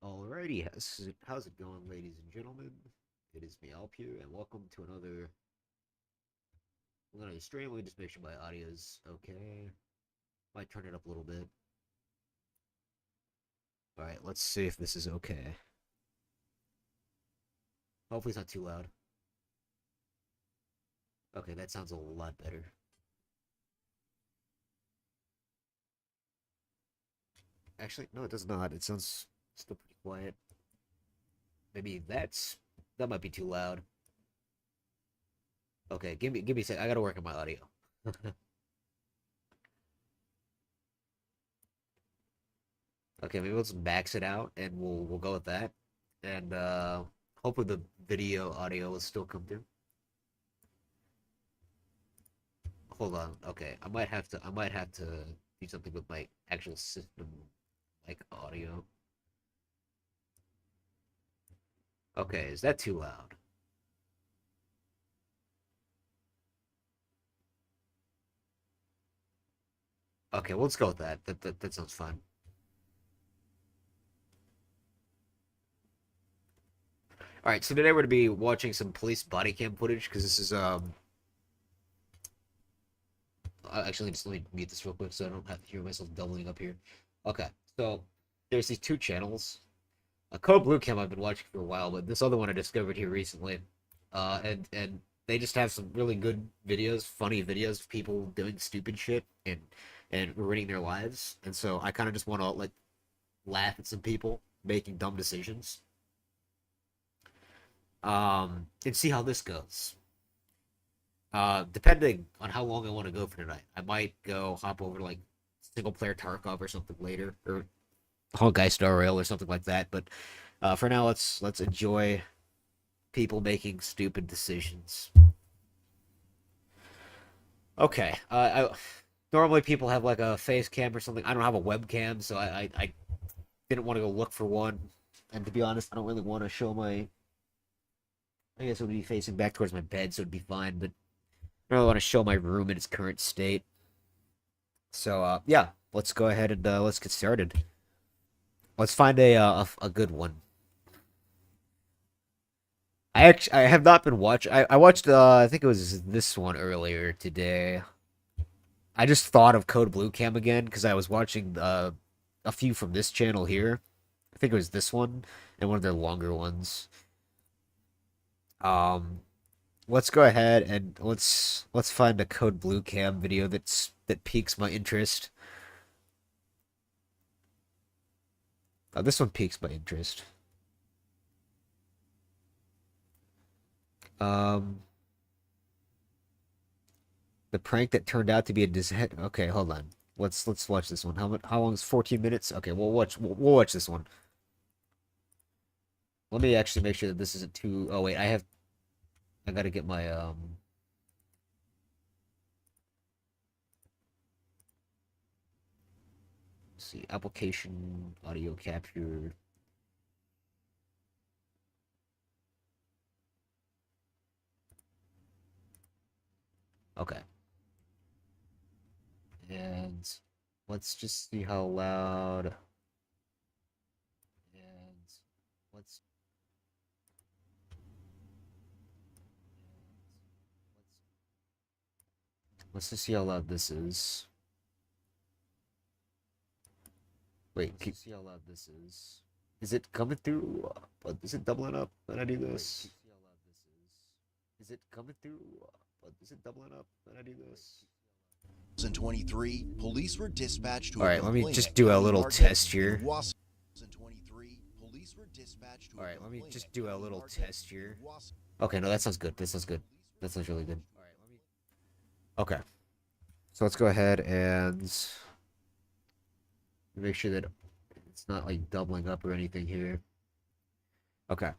Alrighty, how's it going, ladies and gentlemen? It is me, Alp here, and welcome to another. I'm gonna stream. Let me just make sure my audio's okay. Might turn it up a little bit. Alright, let's see if this is okay. Hopefully, it's not too loud. Okay, that sounds a lot better. Actually, no, it does not. It sounds still pretty quiet. Maybe that might be too loud. Okay, give me a sec. I gotta work on my audio. Okay, maybe let's max it out and we'll go with that. And hopefully the video audio will still come through. Hold on. Okay, I might have to do something with my actual system like audio. Okay, is that too loud? Okay, well, let's go with that. That sounds fun. All right, so today we're gonna be watching some police body cam footage because this is actually just let me mute this real quick so I don't have to hear myself doubling up here. Okay, so there's these two channels. A Code Blue Cam I've been watching for a while, but this other one I discovered here recently. And they just have some really good videos, funny videos of people doing stupid shit and ruining their lives. And so I kind of just want to like laugh at some people making dumb decisions. And see how this goes. Depending on how long I want to go for tonight, I might go hop over to like single player Tarkov or something later, or Honkai Star Rail or something like that. But for now, let's enjoy people making stupid decisions. Okay. Normally people have like a face cam or something. I don't have a webcam, so I didn't want to go look for one. And to be honest, I don't really want to show my. I guess it would be facing back towards my bed, so it'd be fine. But I don't really want to show my room in its current state. So yeah, let's go ahead and let's get started. Let's find a good one. I have not been watching. I watched I think it was this one earlier today. I just thought of Code Blue Cam again because I was watching a few from this channel here. I think it was this one and one of their longer ones. Um, let's go ahead and let's find a Code Blue Cam video that piques my interest. This one piques my interest. Um, the prank that turned out to be a disaster. Okay, hold on. Let's watch this one. How long is 14 minutes? Okay, we'll watch this one. Let me actually make sure that this isn't too. Oh wait, I gotta get my let's see, application audio capture. Okay. And let's just see how loud. And let's let's just see how loud this is. Wait, can you see how loud this is? Is it coming through? Is it doubling up when I do this? Wait, can you see how loud this is? Is it coming through? Is it doubling up when I do this? 2023, police were dispatched to All right, let me just do a little test here. All right, let me just do a little test here. Okay, no, that sounds good. That sounds good. That sounds really good. All right, let me. Okay, so let's go ahead and make sure that it's not like doubling up or anything here. Okay.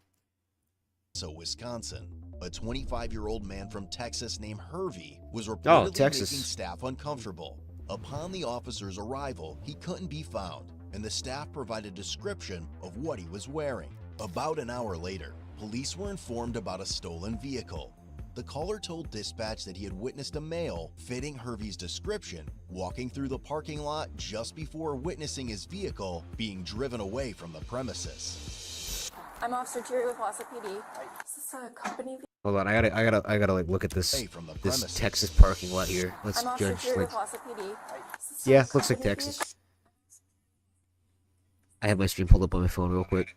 So, Wisconsin, a 25-year-old man from Texas named Hervey was reportedly making staff uncomfortable. Upon the officer's arrival, he couldn't be found, and the staff provided a description of what he was wearing. About an hour later, police were informed about a stolen vehicle. The caller told dispatch that he had witnessed a male, fitting Hervey's description, walking through the parking lot just before witnessing his vehicle being driven away from the premises. I'm Officer Jerry with Wausau PD. Is this a company vehicle? Hold on, I gotta like look at this Texas parking lot here. Let's I'm judge. Officer Jerry Like, with Wausau PD. yeah, looks like Texas. I have my stream pulled up on my phone real quick.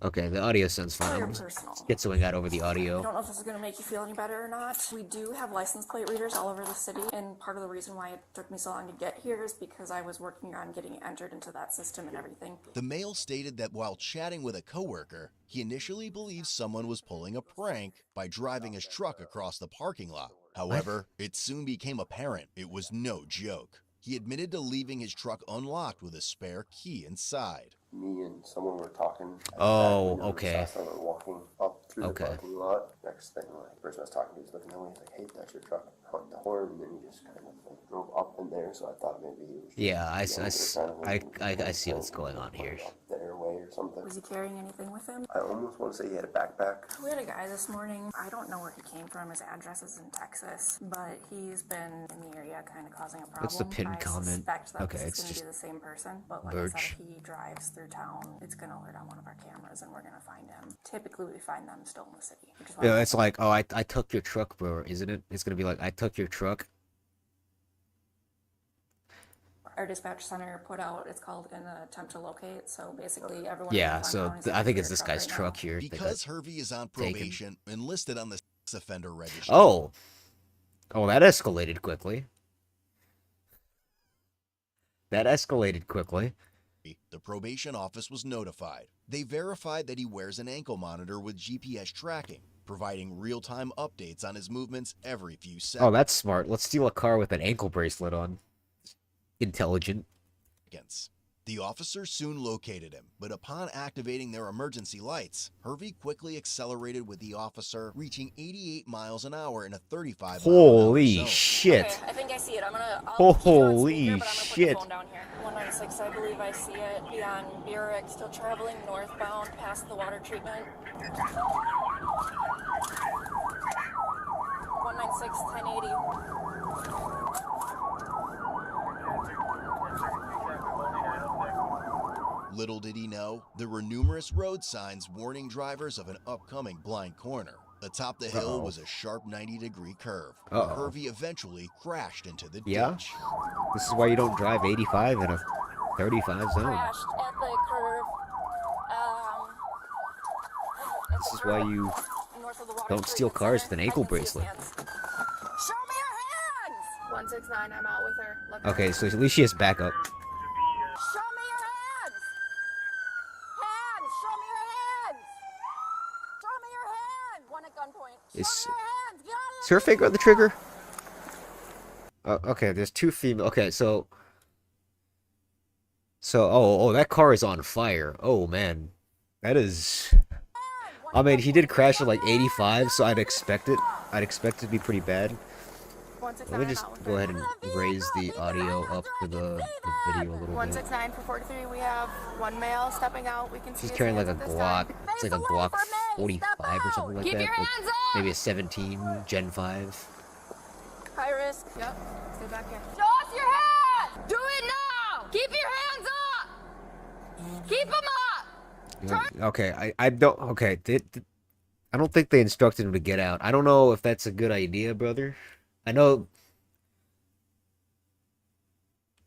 Okay, the audio sounds fine. I'm just get something out over the audio. I don't know if this is going to make you feel any better or not. We do have license plate readers all over the city, and part of the reason why it took me so long to get here is because I was working on getting entered into that system and everything. The male stated that while chatting with a coworker, he initially believed someone was pulling a prank by driving his truck across the parking lot. However, it soon became apparent it was no joke. He admitted to leaving his truck unlocked with a spare key inside. Me and someone were talking. Oh, okay. We were walking up through the parking lot. Next thing, the person I was talking to was looking at me. He's like, "Hey, that's your truck." Honked the horn, and then he just kind of like drove up in there. So I thought maybe he was. Yeah, I see what's going on here. The airway or something. Was he carrying anything with him? I almost want to say he had a backpack. We had a guy this morning. I don't know where he came from. His address is in Texas, but he's been in the area kind of causing a problem. What's the pinned comment? Okay, it's going to just be the same person, but like I said, if he drives through town, it's going to alert on one of our cameras, and we're going to find him. Typically, we find them still in the city. Yeah, it's like, oh, I took your truck, bro, isn't it? It's going to be like, I took your truck. Our dispatch center put out, it's called an attempt to locate, so basically everyone... Yeah, so I think it's this guy's truck here. Because Hervey is on probation and listed on the sex offender registry. Oh, that escalated quickly. The probation office was notified. They verified that he wears an ankle monitor with GPS tracking, providing real-time updates on his movements every few seconds. Oh, that's smart. Let's steal a car with an ankle bracelet on. Intelligent. The officers soon located him, but upon activating their emergency lights, Hervey quickly accelerated with the officer, reaching 88 miles an hour in a 35 Holy shit. Okay, I think I see it. Holy shit. 196, I believe I see it. Beyond Burek, still traveling northbound past the water treatment. 196, 1080. Little did he know, there were numerous road signs warning drivers of an upcoming blind corner. Atop the hill was a sharp 90-degree curve, where Hervey eventually crashed into the ditch. This is why you don't drive 85 in a 35 zone. Crashed at the curve. This is why you don't steal cars with an ankle bracelet. Show me your hands! 169, I'm out with her. Okay, so at least she has backup. Show me your hands! Hands! Show me your hands! Show me your hands! One at gunpoint. Show me your hands! Get out of Is her finger on the trigger? Okay, there's two female. Okay, so that car is on fire. Oh man, that is. I mean, he did crash at like 85, so I'd expect it. I'd expect it to be pretty bad. Let me just go ahead and raise the audio up to the video a little bit. 169 for 43. We have one male stepping out. We can see. He's carrying like a Glock. It's like a Glock 45 or something like that. Like maybe a 17 Gen 5. High risk. Yep. Stay back here. Show us your hands! Do it now! Keep your hands up! Keep them up! Okay, I don't. Okay, I don't think they instructed him to get out. I don't know if that's a good idea, brother. I know.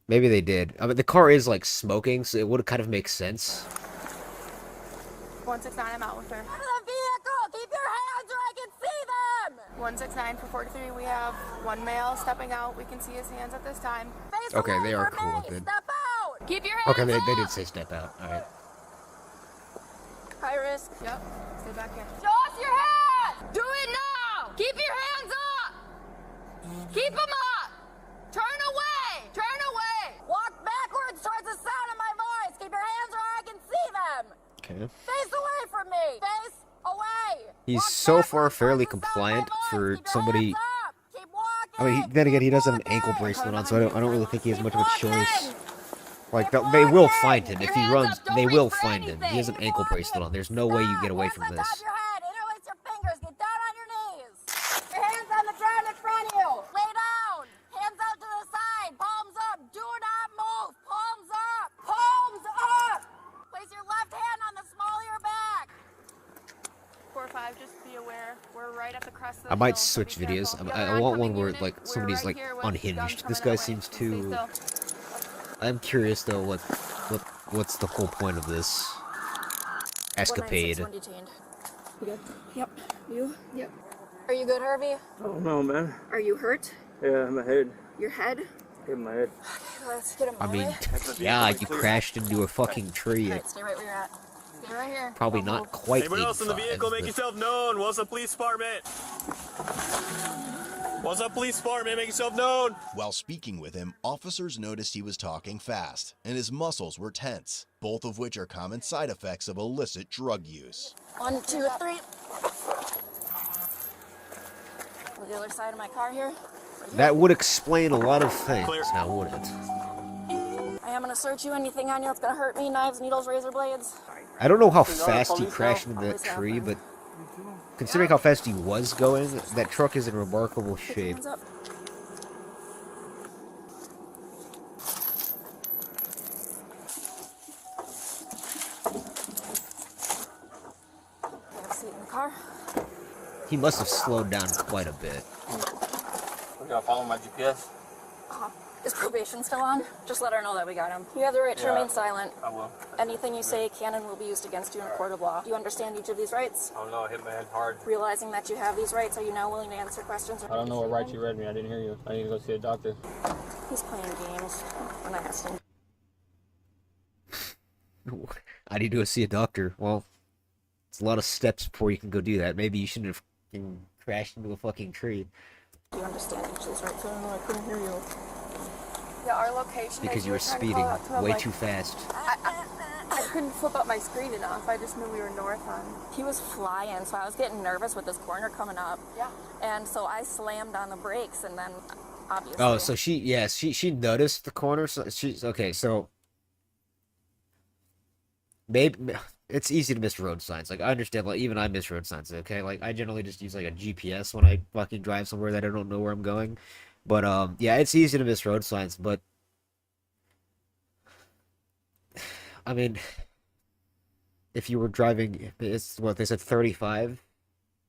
Maybe they did. I mean, the car is like smoking, so it would kind of make sense. 169, I'm out with her. Out of the vehicle! Keep your hands or I can see them! 169 for 43. We have one male stepping out. We can see his hands at this time. Okay, they are cool with it. Step out! Keep your hands Okay, they did say step out. All right. High risk. Yep. Stay back here. Show us your hands! Do it now! Keep your hands up! Keep them up! Turn away! Turn away! Walk backwards towards the sound of my voice! Keep your hands where I can see them! Okay. Face away from me! Face away! He's so far fairly compliant for somebody. I mean, then again, he does have an ankle bracelet on, so I don't really think he has much of a choice. Like, they will find him. If he runs, they will find him. He has an ankle bracelet on. There's no way you get away from this. Your head, interlace your fingers, get down on your knees. Your hands on the ground in front of you. Lay down. Hands out to the side. Palms up. Do not move. Palms up. Palms up. Place your left hand on the small of your back. 4-5, just be aware. We're right at the crest of the I might hill, so switch be videos. careful. I want one where, Unit, like, we're somebody's, right like, here with unhinged. guns This coming guy that way. seems Stay too... still. I'm curious, though, what's the whole point of this escapade? 196 detained. You good? Yep. You? Yep. Are you good, Harvey? I don't know, man. Are you hurt? Yeah, my head. Your head? Hit my head. Let's get him I my mean, way. yeah, you crashed into a fucking tree. Alright, stay right where you're at. Stay right here. Probably Don't not move. quite Anyone else in the 85, vehicle, make but- yourself known. What's the police department? What's up, police department? Make yourself known. While speaking with him, officers noticed he was talking fast and his muscles were tense, both of which are common side effects of illicit drug use. 1, 2, 3. The other side of my car here. That would explain a lot of things, now would it? I am gonna search you. Anything on you that's gonna hurt me? Knives, needles, razor blades. I don't know how fast he crashed into that tree, but considering how fast he was going, that truck is in remarkable shape. Hands up. Have a seat in the car. He must have slowed down quite a bit. We gotta follow my GPS. Is probation still on? Just let her know that we got him. You have the right to Yeah. remain silent. I will. Anything you say can and will be used against you in a court of law. Do you understand each of these rights? I don't know, I hit my head hard. Realizing that you have these rights, are you now willing to answer questions? I don't know what right you read me. I didn't hear you. I need to go see a doctor. He's playing games when I asked him. I need to go see a doctor. Well, it's a lot of steps before you can go do that. Maybe you shouldn't have fucking crashed into a fucking tree. Do you understand each of these rights? I don't know, I couldn't hear you. Yeah, our location. Because you were speeding way too fast. I couldn't flip up my screen enough. I just knew we were north on. He was flying, so I was getting nervous with this corner coming up. Yeah. And so I slammed on the brakes, and then obviously. Oh, so she noticed the corner. So she's okay. So maybe it's easy to miss road signs. Like I understand, like even I miss road signs. Okay, like I generally just use like a GPS when I fucking drive somewhere that I don't know where I'm going. But yeah, it's easy to miss road signs. But I mean, if you were driving, it's what they said, 35.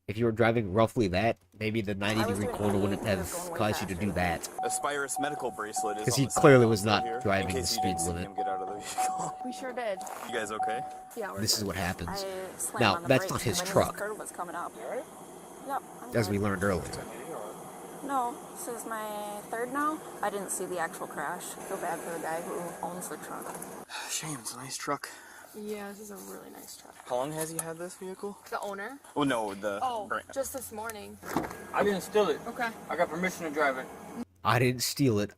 If you were driving roughly that, maybe the 90-degree corner wouldn't have caused you to do that. Aspirus medical bracelet is. Because on he the side clearly of was not here, driving in the case you speed didn't see limit. him get out of the vehicle. We sure did. You guys okay? Yeah, we're This is what happens. I slammed Now, on the that's brakes, not his and then truck. This curve was coming up. Yep. I'm As we good. learned earlier. No, this is my third now. I didn't see the actual crash. Feel bad for the guy who owns the truck. Shame, it's a nice truck. Yeah, this is a really nice truck. How long has he had this vehicle? The owner? Oh no, the Oh, brand. just this morning. I didn't steal it. Okay. I got permission to drive it. I didn't steal it.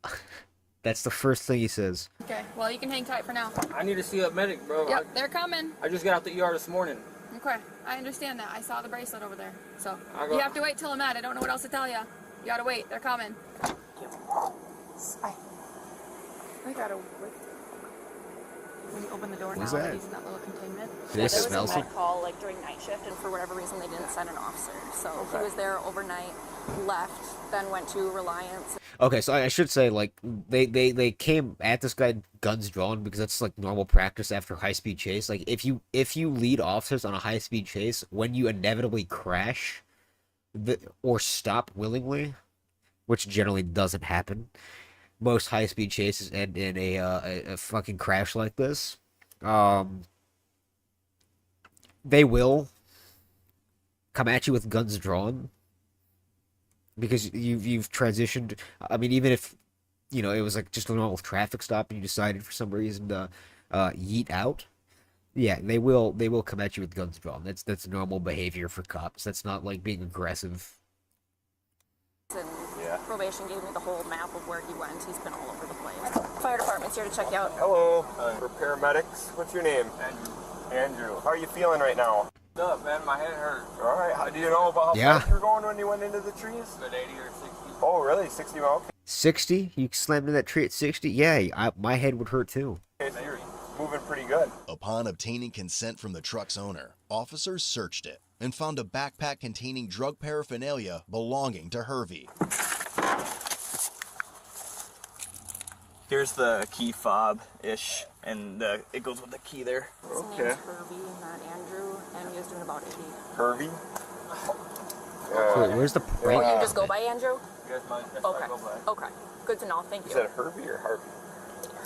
That's the first thing he says. Okay. Well, you can hang tight for now. I need to see a medic, bro. Yep, they're coming. I just got out the ER this morning. Okay. I understand that. I saw the bracelet over there. So I you got- have to wait till I'm at. I don't know what else to tell you. You gotta wait. They're coming. Bye. I gotta wait. When you open the door What's now, that? he's in that little containment. This There smells was a like... med call like during night shift, and for whatever reason they didn't send an officer. So he was there overnight, left, then went to Reliance. Okay, so I should say, like, they came at this guy guns drawn because that's, like, normal practice after high-speed chase. Like, if you lead officers on a high-speed chase, when you inevitably crash or stop willingly, which generally doesn't happen, most high-speed chases end in a fucking crash like this. They will come at you with guns drawn because you've transitioned. I mean, even if you know it was like just a normal traffic stop and you decided for some reason to yeet out, yeah, they will come at you with guns drawn. That's normal behavior for cops. That's not like being aggressive. And probation gave me the whole map of where he went. He's been all over the place. Fire department's here to check you out. Hello, we're paramedics. What's your name? Andrew. How are you feeling right now? What's up, man? My head hurts. All right. How do you know about how Yeah. fast you were going when you went into the trees? Good 80 or 60. Oh, really? 60 miles? Okay. 60? You slammed in that tree at 60? Yeah, my head would hurt too. moving pretty good. Upon obtaining consent from the truck's owner, officers searched it and found a backpack containing drug paraphernalia belonging to Hervey. Here's the key fob-ish, and it goes with the key there. His name's Hervey, not Andrew, and he was doing about 80. Hervey? Wait, where's the prank? You just go by Andrew? That's my Okay. Okay. Good to know. Thank Is you. that Hervey or Harvey?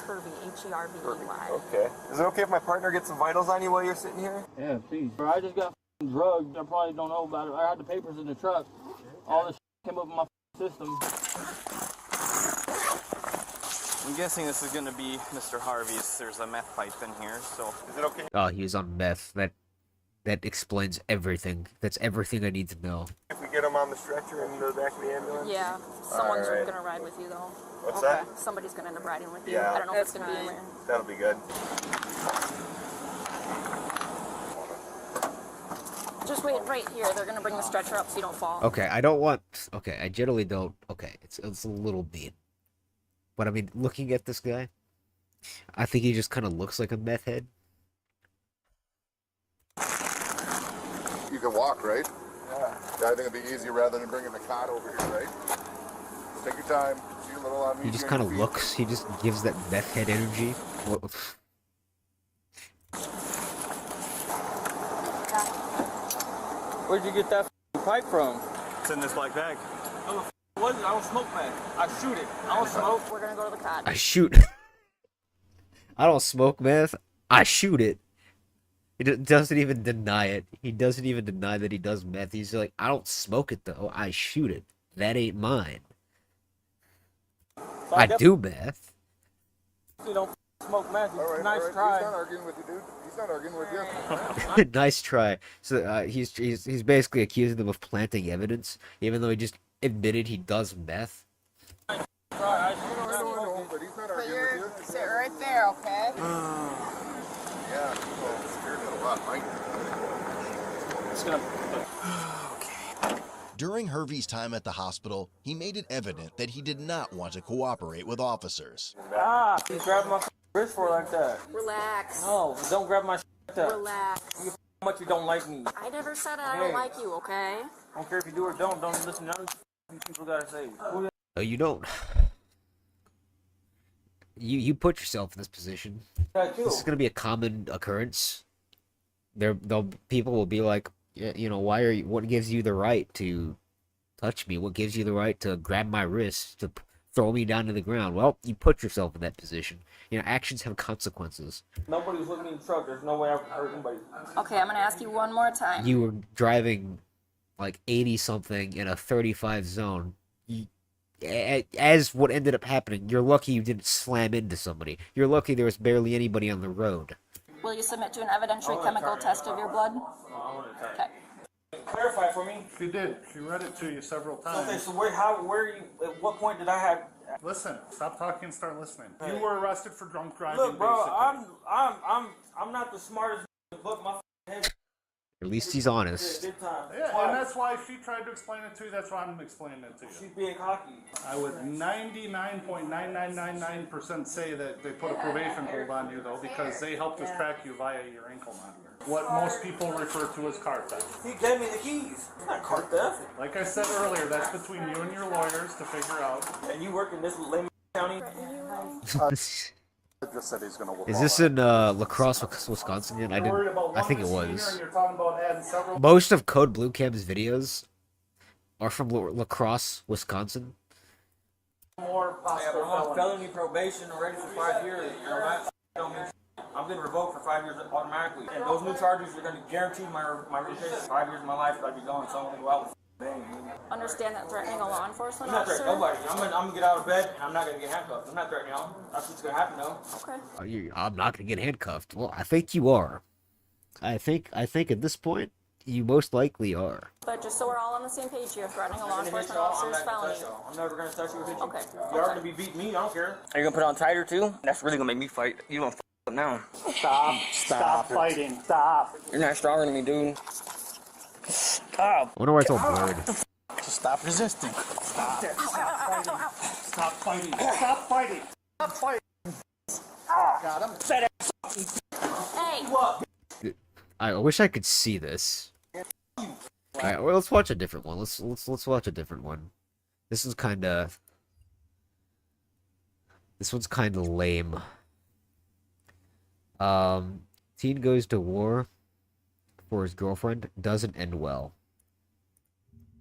Hervey, H-E-R-V-E-Y. Okay. Is it okay if my partner gets some vitals on you while you're sitting here? Yeah, please. Bro, I just got drugged. I probably don't know about it. I had the papers in the truck. All this came up in my system. I'm guessing this is going to be Mr. Harvey's. There's a meth pipe in here, so... Is it okay? Oh, he was on meth. That explains everything. That's everything I need to know. If we get him on the stretcher in the back of the ambulance? Yeah, someone's Alright. gonna ride with you though. What's that? Somebody's gonna end up riding with you. Yeah. I don't know if it's gonna be in there. That'll be good. Just wait right here. They're gonna bring the stretcher up so you don't fall. Okay, I don't want... Okay, I generally don't... Okay, it's a little mean. But I mean, looking at this guy, I think he just kind of looks like a meth head. You can walk, right? Yeah. I think it'd be easy rather than bringing the cot over here, right? Take your time. See a little on me. He just kind of looks... He just gives that meth head energy. Where'd you get that pipe from? It's in this black bag. What is it? I don't smoke, man. I shoot it. I don't smoke. We're gonna go to the cot. I shoot... I don't smoke meth. I shoot it. He doesn't even deny it. He doesn't even deny that he does meth. He's like, I don't smoke it though. I shoot it. That ain't mine. I do meth. You don't smoke meth. All Nice right. try. He's not arguing with you, dude. He's not arguing with you. Nice try. So he's basically accusing them of planting evidence, even though he just admitted he does meth. I know, but he's not arguing with you. Sit right there, okay? Yeah, well, scared it a lot, Mike. It's gonna... During Hervey's time at the hospital, he made it evident that he did not want to cooperate with officers. Ah, you grabbed my wrist for like that. Relax. No, don't grab my like that. Relax. How much you don't like me. I never said I don't like you, okay? I don't care if you do or don't listen to none of these people gotta say. Oh, you don't. You put yourself in this position. This is gonna be a common occurrence. People will be like, yeah, you know, why are you? What gives you the right to touch me? What gives you the right to grab my wrist, to throw me down to the ground? Well, you put yourself in that position. You know, actions have consequences. Nobody's with me in the truck. There's no way I can hurt anybody. Okay, I'm gonna ask you one more time. You were driving like 80 something in a 35 zone. As what ended up happening, you're lucky you didn't slam into somebody. You're lucky there was barely anybody on the road. Will you submit to an evidentiary chemical test of your blood? Okay. Clarify for me. She did. She read it to you several times. Okay, so where you, at what point did I have? Listen, stop talking and start listening. You were arrested for drunk driving. Look, bro, basically. I'm not the smartest, but my head. At least he's honest. Big time. Yeah, and that's why she tried to explain it to you. That's why I'm explaining it to you. She's being cocky. I would 99.9999% say that they put a probation hold on you, though, because they helped us track you via your ankle monitor. What most people refer to as car theft. He gave me the keys. It's not car theft. Like I said earlier, that's between you and your lawyers to figure out. And you work in this lame county? I just said he's gonna whoop Is all this that. in Lacrosse, Wisconsin yet? I think it was. And you're talking about adding several... Most of Code Blue Cam's videos are from Lacrosse, Wisconsin. more I have possible felony probation already for 5 years. You know, that don't mean I'm getting revoked for 5 years automatically. And those new charges are going to guarantee my revocation. 5 years of my life I'd be gone, so I'm going to go out with bang. Understand that threatening a law enforcement I'm not officer? threatening nobody. I'm gonna get out of bed and I'm not going to get handcuffed. I'm not threatening y'all. That's what's going to happen though. Okay. I'm not gonna get handcuffed. Well, I think you are. I think at this point, you most likely are. But just so we're all on the same page here, threatening a law I'm not enforcement gonna officer's touch felony. y'all. I'm never going to touch you or hit you. Okay. Y'all are going to be beating me. I don't care. Are you going to put on tighter too? That's really going to make me fight. You going to f now. Stop fighting. Stop. You're not stronger than me, dude. Stop. I wonder why it's all blurred. Just stop resisting. Stop fighting. Stop fighting. Stop fighting. Got him. Hey! I wish I could see this. Alright, well, let's watch a different one. Let's watch a different one. This one's kinda lame. Teen goes to war for his girlfriend, doesn't end well.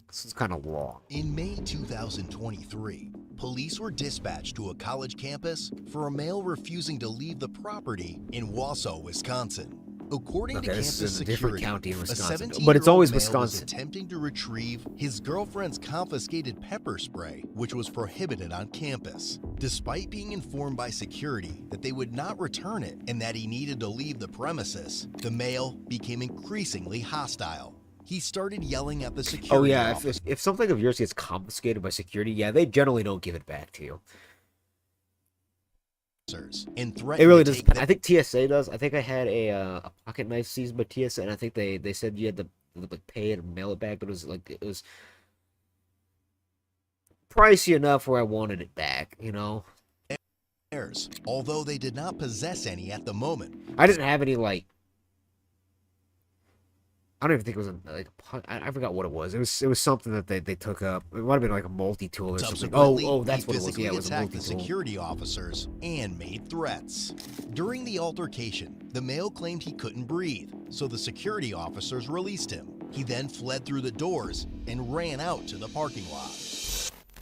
This is kind of long. In May 2023, police were dispatched to a college campus for a male refusing to leave the property in Wausau, Wisconsin. According to this campus is a different security, county in Wisconsin, a 17-year-old but it's always male Wisconsin. was attempting to retrieve his girlfriend's confiscated pepper spray, which was prohibited on campus. Despite being informed by security that they would not return it and that he needed to leave the premises, the male became increasingly hostile. He started yelling at the security Oh yeah, officer. if something of yours gets confiscated by security, yeah, they generally don't give it back to you. And It really does. I think TSA does. I think I had a pocket knife seized by TSA, and I think they said you had to like pay it and mail it back, but it was pricey enough where I wanted it back, you know. Although they did not possess any at the moment. I didn't have any like. I don't even think it was like I forgot what it was. It was something that they took up. It might have been like a multi-tool or something. Oh, that's what it was. Yeah, it was a attacked the multi-tool. security officers and made threats. During the altercation, the male claimed he couldn't breathe, so the security officers released him. He then fled through the doors and ran out to the parking lot.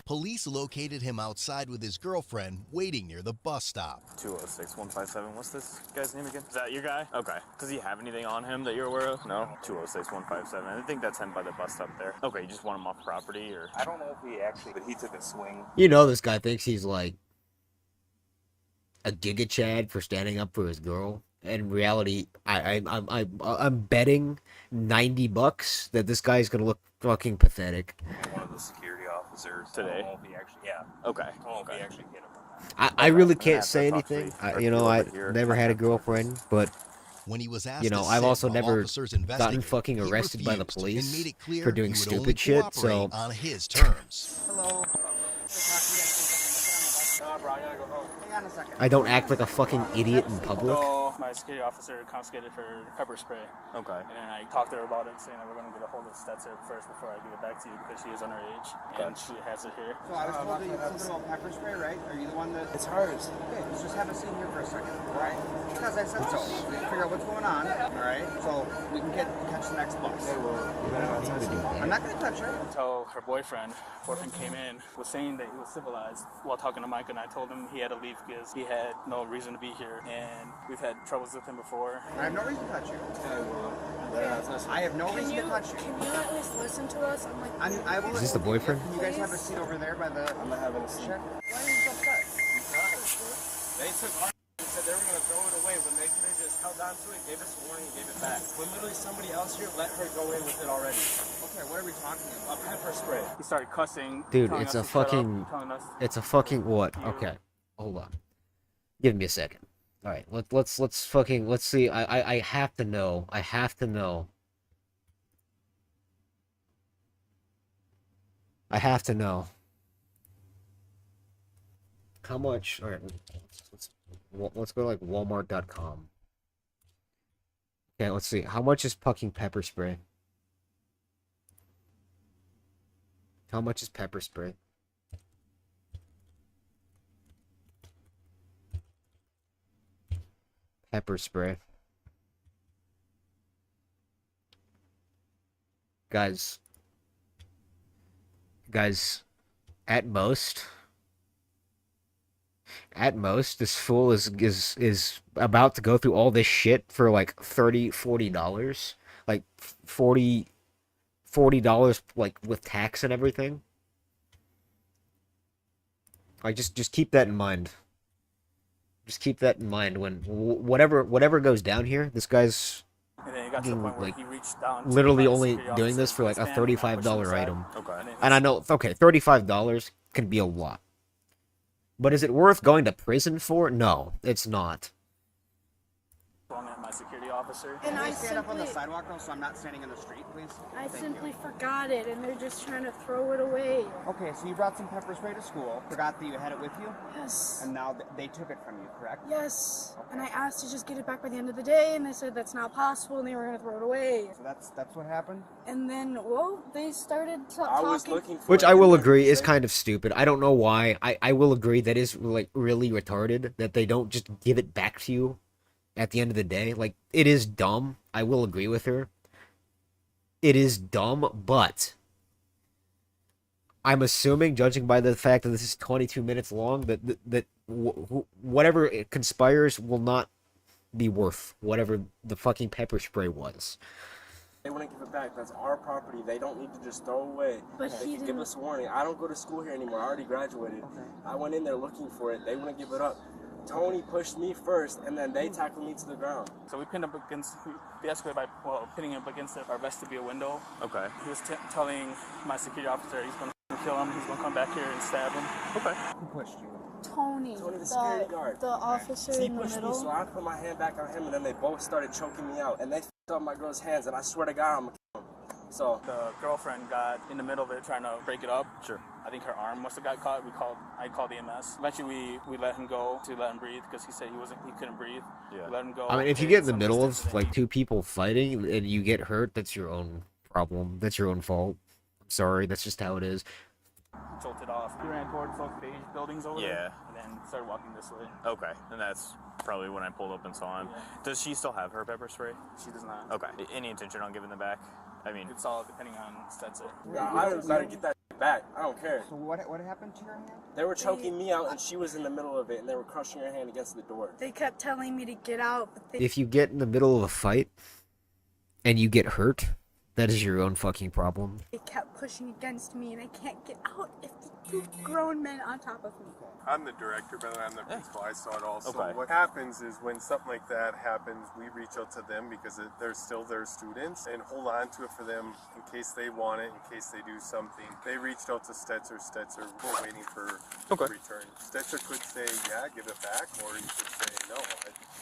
Police located him outside with his girlfriend waiting near the bus stop. 206-157. What's this guy's name again? Is that your guy? Okay. Does he have anything on him that you're aware of? No? 206-157. I think that's him by the bus stop there. Okay, you just want him off property or? I don't know if he actually, but he took a swing. You know, this guy thinks he's like a Giga Chad for standing up for his girl. In reality, I'm betting $90 that this guy's gonna look fucking pathetic. One of the security officers Today? I don't know if he actually, Okay. I don't know if he actually hit him. I really can't That's say actually anything. right You know, I here. never had a girlfriend, but When he was asked you know, to I've sit also while never officers gotten investigated, fucking he arrested by the refused and police made it clear for doing he would stupid only shit, so- cooperate on his terms. Hello. Bro, I gotta go home. Hang on a second. I don't act like a fucking idiot in public. So my security officer confiscated her pepper spray. Okay. And then I talked to her about it, saying that we're going to get a hold of Stetzer first before I give it back to you because she is underage and she has it here. So I was told that you something about pepper spray, right? Are you the one that... It's hers. Okay, let's just have a scene here for a second, all right? Because I said so. We can figure out what's going on, all right? So we can catch the next bus. Okay, well, you better not touch it. I'm not going to touch her. Until her boyfriend came in, was saying that he was civilized while talking to Mike, and I told him he had to leave because he had no reason to be here, and we've had troubles with him before. I have no reason to touch you. Okay, well, you better not touch it. I have no reason to touch you. Can you at least listen to us? I'm like, I will Is this the boyfriend? Can you guys have a seat over there by the... I'm not having a seat. Why are you so upset? They took our and said they were going to throw it away. When they just held on to it, gave us a warning, and gave it back. When literally somebody else here let her go in with it already. Okay, what are we talking about? A pepper spray. He started cussing. Dude, telling it's us a to shut up, fucking... telling us It's a fucking what? Okay. Hold on. Give me a second. Alright, let's see. I have to know. I have to know. I have to know. How much? Alright, let's go to like Walmart.com. Okay, let's see. How much is fucking pepper spray? How much is pepper spray? Pepper spray. Guys, at most, this fool is about to go through all this shit for like $40, like $40 like with tax and everything. Like just keep that in mind. Just keep that in mind when whatever goes down here. This guy's And then it got to the point where he reached down to literally the only security doing officer this for like a and I pushed him $35 aside. item. Okay. And I know, okay, $35 can be a lot. But is it worth going to prison for? No, it's not. At my security officer. And I stand up on the sidewalk though, so I'm not standing in the street, please. I simply forgot it, and they're just trying to throw it away. Okay, so you brought some pepper spray to school, forgot that you had it with you? Yes. And now they took it from you, correct? Yes. Okay. And I asked to just get it back by the end of the day, and they said that's not possible, and they were going to throw it away. So that's what happened? And then, well, they started talking. I was looking for Which I will agree is kind of stupid. I don't know why. I will agree that is like really retarded that they don't just give it back to you at the end of the day. Like, it is dumb. I will agree with her. It is dumb, but I'm assuming, judging by the fact that this is 22 minutes long, that whatever it conspires will not be worth whatever the fucking pepper spray was. They wouldn't give it back. That's our property. They don't need to just throw away. But they can give us a warning. I don't go to school here anymore. I already graduated. Okay. I went in there looking for it. They wouldn't give it up. Tony pushed me first, and then they tackled me to the ground. So we pinned up against, we escalated by, pinning up against our vestibule window. Okay. He was telling my security officer he's going to kill him. He's going to come back here and stab him. Okay. Who pushed you? Tony, the security guard. The officer He in the pushed middle. me, so I put my hand back on him, and then they both started choking me out. And they f***ed up my girl's hands, and I swear to God, I'm going to kill him. So the girlfriend got in the middle of it trying to break it up. Sure. I think her arm must have got caught. I called EMS. Eventually we let him go to let him breathe because he said he couldn't breathe. Yeah. We let him go. I mean, if you get in the middle of like two people fighting and you get hurt, that's your own problem. That's your own fault. I'm sorry. That's just how it is. Jolted off. He ran towards those beige buildings over there. And then started walking this way. Okay. And that's probably when I pulled up and saw him. Yeah. Does she still have her pepper spray? She does not. Okay. Any intention on giving them back? I mean, it's all depending on Stetson. Yeah, I gotta get that back. I don't care. So what happened to your hand? They were choking me out, and she was in the middle of it, and they were crushing her hand against the door. They kept telling me to get out, but if you get in the middle of a fight and you get hurt, that is your own fucking problem. They kept pushing against me, and I can't get out if the two grown men on top of me. I'm the director, but I'm the principal. I saw it also. Okay. What happens is when something like that happens, we reach out to them because they're still their students and hold on to it for them in case they want it, in case they do something. They reached out to Stetzer. We're waiting for return. Stetzer could say, yeah, give it back, or he could say, no.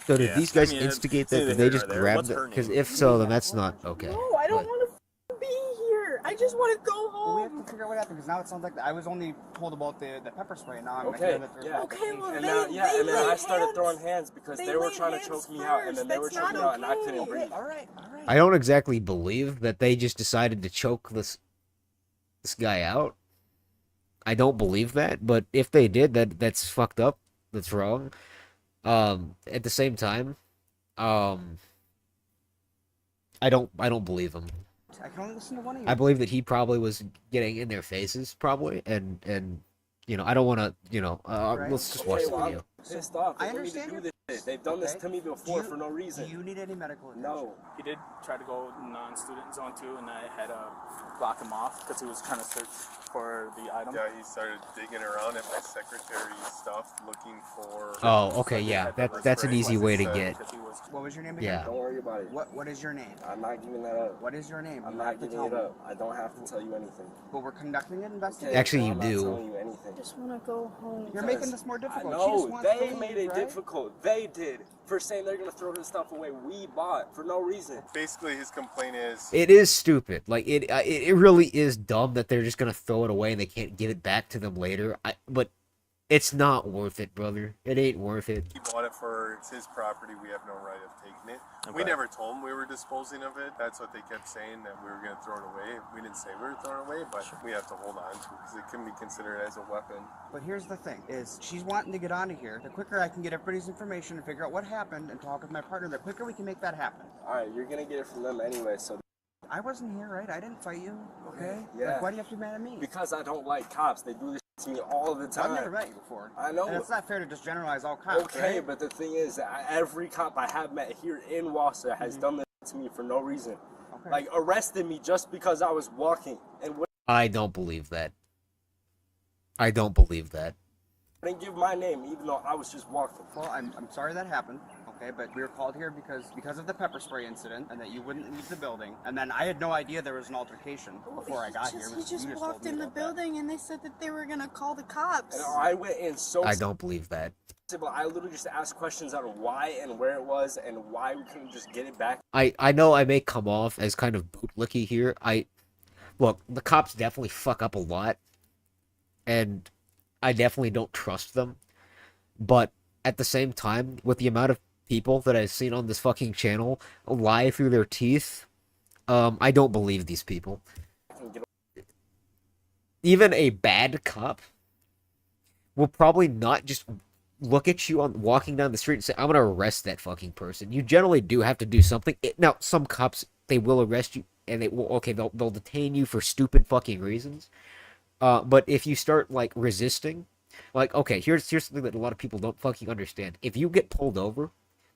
So did these guys instigate that? Did they just grab it? Because if so, then that's not okay. No, I don't want to be here. I just want to go home. Well, we have to figure out what happened because now it sounds like I was only told about the pepper spray. And now I'm okay. hearing that there's Okay, well, and then I started throwing hands because they were trying to choke me out, and then they were choking me out, and I couldn't breathe. All right. I don't exactly believe that they just decided to choke this guy out. I don't believe that, but if they did, that's fucked up. That's wrong. At the same time, I don't believe him. I can only listen to one of you. I believe that he probably was getting in their faces, probably, and you know, I don't want to, you know, let's just watch the video. I'm pissed off. I understand. They've done this to me before for no reason. Do you need any medical attention? No. He did try to go non-student zone too, and I had to block him off because he was trying to search for the item. Yeah, he started digging around at my secretary's stuff, looking for... Oh, okay, yeah, that's an easy way to get. What was your name again? Yeah. Don't worry about it. What is your name? I'm not giving that up. What is your name? I'm not giving it up. I don't have to tell you anything. But we're conducting an investigation. Actually, you I'm do. not telling you anything. I just want to go home. You're making this more difficult. No, they made it difficult. They did. For saying they're gonna throw his stuff away we bought for no reason. Basically, his complaint is... It is stupid. Like, it really is dumb that they're just gonna throw it away and they can't give it back to them later. But it's not worth it, brother. It ain't worth it. He bought it for his property. We have no right of taking it. Okay. We never told him we were disposing of it. That's what they kept saying, that we were going to throw it away. We didn't say we were throwing it away, but we have to hold on to it because it can be considered as a weapon. But here's the thing, is she's wanting to get out of here. The quicker I can get everybody's information and figure out what happened and talk with my partner, the quicker we can make that happen. All right, you're gonna get it from them anyway, so... I wasn't here, right? I didn't fight you, okay? Yeah. Like, why do you have to be mad at me? Because I don't like cops. They do this to me all the time. I've never met you before. I know. And it's not fair to just generalize all cops, Okay, right? but the thing is, every cop I have met here in Wausau has done this to me for no reason. Okay. Like, arrested me just because I was walking. And I don't believe that. I don't believe that. didn't give my name, even though I was just walking. Well, I'm sorry that happened, okay? But we were called here because of the pepper spray incident and that you wouldn't leave the building. And then I had no idea there was an altercation before I got here. He just walked in the building and they said that they were going to call the cops. And I went in so... I don't believe that. I literally just asked questions on why and where it was and why we couldn't just get it back. I know I may come off as kind of bootlicky here. Look, the cops definitely fuck up a lot, and I definitely don't trust them. But at the same time, with the amount of people that I've seen on this fucking channel lie through their teeth, I don't believe these people. Even a bad cop will probably not just look at you on walking down the street and say, "I'm gonna arrest that fucking person." You generally do have to do something. Now, some cops, they will arrest you and they'll detain you for stupid fucking reasons. But if you start like resisting, like, okay, here's something that a lot of people don't fucking understand. If you get pulled over,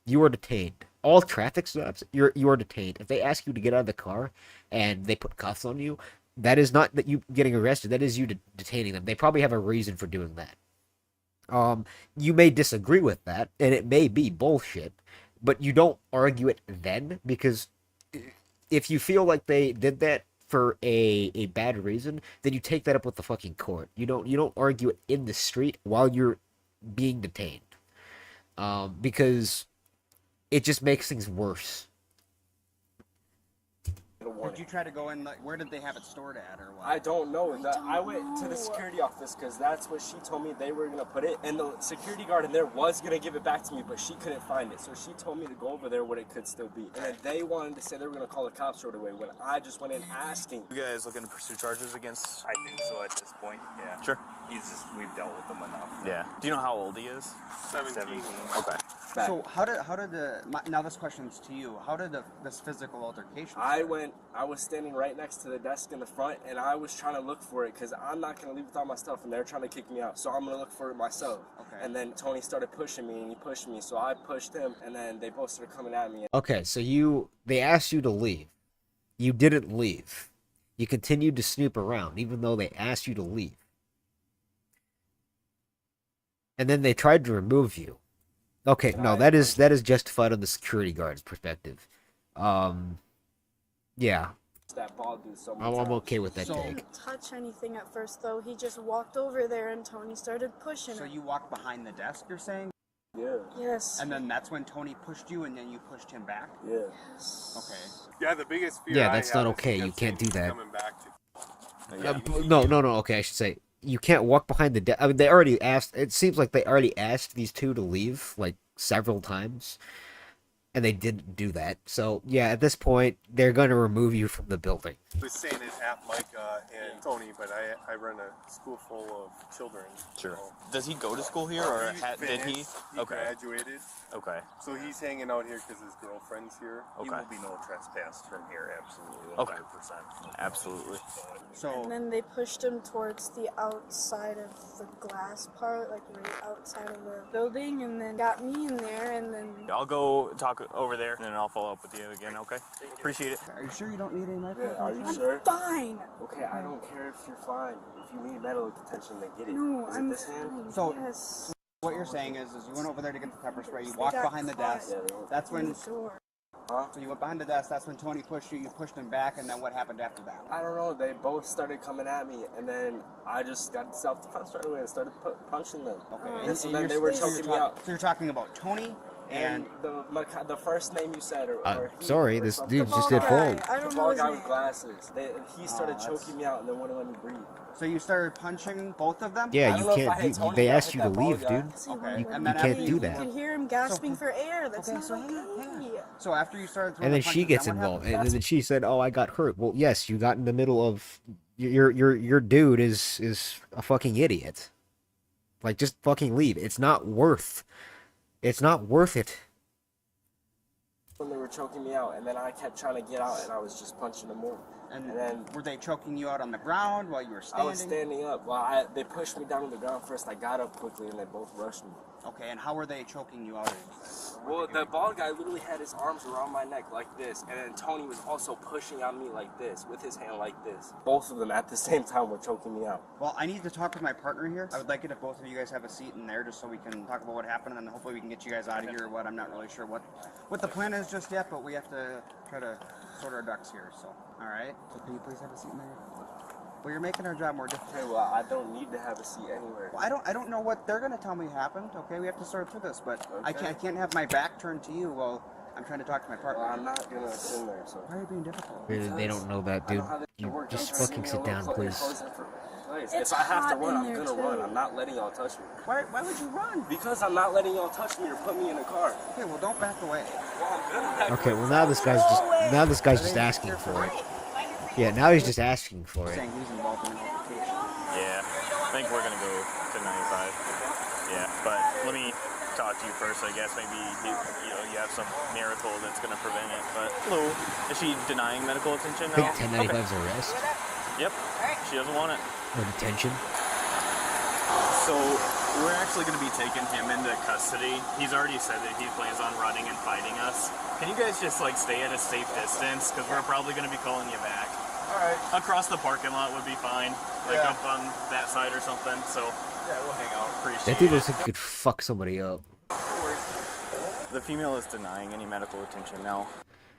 you are detained. All traffic stops, you are detained. If they ask you to get out of the car and they put cuffs on you, that is not that you getting arrested. That is you detaining them. They probably have a reason for doing that. You may disagree with that, and it may be bullshit, but you don't argue it then, because if you feel like they did that for a bad reason, then you take that up with the fucking court. You don't argue it in the street while you're being detained, because it just makes things worse. Did you try to go in, like, where did they have it stored at, or what? I don't know. I went to the security office because that's what she told me they were going to put it. And the security guard in there was going to give it back to me, but she couldn't find it. So she told me to go over there what it could still be. And then they wanted to say they were going to call the cops right away when I just went in asking. You guys looking to pursue charges against? I think so at this point, yeah. Sure. We've dealt with him enough. Yeah. Do you know how old he is? 17. Okay. So how did now this question's to you, how did this physical altercation start? I was standing right next to the desk in the front, and I was trying to look for it because I'm not going to leave with all my stuff, and they're trying to kick me out, so I'm going to look for it myself. Okay. And then Tony started pushing me, and he pushed me, so I pushed him, and then they both started coming at me. Okay, so they asked you to leave. You didn't leave. You continued to snoop around, even though they asked you to leave. And then they tried to remove you. Okay, no, that is justified on the security guard's perspective. Yeah. That ball dude so I'm okay with that He take. didn't touch anything at first, though. He just walked over there, and Tony started pushing So him. you walked behind the desk, you're saying? Yeah. Yes. And then that's when Tony pushed you, and then you pushed him back? Yeah. Yes. Okay. Yeah, the biggest fear Yeah, that's not okay. You can't do that. No, okay, I should say. You can't walk behind the desk. I mean, they already asked. It seems like they already asked these two to leave, like, several times. And they didn't do that. So, yeah, at this point, they're going to remove you from the building. I was saying it at Micah and Tony, but I run a school full of children. Sure. Does he go to school here, or did he? He graduated. Okay. So he's hanging out here because his girlfriend's here. He will be no trespass from here, absolutely. 100%. Okay. Absolutely. And then they pushed him towards the outside of the glass part, like right outside of the building, and then got me in there, and then... I'll go talk over there, and then I'll follow up with you again, okay? Appreciate it. Are you sure you don't need any medical Yeah, are you attention? sure? Fine! Okay, I don't care if you're fine. If you need medical attention, then get it. No, Is I'm it this hand? fine. So, yes. what you're saying is you went over there to get the pepper spray, you They walked got behind the caught desk, that's when... in the door. Huh? So you went behind the desk, that's when Tony pushed you pushed him back, and then what happened after that? I don't know. They both started coming at me, and then I just got self-defense right away and started punching them. Okay. And so then they were choking me out. So you're talking about Tony and the first name you said, or Sorry, this dude just did the both. bald guy with glasses. He started choking me out and then wouldn't let me breathe. So you started punching both of them? Yeah, you can't. They asked you to leave, dude. Okay. You can't do You that. can hear him gasping for air. That's not so okay. So after you started throwing And then the she punches, gets then what involved, happened? and then she said, "Oh, I got hurt." Well, yes, you got in the middle of your dude is a fucking idiot. Like, just fucking leave. It's not worth it. When they were choking me out, and then I kept trying to get out, and I was just punching them more. And then were they choking you out on the ground while you were standing? I was standing up. Well, they pushed me down on the ground first. I got up quickly, and they both rushed me. Okay, and how were they choking you out? Well, the bald guy literally had his arms around my neck like this, and then Tony was also pushing on me like this, with his hand like this. Both of them at the same time were choking me out. Well, I need to talk with my partner here. I would like it if both of you guys have a seat in there just so we can talk about what happened, and then hopefully we can get you guys out of here or what. I'm not really sure what the plan is just yet, but we have to try to sort our ducks here, so. All right, so can you please have a seat in there? Well, you're making our job more difficult. Okay, well, I don't need to have a seat anywhere. Well, I don't know what they're gonna tell me happened. Okay, we have to sort through this, but I can't have my back turned to you while I'm trying to talk to my partner. Well, I'm not gonna sit there, so. Why are you being difficult? They don't know that, dude. You just fucking sit down, please. If I have to run, I'm gonna run. I'm not letting y'all touch me. Why would you run? Because I'm not letting y'all touch me or put me in a car. Okay, well, don't back away. Okay, well now this guy's just asking for it. Yeah, now he's just asking for it. Saying he's involved in an altercation. Yeah, I think we're gonna go to 95. Yeah, but let me talk to you first. I guess maybe you have some miracle that's gonna prevent it. But hello, is she denying medical attention now? I think 1095's arrest. Yep, she doesn't want it. Or detention. So we're actually gonna be taking him into custody. He's already said that he plans on running and fighting us. Can you guys just like stay at a safe distance? Because we're probably gonna be calling you back. Alright. Across the parking lot would be fine. Like up on that side or something. So yeah, we'll hang out. Appreciate That dude looks like he could fuck somebody up. The female is denying any medical attention now.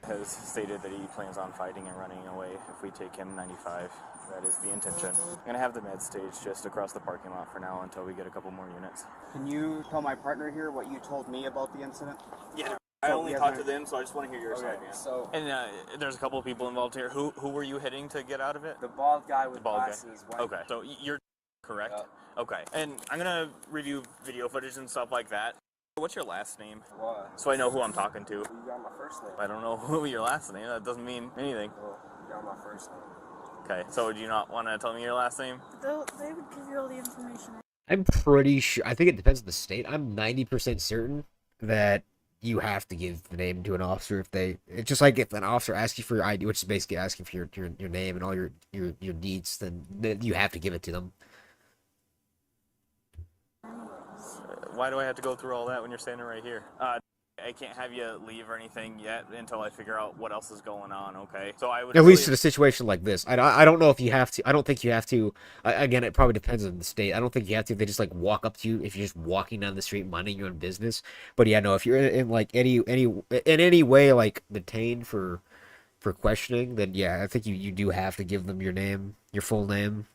Has stated that he plans on fighting and running away if we take him 95. That is the intention. I'm gonna have the med stage just across the parking lot for now until we get a couple more units. Can you tell my partner here what you told me about the incident? Yeah. I only talked to them, so I just want to hear your side, man. So, and there's a couple of people involved here. Who were you hitting to get out of it? The bald guy with the bald glasses. Guy. Okay, so you're correct? Yep. Okay, and I'm going to review video footage and stuff like that. What's your last name? What? So I know who I'm talking to. You got my first name. I don't know who your last name. That doesn't mean anything. Well, you got my first name. Okay, so do you not want to tell me your last name? They would give you all the information. I'm pretty sure. I think it depends on the state. I'm 90% certain that you have to give the name to an officer if they. It's just like if an officer asks you for your ID, which is basically asking for your name and all your needs, then you have to give it to them. Why do I have to go through all that when you're standing right here? I can't have you leave or anything yet until I figure out what else is going on, okay? So I would at least in a situation like this. I don't know if you have to. I don't think you have to. Again, it probably depends on the state. I don't think you have to. They just like walk up to you if you're just walking down the street minding your own business. But yeah, no, if you're in like in any way like detained for questioning, then yeah, I think you do have to give them your name, your full name.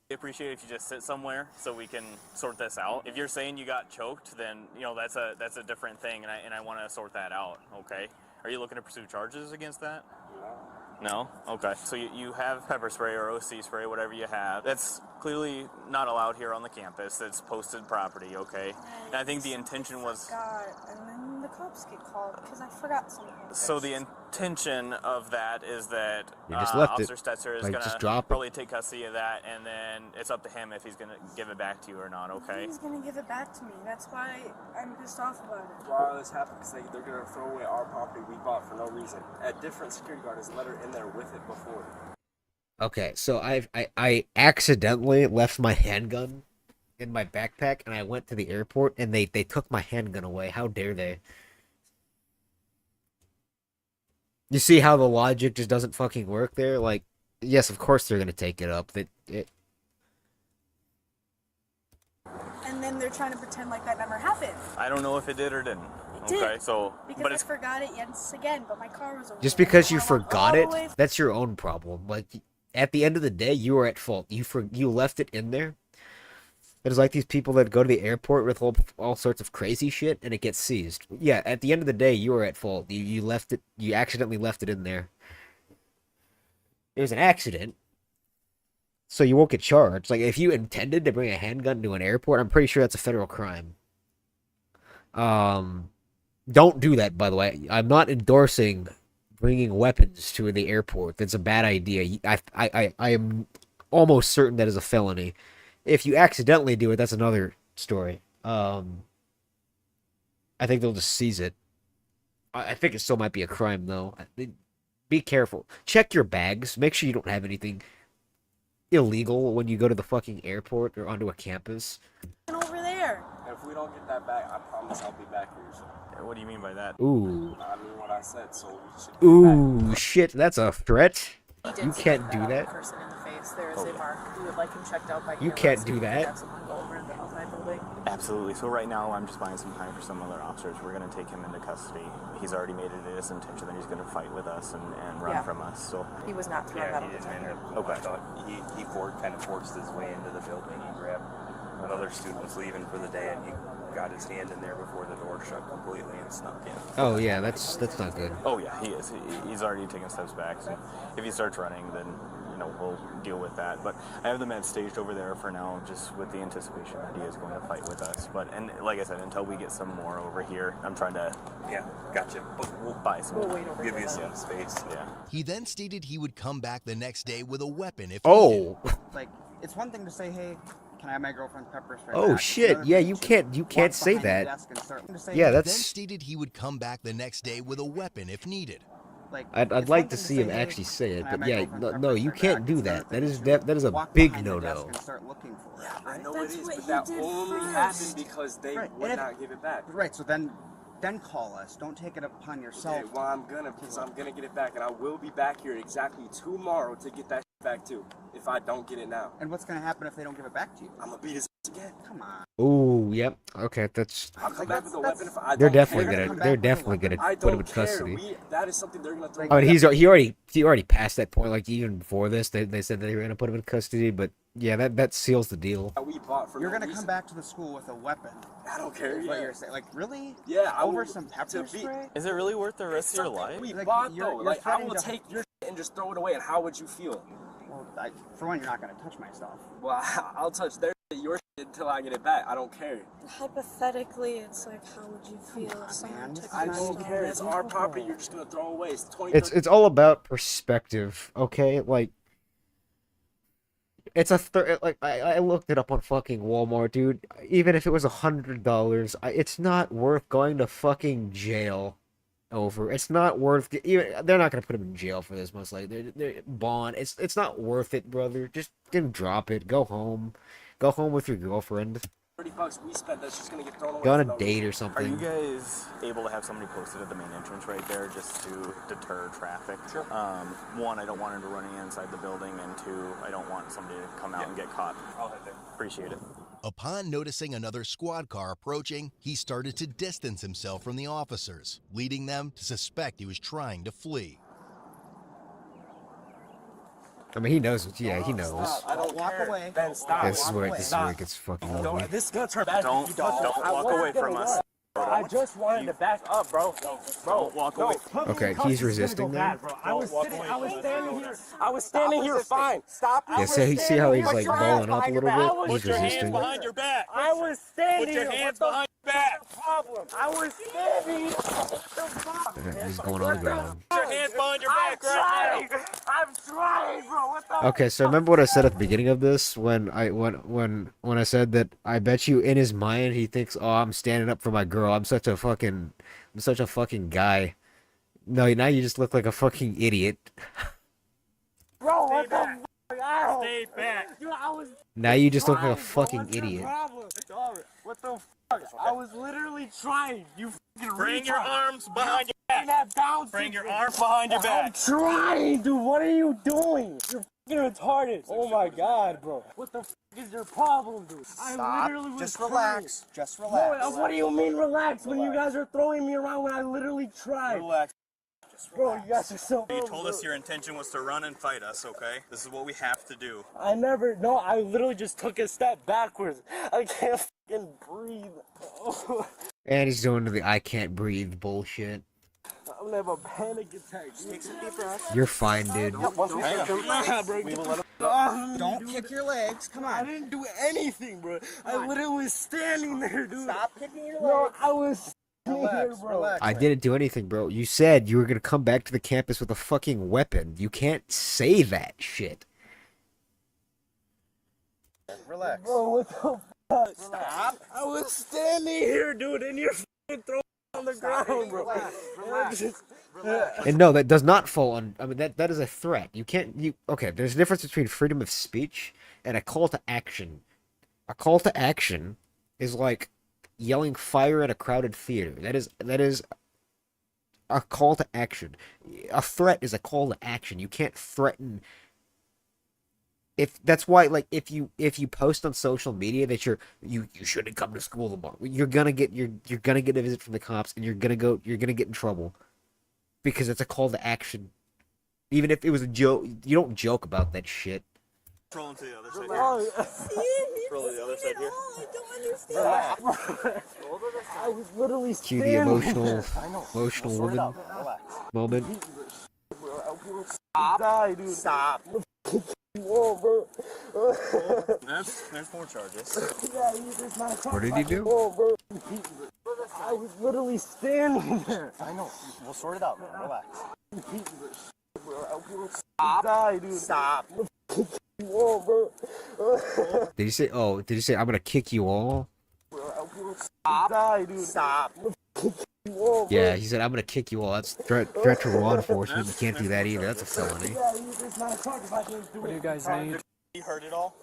I appreciate if you just sit somewhere so we can sort this out. If you're saying you got choked, then that's a different thing, and I want to sort that out. Okay? Are you looking to pursue charges against that? No? Okay. So you have pepper spray or OC spray, whatever you have. That's clearly not allowed here on the campus. It's posted property, okay? And I think the intention was... And then the cops get called because I forgot something. So the intention of that is that Officer Stetzer is like, going to probably take custody of that, and then it's up to him if he's going to give it back to you or not, okay? He's going to give it back to me. That's why I'm pissed off about it. Why this happened? Because they're going to throw away our property we bought for no reason. A different security guard has let her in there with it before. Okay, so I accidentally left my handgun in my backpack, and I went to the airport, and they took my handgun away. How dare they? You see how the logic just doesn't fucking work there? Like, yes, of course they're gonna take it up. And then they're trying to pretend like that never happened. I don't know if it did or didn't. It did. Okay, so... Because I forgot it once again, but my car was over Just there. because you forgot it, that's your own problem. Like, at the end of the day, you were at fault. You left it in there. It's like these people that go to the airport with all sorts of crazy shit, and it gets seized. Yeah, at the end of the day, you were at fault. You left it. You accidentally left it in there. It was an accident, so you won't get charged. Like, if you intended to bring a handgun to an airport, I'm pretty sure that's a federal crime. Don't do that, by the way. I'm not endorsing bringing weapons to the airport. That's a bad idea. I am almost certain that is a felony. If you accidentally do it, that's another story. I think they'll just seize it. I think it still might be a crime, though. Be careful. Check your bags. Make sure you don't have anything illegal when you go to the fucking airport or onto a campus. Over there. If we don't get that back, I promise I'll be back here soon. What do you mean by that? Ooh. I mean what I said, so we should Ooh, shit. That's a threat. You can't do that. Person in the face. There is a mark. We would like him checked out by You can't do that. Have someone go over to the outside building. Absolutely. So right now, I'm just buying some time for some other officers. We're going to take him into custody. He's already made it his intention that he's going to fight with us and run from us. So he was not throwing metal detector. Okay. I thought he kind of forced his way into the building. He grabbed another student was leaving for the day, and he got his hand in there before the door shut completely and snuck in. Oh yeah, that's not good. Oh yeah, he is. He's already taken steps back. So if he starts running, then we'll deal with that. But I have the med staged over there for now, just with the anticipation that he is going to fight with us. And like I said, until we get some more over here, I'm trying to. Yeah, gotcha. We'll buy some. We'll wait over give here you then. some space. Yeah. He then stated he would come back the next day with a weapon if Oh. Like, it's one thing to say, hey, can I have my girlfriend's pepper spray Oh back? shit! Yeah, you can't say that. Yeah, He then that's. stated he would come back the next day with a weapon if needed. Like, I'd like to see him actually say it, but yeah, no, you can't do that. That is a big no-no. I know it That's is, what but he that did only first. happened because they Right, would and not give it back. Right, so then call us. Don't take it upon yourself. Okay, well, I'm gonna get it back, and I will be back here exactly tomorrow to get that back too. If I don't get it now. And what's gonna happen if they don't give it back to you? I'm gonna beat his again. Come on. Ooh, yep. Okay, that's. I'll come back with a weapon if I They're don't definitely care. gonna put him in custody. That is something they're gonna throw. I mean, he already passed that point. Like even before this, they said they were gonna put him in custody. But yeah, that seals the deal. You're gonna come back to the school with a weapon. I don't care. Is what you're saying? Like, really? Yeah, over some pepper spray? Is it really worth the rest of your life? We Like, bought you're though. Like I threatening will to- take your shit and just throw it away. And how would you feel? Well, for one, you're not gonna touch my stuff. Well, I'll touch your shit until I get it back. I don't care. Hypothetically, it's like, how would you feel if someone took I your don't stuff? care. It's our property. You're just gonna throw away. It's 20. It's all about perspective, okay? Like, it's like I looked it up on fucking Walmart, dude. Even if it was $100, it's not worth going to fucking jail over. It's not worth. They're not gonna put him in jail for this, most likely. They're bond. It's not worth it, brother. Just drop it. Go home. Go home with your girlfriend. $30 we spent. That's just gonna get thrown away. Go on a date or something. Are you guys able to have somebody posted at the main entrance right there just to deter traffic? Sure. One, I don't want him to run inside the building, and two, I don't want somebody to come out and get caught. I'll head there. Appreciate it. Upon noticing another squad car approaching, he started to distance himself from the officers, leading them to suspect he was trying to flee. I mean, he knows. Yeah, he knows. Stop. I don't walk away. Ben, stop. This is where it gets fucking ugly. This is gonna turn bad. Don't walk away from us. I just wanted to back up, bro. Don't walk away. Okay, he's resisting now. I was standing here fine. Stop. Yeah, see how he's like balling up a little bit. He's Put your hands resisting. behind your back. I was standing Put your here. hands behind your back. Problem. I was standing. What the fuck? He's going on the ground. Put your hands behind your back right now. I'm trying, bro. What the? Okay, so remember what I said at the beginning of this when I said that I bet you in his mind he thinks, oh, I'm standing up for my girl. I'm such a fucking guy. No, now you just look like a fucking idiot. Bro, what the? Ow. Stay back. Dude, I was. Now you just look like a trying, bro. fucking What's your idiot. problem? Dog, what the fuck? I was literally trying. You fucking Bring your retard. arms behind your back. That bounce. Bring your arms behind your I'm back. trying, dude. What are you doing? You're fucking retarded. Oh my god, bro. What the fuck is your problem, dude? I literally was Just trying. relax. Just relax. Bro, what do you mean relax when you guys are throwing me around when I literally tried? Relax. Bro, you guys are so. You told us your intention was to run and fight us, okay? This is what we have to do. I never. No, I literally just took a step backwards. I can't fucking breathe. And he's doing the I can't breathe bullshit. I'm gonna have a panic attack. Take some deep breaths. You're fine, dude. Don't kick your legs. Come I on. didn't do anything, bro. I literally was standing there, dude. Stop kicking your No, legs. I was standing here, Relax, bro. relax. I didn't do anything, bro. You said you were gonna come back to the campus with a fucking weapon. You can't say that shit. Relax. Bro, what the fuck? Stop. I was standing here, dude, and you're fucking throwing me on the ground, bro. Relax. And no, that does not fall on. I mean, that is a threat. You can't. Okay, there's a difference between freedom of speech and a call to action. A call to action is like yelling fire at a crowded theater. That is a call to action. A threat is a call to action. You can't threaten if that's why, like, if you post on social media that you shouldn't come to school tomorrow, you're gonna get a visit from the cops, and you're gonna get in trouble because it's a call to action. Even if it was a joke, you don't joke about that shit. Rolling to the other side here. Roll to the other side here. I don't understand. I was literally Cue the emotional woman moment. Stop. Dude. Stop. Whoa, bro. There's more charges. What did he do? Whoa, bro. I was literally standing there. I know. We'll sort it out, man. Relax. Stop. Dude. Stop. Whoa, bro. Did he say? Oh, did he say I'm gonna kick you all? Stop. Dude. Stop. Whoa, Yeah, he said I'm gonna kick you all. That's threat to law enforcement. You can't do that either. That's a felony. What do you guys need? You heard it all?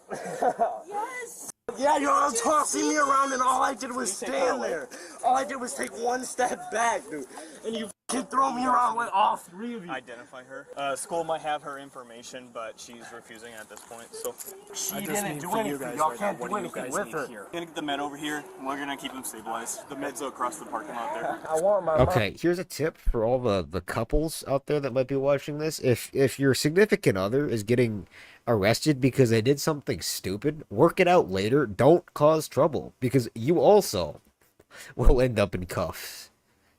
Yes. Yeah, you're tossing me around, and all I did was stand there. All I did was take one step back, dude. And you can throw me around with all three of you. Identify her. School might have her information, but she's refusing at this point. So she didn't do anything. Y'all can't do anything with her. We're gonna get the med over here, and we're gonna keep them stabilized. The med's across the parking lot there. I want my Okay, here's a tip for all the couples out there that might be watching this. If your significant other is getting arrested because they did something stupid, work it out later. Don't cause trouble, because you also will end up in cuffs.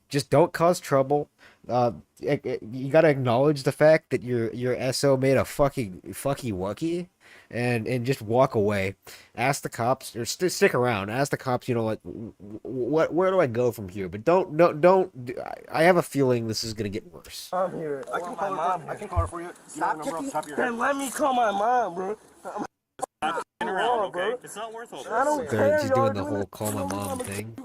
Just don't cause trouble. You gotta acknowledge the fact that your SO made a fucky wucky, and just walk away. Ask the cops, or stick around. Ask the cops, like, where do I go from here? But don't. I have a feeling this is gonna get worse. I'm here. I can call her for you. Stop kicking. Then let me call my mom, bro. Around, okay? It's not worth all this. I don't care. He's doing the whole call my mom thing.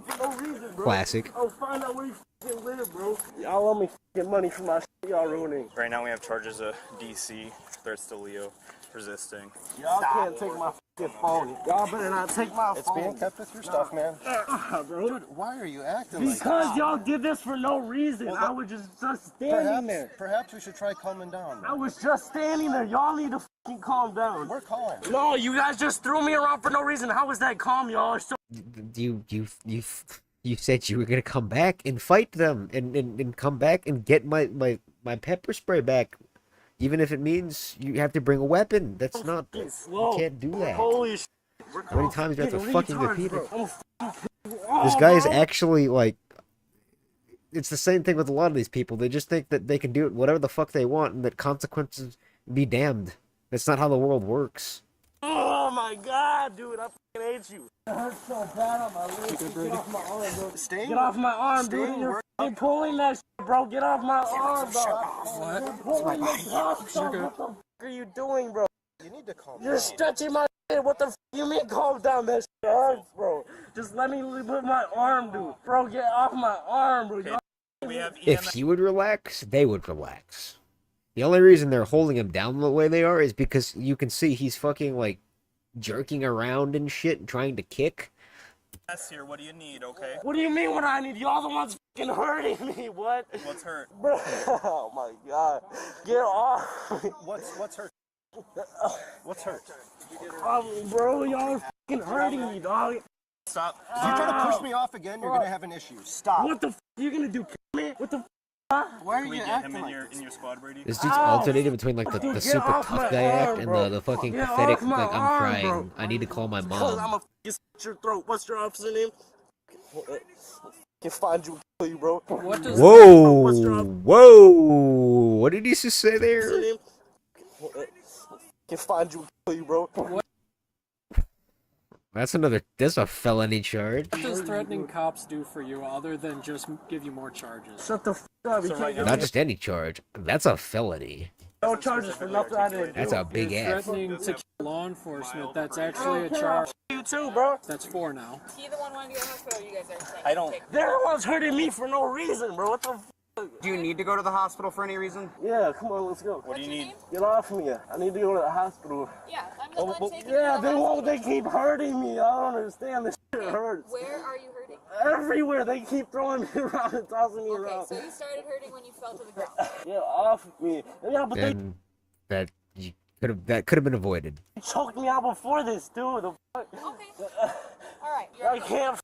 Classic. I'll find out where you fucking live, bro. Y'all owe me fucking money for my shit y'all ruining. Right now we have charges of DC, threats to Leo, resisting. Y'all can't take my fucking phone. Y'all better not take my phone. It's being kept with your stuff, man. Bro. Dude, why are you acting like Because y'all did this for no reason. Well, I was just standing there. Perhaps we should try calming down. I was just standing there. Y'all need to fucking calm down. We're calm. No, you guys just threw me around for no reason. How was that calm, y'all? So You said you were gonna come back and fight them, and come back and get my pepper spray back, even if it means you have to bring a weapon. That's not. You can't do that. Holy shit. How many times do you have to fucking repeat it? This guy is actually, like, it's the same thing with a lot of these people. They just think that they can do it whatever the fuck they want, and that consequences be damned. That's not how the world works. Oh my god, dude, I fucking hate you. It hurts so bad on my leg. Get off my arm, bro. Get off my arm, dude. You're fucking pulling that shit, bro. Get off my arm, bro. What? You're pulling the cuffs. What the fuck are you doing, bro? You need to calm down. You're stretching my shit. What the fuck you mean calm down? That shit hurts, bro. Just let me put my arm, dude. Bro, get off my arm, bro. If he would relax, they would relax. The only reason they're holding him down the way they are is because you can see he's fucking, like, jerking around and shit and trying to kick. Yes, here. What do you need? Okay. What do you mean what I need? Y'all the ones fucking hurting me. What? What's hurt? Bro, oh my god. Get off. What's hurt? What's hurt? Bro, y'all are fucking hurting me, dog. Stop. If you try to push me off again, you're gonna have an issue. Stop. What the f are you gonna do? Kill me? What the f? Why are Can we you get acting him like in your squad, Brady? This dude's alternating between, like, the Dude, super off tough my guy arm, act and bro. the fucking Get pathetic, off my like, I'm arm, crying. bro. I need to call my Because I'm mom. a f***ing slit your throat. What's your officer name? Can find you and kill you, bro. What does Whoa! What did he just say there? Can find you and kill you, bro. That's a felony charge. What does threatening cops do for you other than just give you more charges? Shut the f up. You can't Not just any charge. That's a felony. no charges for nothing I didn't do. That's a big You're ass. threatening to kill law enforcement. That's actually a charge. You too, bro. That's 4 now. He the one wanting to go to the hospital, you guys are saying? I don't. They're the ones hurting me for no reason, bro. What the f? Do you need to go to the hospital for any reason? Yeah, come on, let's go. What do you need? Get off me. I need to go to the hospital. Yeah, I'm the one taking you Yeah, to the they won't. hospital. They keep hurting me. I don't understand. This shit hurts. Where are you hurting? Everywhere. They keep throwing me around and tossing me Okay, around. so you started hurting when you fell to the ground. Get off me. Yeah, but Then that That could have been avoided. You choked me out before this, dude. The fuck? Okay. All right. I can't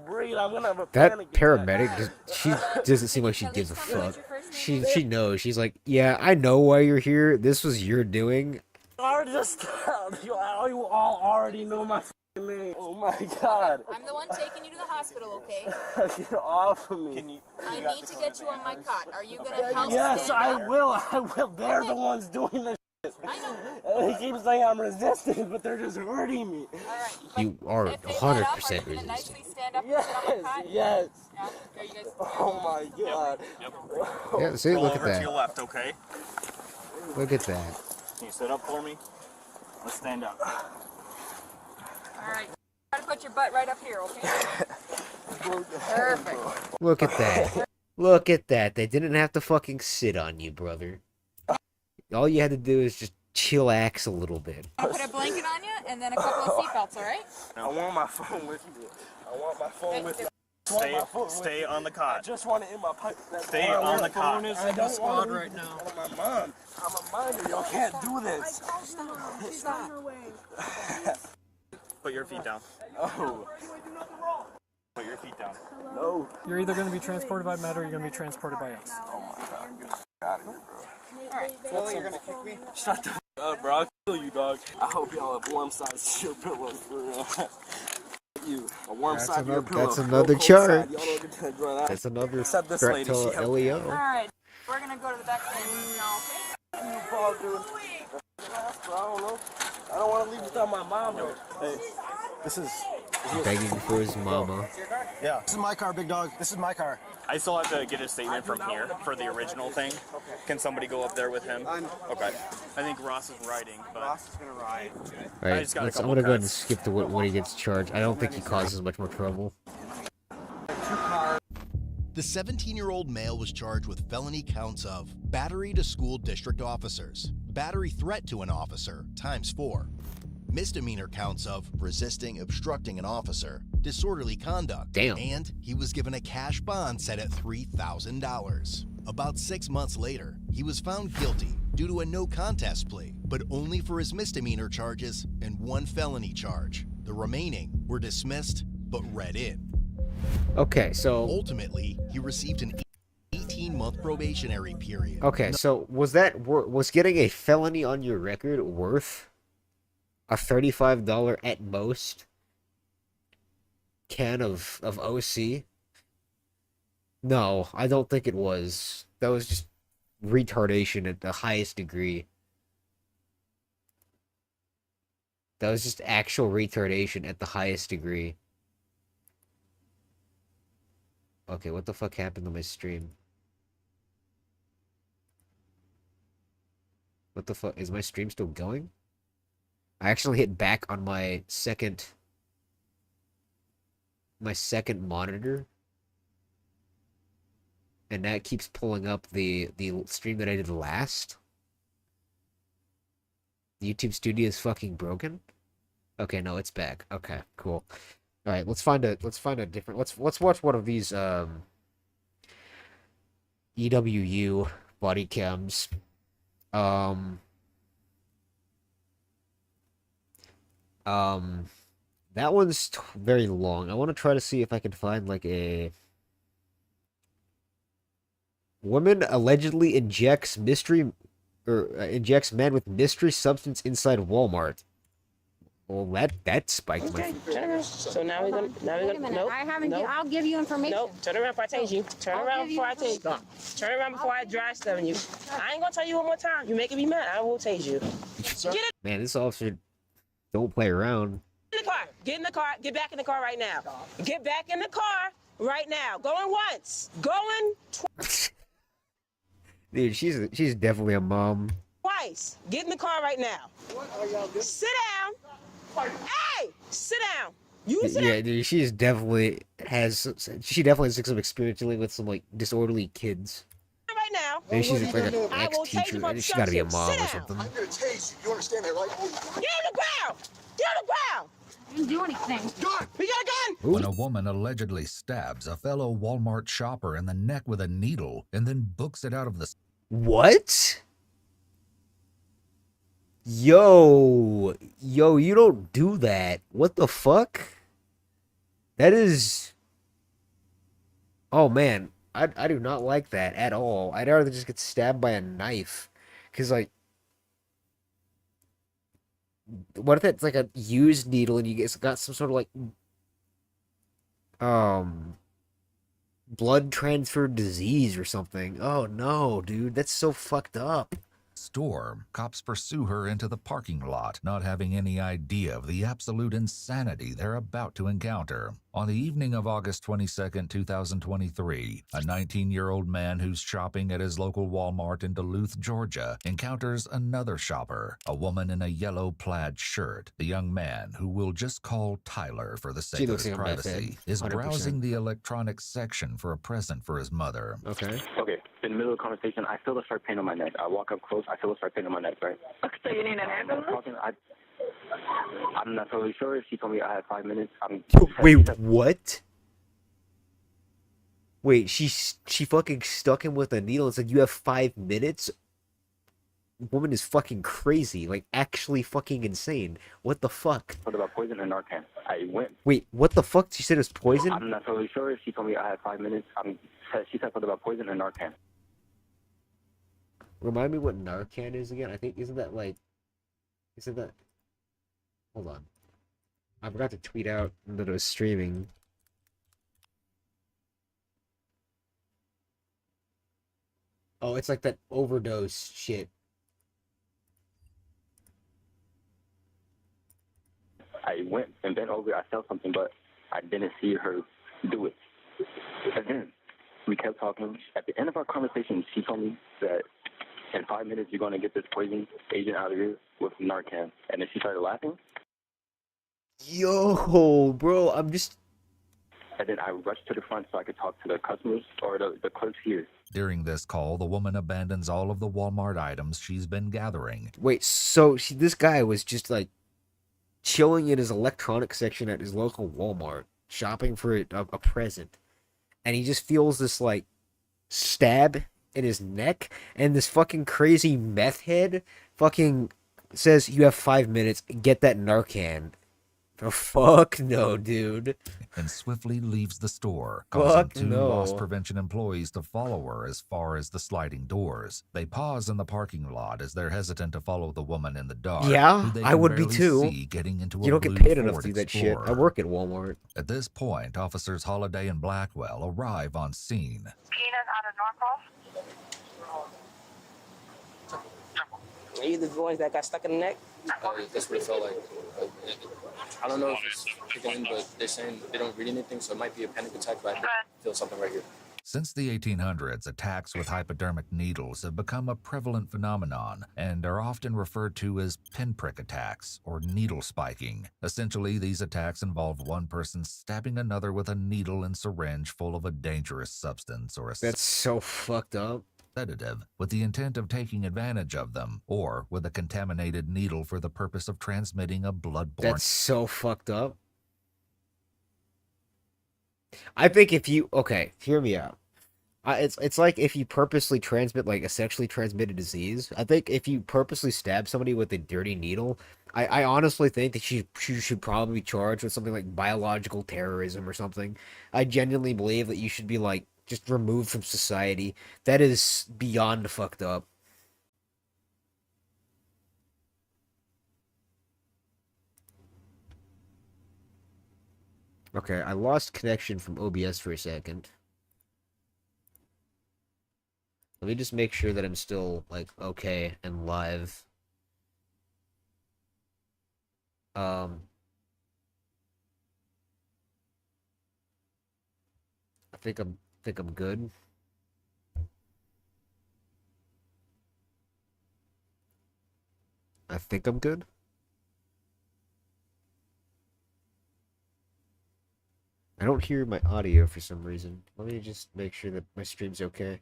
breathe. I'm gonna have a That panic paramedic, she doesn't seem like she gives a fuck. She knows. She's like, yeah, I know why you're here. This was your doing. You all already know my name. Oh my god. I'm the one taking you to the hospital, okay? Get off of me. I need to get you on my cot. Are you gonna help? Yes, stand I up? will. They're the ones doing this shit. I know. They keep saying I'm resistant, but they're just hurting me. You are 100% resistant. Nicely stand up Yes, and sit on my cot? yes. Yeah. There you guys. Oh my god. Yeah, see, Roll look at over to that. your left, okay? Look at that. Can you sit up for me? Let's stand up. All right. Try to put your butt right up here, okay? Perfect. Look at that. Look at that. They didn't have to fucking sit on you, brother. All you had to do is just chillax a little bit. I'll put a blanket on you and then a couple of seatbelts, all right? I want my phone with me. I want my phone with me. Stay on the cot. I just want it in my pipe. Stay on the cot. I don't squad right now. My mom. I'm a minor. Y'all can't do this. Stop. Put your feet down. Oh. Put your feet down. No. You're either going to be transported by Med or you're going to be transported by us. Oh my god. I'm getting out of here, bro. All right. Willie, you're going to kick me? Shut the f up, bro. I'll kill you, dog. I hope y'all have warm sides to your pillows for real. You. A warm side to your pillow. That's another charge. Y'all don't get to enjoy that. That's another Except this threat lady, to she helped me. LEO. All right. We're gonna go to the back room now, okay? You fall, dude. I don't know. I don't want to leave without my mom, though. Hey, this is Begging for his mama. Yeah. This is my car, big dog. This is my car. I still have to get a statement from here for the original thing. Can somebody go up there with him? Okay. I think Ross is riding, but Ross is going to ride. Alright, I'm gonna go ahead and skip to when he gets charged. I don't think he causes much more trouble. The 17-year-old male was charged with felony counts of battery to school district officers, battery threat to an officer ×4, misdemeanor counts of resisting, obstructing an officer, disorderly conduct, and he was given a cash bond set at $3,000. About 6 months later, he was found guilty due to a no contest plea, but only for his misdemeanor charges and one felony charge. The remaining were dismissed but read in. Okay, so ultimately, he received an 18-month probationary period. Okay, so was getting a felony on your record worth a $35 at most can of OC? No, I don't think it was. That was just retardation at the highest degree. That was just actual retardation at the highest degree. Okay, what the fuck happened to my stream? What the fuck? Is my stream still going? I actually hit back on my second monitor. And that keeps pulling up the stream that I did last. YouTube Studio is fucking broken? Okay, no, it's back. Okay, cool. All right, let's find a different. Let's watch one of these EWU body cams. That one's very long. I want to try to see if I can find like a woman allegedly injects man with mystery substance inside Walmart. Well, that spiked my. So now we're gonna. Nope. I haven't. Nope. I'll give you information. Nope. Turn around before I tase you. Turn around before I tase you. Turn around before I dry stuff you. I ain't gonna tell you one more time. You making me mad. I will tase you. Get it. Man, this officer don't play around. In the car. Get in the car. Get back in the car right now. Get back in the car right now. Going once. Going twice. Dude, she's definitely a mom. Twice. Get in the car right now. What are y'all doing? Sit down. Hey, sit down. You sit Yeah, down. dude, she definitely has some experience dealing with some like disorderly kids. Right now. Maybe she's like an ex-teacher. Maybe she's got to be a mom or something. I'm gonna tase you. You understand that, right? Get on the ground. Get on the ground. I didn't do anything. Gun. We got a gun. When a woman allegedly stabs a fellow Walmart shopper in the neck with a needle and then books it out of the... What? Yo, you don't do that. What the fuck? That is. Oh man, I do not like that at all. I'd rather just get stabbed by a knife, cause like, what if it's like a used needle and you guys got some sort of like um blood transfer disease or something? Oh no, dude, that's so fucked up. Storm, cops pursue her into the parking lot, not having any idea of the absolute insanity they're about to encounter. On the evening of August 22nd, 2023, a 19-year-old man who's shopping at his local Walmart in Duluth, Georgia, encounters another shopper, a woman in a yellow plaid shirt. The young man, who we'll just call Tyler for the sake of his privacy, is 100%. browsing the electronics section for a present for his mother. Okay. Okay, in the middle of the conversation, I feel the sharp pain on my neck. I walk up close, I feel the sharp pain on my neck, right? Okay, so you need an ambulance? I'm not totally sure. She told me I had 5 minutes. Wait, what? Wait, she fucking stuck him with a needle and said you have 5 minutes? Woman is fucking crazy, like actually fucking insane. What the fuck? What about poison and Narcan? I went. Wait, what the fuck? She said it was poison? I'm not totally sure. She told me I had 5 minutes. She said something about poison and Narcan. Remind me what Narcan is again? I think isn't that hold on. I forgot to tweet out that it was streaming. Oh, it's like that overdose shit. I went and bent over. I felt something, but I didn't see her do it. Again, we kept talking. At the end of our conversation, she told me that in 5 minutes you're going to get this poison agent out of here with Narcan. And then she started laughing. Yo, bro, I'm just... And then I rushed to the front so I could talk to the customers or the clerks here. During this call, the woman abandons all of the Walmart items she's been gathering. Wait, so this guy was just like chilling in his electronics section at his local Walmart, shopping for a present, and he just feels this like stab in his neck, and this fucking crazy meth head fucking says you have 5 minutes, get that Narcan. Oh, fuck no, dude. And swiftly leaves the store, causing two no. loss prevention employees to follow her as far as the sliding doors. They pause in the parking lot as they're hesitant to follow the woman in the dark. Yeah, who they I can would be barely too. see getting into You don't blue get paid enough Ford to do that shit. Explorer. I work at Walmart. At this point, officers Holiday and Blackwell arrive on scene. Keenan out of Norfolk. Are you the ones that got stuck in the neck? That's what it felt like. I don't know if it's kicking in, but they're saying they don't read anything, so it might be a panic attack, but I feel something right here. Since the 1800s, attacks with hypodermic needles have become a prevalent phenomenon and are often referred to as pinprick attacks or needle spiking. Essentially, these attacks involve one person stabbing another with a needle and syringe full of a dangerous substance or a That's so fucked up. sedative with the intent of taking advantage of them, or with a contaminated needle for the purpose of transmitting a bloodborne... That's so fucked up. I think if you... Okay, hear me out. It's like if you purposely transmit like a sexually transmitted disease. I think if you purposely stab somebody with a dirty needle, I honestly think that she should probably be charged with something like biological terrorism or something. I genuinely believe that you should be like just removed from society. That is beyond fucked up. Okay, I lost connection from OBS for a second. Let me just make sure that I'm still, like, okay and live. I think I'm good. I think I'm good. I don't hear my audio for some reason. Let me just make sure that my stream's okay.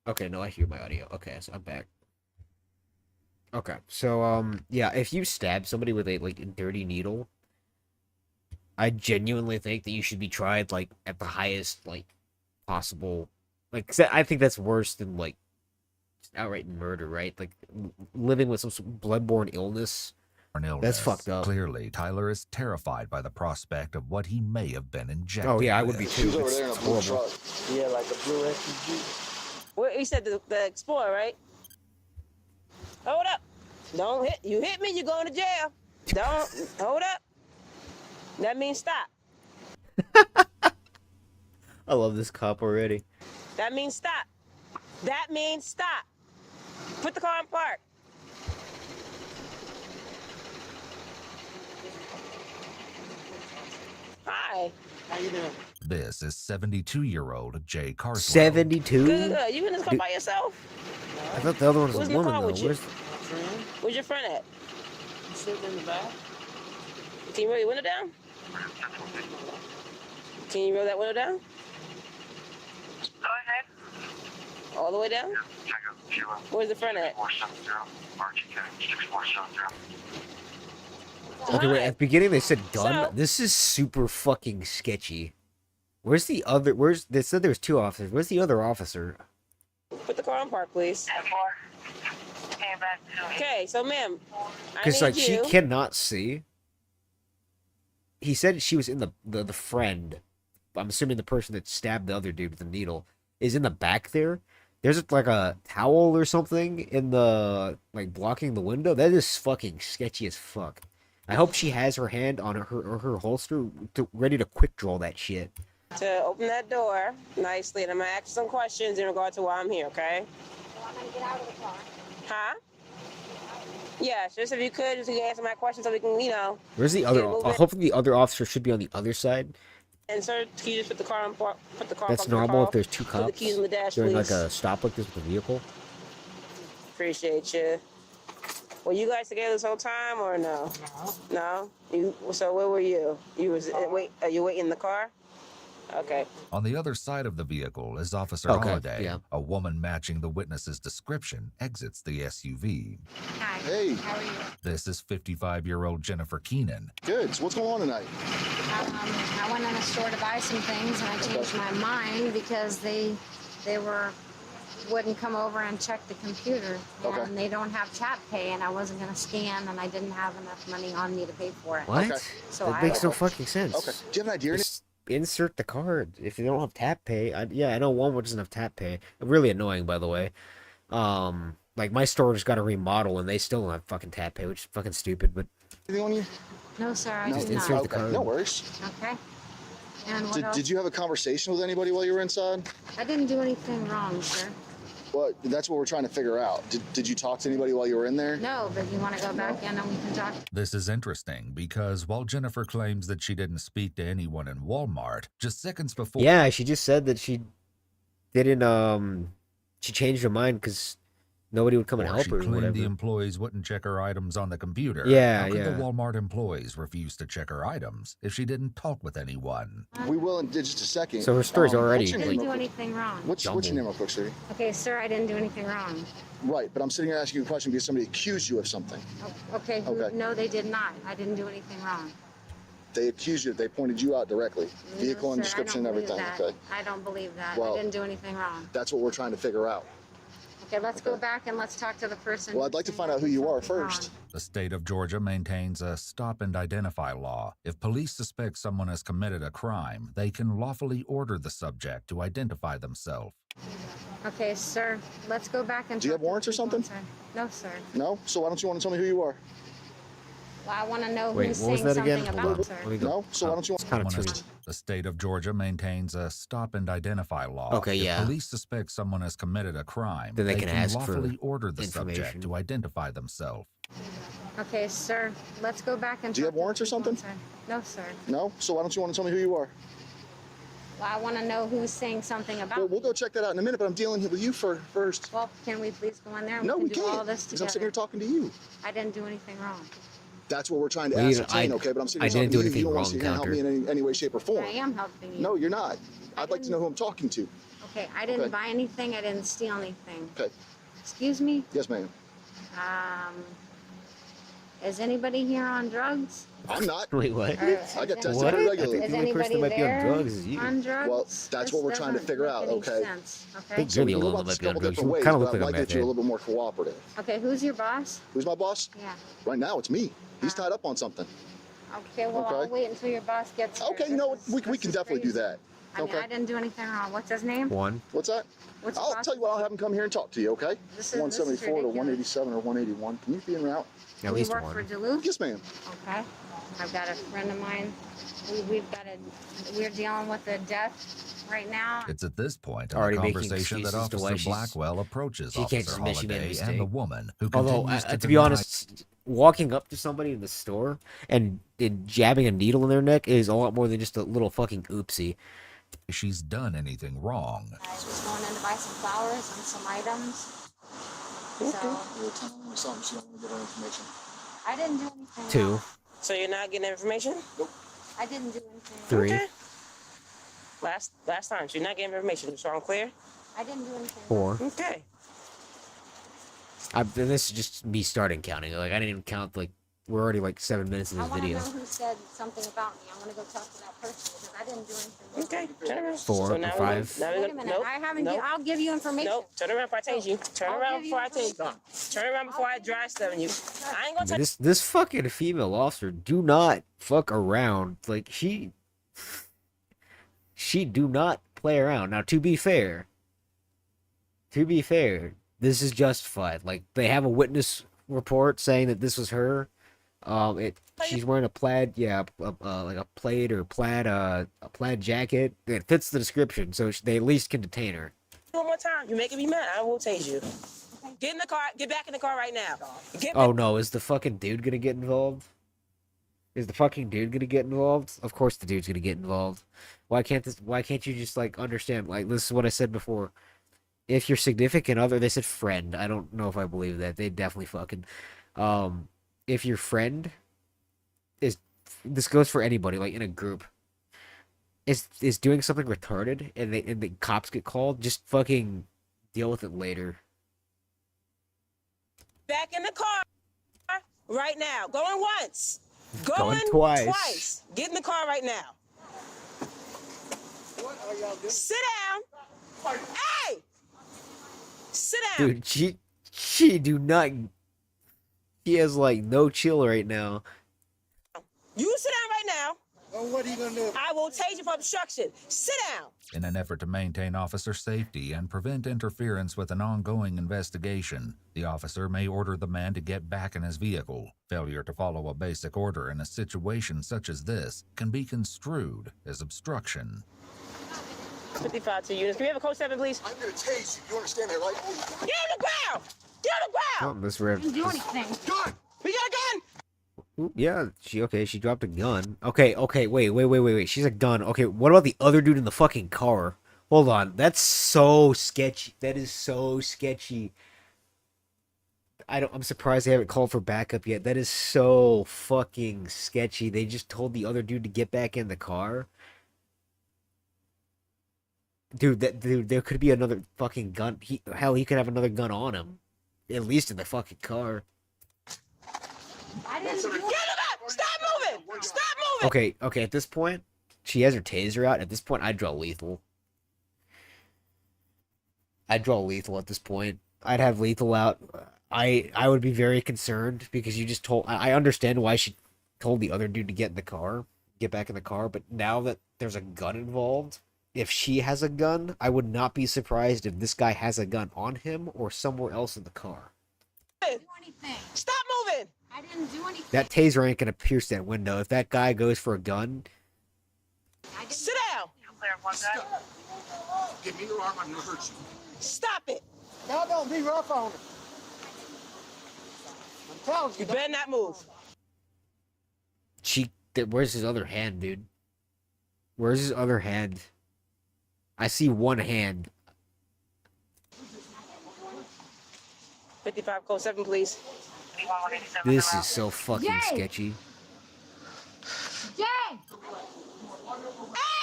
Okay, no, I hear my audio. Okay, so I'm back. Okay, so, yeah, if you stab somebody with a, like, dirty needle, I genuinely think that you should be tried, like, at the highest, like, possible, like, 'cause I think that's worse than, like, outright murder, right? Like living with some bloodborne illness. That's fucked up. Clearly, Tyler is terrified by the prospect of what he may have been injected. Oh yeah, I would be too. She's over there in a blue horrible. truck. Yeah, like a blue SUV. Well, you said the Explorer, right? Hold up. Don't hit. You hit me, you're going to jail. Don't. Hold up. That means stop. I love this cop already. That means stop. That means stop. Put the car in park. Hi. How you doing? This is 72-year-old Jay Carswell. 72? Good. You in this car by yourself? I thought the other one was Who's a in the woman car though. with you? Where's... Where's your friend at? He's sitting in the back. Can you roll your window down? Can you roll that window down? Go ahead. All the way down? Where's the front at? Okay, wait, at the beginning they said done. So- This is super fucking sketchy. Where's the other? They said there was 2 officers. Where's the other officer? Put the car in park, please. Okay, so ma'am, I Because need like she you. cannot see. He said she was in the friend. I'm assuming the person that stabbed the other dude with the needle is in the back there. There's like a towel or something in the like blocking the window. That is fucking sketchy as fuck. I hope she has her hand on her holster ready to quick draw that shit. To open that door nicely, and I'm gonna ask you some questions in regard to why I'm here, okay? I'm gonna get out of the car. Huh? Yes, just if you could, just answer my questions so we can, Where's the get other? moving. Hopefully the other officer should be on the other side. And sir, can you just put the car in park? Put the car. That's in park, normal if car. there's 2 Put the cops keys in the dash, during please. like a stop like this with a vehicle. Appreciate you. Were you guys together this whole time or no? No. So where were you? You was Are you waiting in the car? Okay. On the other side of the vehicle is Officer Okay, Holiday. yeah. A woman matching the witness's description exits the SUV. Hi. Hey. How are you? This is 55-year-old Jennifer Keenan. Good. So what's going on tonight? I went in a store to buy some things, and I changed my mind because they wouldn't come over and check the computer, and they don't have tap pay, and I wasn't going to scan, and I didn't have enough money on me to pay for it. What? Okay. So That makes no fucking sense. Okay. Do you have an idea? Just insert the card if you don't have tap pay. I know Walmart doesn't have tap pay. Really annoying, by the way. Like my store just got a remodel and they still don't have fucking tap pay, which is fucking stupid. But Anything on you? No, sir, I just did insert not. the card. No worries. Okay. And what else? Did you have a conversation with anybody while you were inside? I didn't do anything wrong, sir. Well, that's what we're trying to figure out. Did you talk to anybody while you were in there? No, but you want to go back in and we can talk? This is interesting because while Jennifer claims that she didn't speak to anyone in Walmart, just seconds before... yeah, she just said that she didn't. She changed her mind because nobody would come and help she her or claimed whatever. the employees wouldn't check her items on the computer. Yeah, How could the yeah. Walmart employees refuse to check her items if she didn't talk with anyone? We will in just a second. So her story's already, what's your I name didn't do real quick? anything wrong. What's your name real quick, sweetie? Okay, sir, I didn't do anything wrong. Right, but I'm sitting here asking you a question because somebody accused you of something. Okay, Okay. no, they did not. I didn't do anything wrong. They accused you. They pointed you out directly. Vehicle and No, sir, description and I don't believe everything. that. Okay. I don't believe that. Well- I didn't do anything wrong. That's what we're trying to figure out. Okay, let's go back and let's talk to the person. Well, I'd like to find out who you are first. The state of Georgia maintains a stop and identify law. If police suspect someone has committed a crime, they can lawfully order the subject to identify themselves. Okay, sir, let's go back and Do you talk have warrants to or something? No, sir. No? So why don't you want to tell me who you are? Well, I want to know Wait, who's what was saying that again? something Hold about, on. sir. Let me go. No? So why don't you It's kind of too. The state of Georgia maintains a stop and identify law. Okay, if yeah. police suspect someone has committed a crime, Then they can ask for lawfully order the information. subject to identify themselves. Okay, sir, let's go back and Do you talk have warrants to or something? people, sir. No, sir. No? So why don't you want to tell me who you are? Well, I want to know who's saying something about Well, we'll go check that out in a minute, but I'm dealing with you first. Well, can we please go in there and No, we do all can't. this Because I'm together? sitting here talking to you. I didn't do anything wrong. That's what we're trying to Well, ascertain, okay? But I'm sitting I here didn't talking do to you. You anything don't want wrong, to sit here and help me in any way, shape, or form. I am helping you. No, you're not. I'd like to know who I'm talking to. Okay, I didn't Okay. buy anything. I didn't steal anything. Okay. Excuse me? Yes, ma'am. Is anybody here on drugs? I'm not. Wait, what? I get tested What? pretty I think regularly. the only person that might be on drugs is you. On drugs? Well, that's what we're trying to figure out, okay? I think you're the only one that might be on drugs. You kind of look like a I'd like meth that you're a head. little bit more cooperative. Okay, who's your boss? Who's my boss? Yeah. Right now, it's me. He's tied up on something. Okay, well, I'll Okay. wait until your boss gets here. Okay, you know what? We can definitely do that. I mean, I didn't do anything wrong. What's his name? One. What's that? What's I'll boss? tell you what, I'll have him come here and talk to you, okay? This is 174 to ridiculous. 187 or 181. Can you be en route? At You least work one. for Duluth? Yes, ma'am. Okay. I've got a friend of mine. We're dealing with a death right now. It's at this point in Already the making conversation that excuses to why Officer she's- Blackwell approaches she can't Officer just admit she made a Holiday mistake. and the woman who Although, continues to be deny honest, walking up to somebody in the store and jabbing a needle in their neck is a lot more than just a little fucking oopsie. she's done anything wrong. I was going in to buy some flowers and some items. So You were telling me something. She don't want to give her information. I didn't do anything. Two. wrong. So you're not getting information? I didn't do anything. Three. Okay. Last time, so you're not getting information. So I'm clear? I didn't do anything. Four. Okay. This is just me starting counting. Like I didn't even count. Like we're already like 7 minutes in I this want to video. know who said something about me. I want to go talk to that person because I didn't do anything wrong. Okay. Turn around. Four So or now five. Now Wait a minute. Nope. I haven't. Nope. I'll give you information. Nope. Turn around before I tase you. Turn I'll around give you before I tase you. information. Turn around before I dry stab you. I ain't gonna tell This fucking female officer do not fuck around. Like she do not play around. Now to be fair, this is justified. Like they have a witness report saying that this was her. She's wearing a plaid, like a plaid or plaid, a plaid jacket. It fits the description, so they at least can detain her. one more time. You're making me mad. I will tase you. Get in the car. Get back in the car right now. Get Oh no, is the fucking dude gonna get involved? Is the fucking dude gonna get involved? Of course the dude's gonna get involved. Why can't you just like understand? Like this is what I said before. If your significant other, they said friend. I don't know if I believe that. They definitely fucking. If your friend is, this goes for anybody, like in a group, is doing something retarded and the cops get called, just fucking deal with it later. back in the car right now. Going once. Going twice. Get in the car right now. What are y'all doing? Sit down. Hey! Sit down. Dude, she do not. She has like no chill right now. You sit down right now. Well, what are you gonna do? I will tase you for obstruction. Sit down. In an effort to maintain officer safety and prevent interference with an ongoing investigation, the officer may order the man to get back in his vehicle. Failure to follow a basic order in a situation such as this can be construed as obstruction. 55 to units. Can we have a code 7, please? I'm gonna tase you. You understand that, right? Get on the ground! Get on the ground! Oh, this red. I didn't do anything. Gun! We got a gun! Ooh, yeah, she dropped a gun. Okay, wait. She's a gun. Okay, what about the other dude in the fucking car? Hold on, that's so sketchy. That is so sketchy. I'm surprised they haven't called for backup yet. That is so fucking sketchy. They just told the other dude to get back in the car. Dude, there could be another fucking gun. He could have another gun on him. At least in the fucking car. I didn't do Get him up! Stop moving! Stop moving! Okay, at this point, she has her taser out. At this point, I'd draw lethal. I'd draw lethal at this point. I'd have lethal out. I would be very concerned because you just told. I understand why she told the other dude to get back in the car, but now that there's a gun involved, if she has a gun, I would not be surprised if this guy has a gun on him or somewhere else in the car. Stop moving! I didn't do anything. That taser ain't gonna pierce that window. If that guy goes for a gun, Sit down! Give me your arm. I'm gonna hurt you. Stop it! Y'all don't be rough on him. I'm telling you. You better not move. where's his other hand, dude? Where's his other hand? I see one hand. 55 code 7, please. This is so fucking sketchy. Jay! Hey!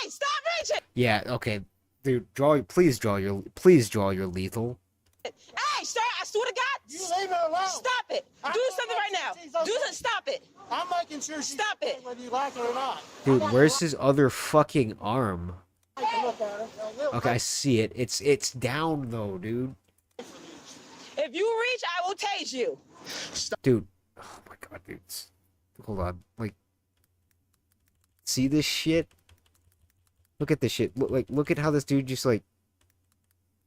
Stop reaching! Yeah, okay. Dude, please draw your lethal. Hey, sir, I swear to God, leave her alone. Stop it. Do something right now. Do something. Stop it. I'm making sure she's Stop it. whether you like it or not. Dude, where's his other fucking arm? Take a look at it. Okay, I see it. It's down though, dude. If you reach, I will tase you. Dude, oh my god, dude. Hold on, like, see this shit? Look at this shit. Look at how this dude just like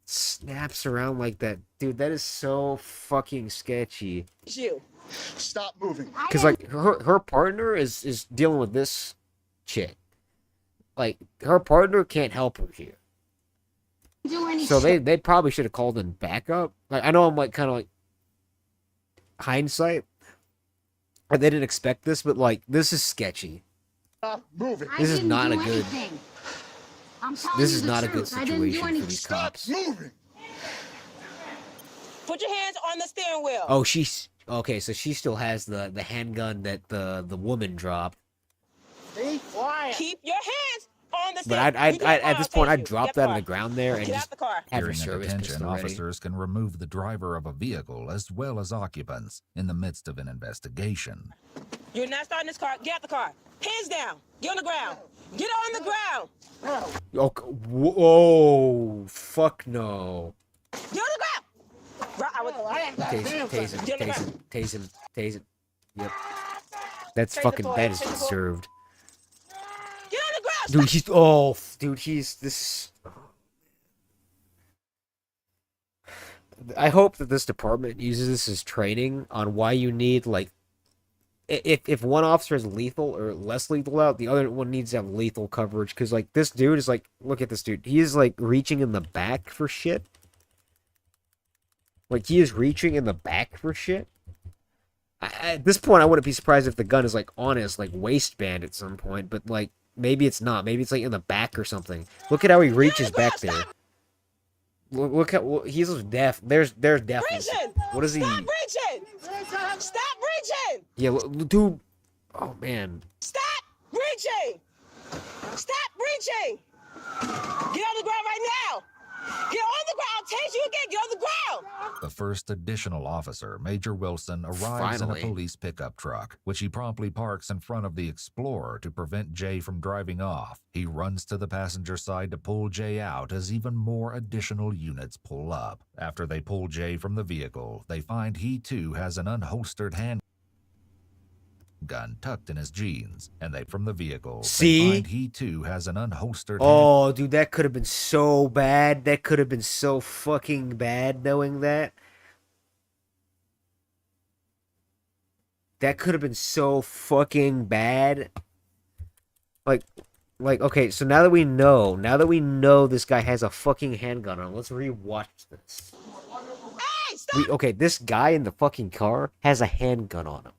snaps around like that, dude. That is so fucking sketchy. You. Stop moving. Cause like her partner is dealing with this chick. Like her partner can't help her here. So they probably should have called in backup. Like I know I'm like kind of like hindsight. They didn't expect this, but like this is sketchy. Stop moving. This is not a good. This is not a good I didn't do situation for anything. these cops. Moving. Put your hands on the steering wheel. Oh, she's okay. So she still has the handgun that the woman dropped. Be quiet. Keep your hands on the But steering. I at this point I'd drop that on the ground there and Get just out the car. have her Hearing a service detention, pistol ready. officers can remove the driver of a vehicle as well as occupants in the midst of an investigation. You're not starting this car. Get out the car. Hands down. Get on the ground. Get on the ground. Oh, whoa, fuck no. Get on the ground. Right, I would Tase him, Get on the tase ground. him, tase him, tase him. Yep. That's Taser fucking, boy, that is taser boy. deserved. Get on the ground. Dude, he's this. I hope that this department uses this as training on why you need, like, if one officer is lethal or less lethal out, the other one needs to have lethal coverage. Because, like, this dude is like, look at this dude. He is, like, reaching in the back for shit. Like, he is reaching in the back for shit. At this point, I wouldn't be surprised if the gun is, like, on his, like, waistband at some point. But, like, maybe it's not. Maybe it's, like, in the back or something. Look at how he reaches back there. Look at, well, he's deaf. There's deafness. What is he? Stop reaching. Stop reaching. Yeah, dude. Oh man. Stop reaching. Stop reaching. Get on the ground right now. Get on the ground. I'll tase you again. Get on the ground. The first additional officer, Major Wilson, arrives Finally. in a police pickup truck, which he promptly parks in front of the Explorer to prevent Jay from driving off. He runs to the passenger side to pull Jay out as even more additional units pull up. After they pull Jay from the vehicle, they find he too has an unholstered handgun tucked in his jeans, and they from the vehicle. See? They find he too has an unholstered Oh, dude, that could have been so bad. That could have been so fucking bad knowing that. That could have been so fucking bad. Like, okay, so now that we know this guy has a fucking handgun on, let's rewatch this. Hey, stop Okay, this guy in the fucking car has a handgun on him.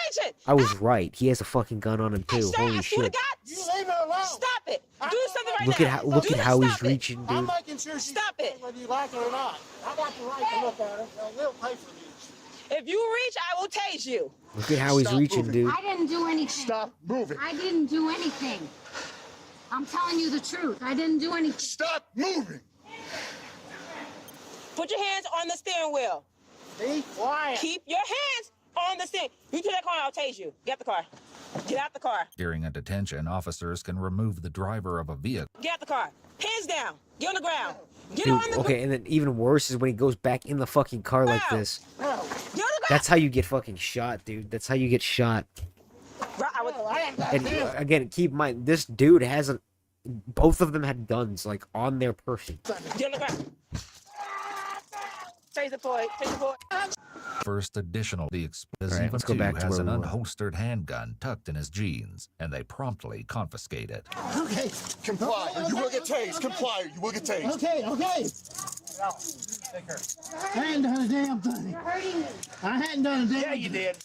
reaching. I was right. He has a fucking gun on him too. Holy shit. You leave her alone. Stop it. Do something right Look now. at how he's reaching, I'm dude. making sure she's Stop it. whether you like it or not. I got the right to look at it. We'll pay for these. If you reach, I will tase you. Look at how he's Stop reaching, moving. dude. I didn't do anything. Stop moving. I didn't do anything. I'm telling you the truth. I didn't do anything. Stop moving. Put your hands on the steering wheel. Be quiet. Keep your hands on the steering. You to that car, I'll tase you. Get out the car. Get out the car. During a detention, officers can remove the driver of a vehicle. Get out the car. Hands down. Get on the ground. Get Dude, on the ground. okay, and then even worse is when he goes back in the fucking car like this. Get on the ground. That's how you get fucking shot, dude. That's how you get shot. Right, I would. And again, keep in mind, this dude hasn't. Both of them had guns, like, on their person. Get on the ground. Tase the boy. Tase the boy. First additional, the explosive All right, let's go back to has where an we were. unholstered handgun tucked in his jeans, and they promptly confiscate it. Okay. Comply or you will get tased. Comply or you will get tased. Okay. I hadn't done a damn thing. You're hurting me. I hadn't done a damn thing. Yeah, you did.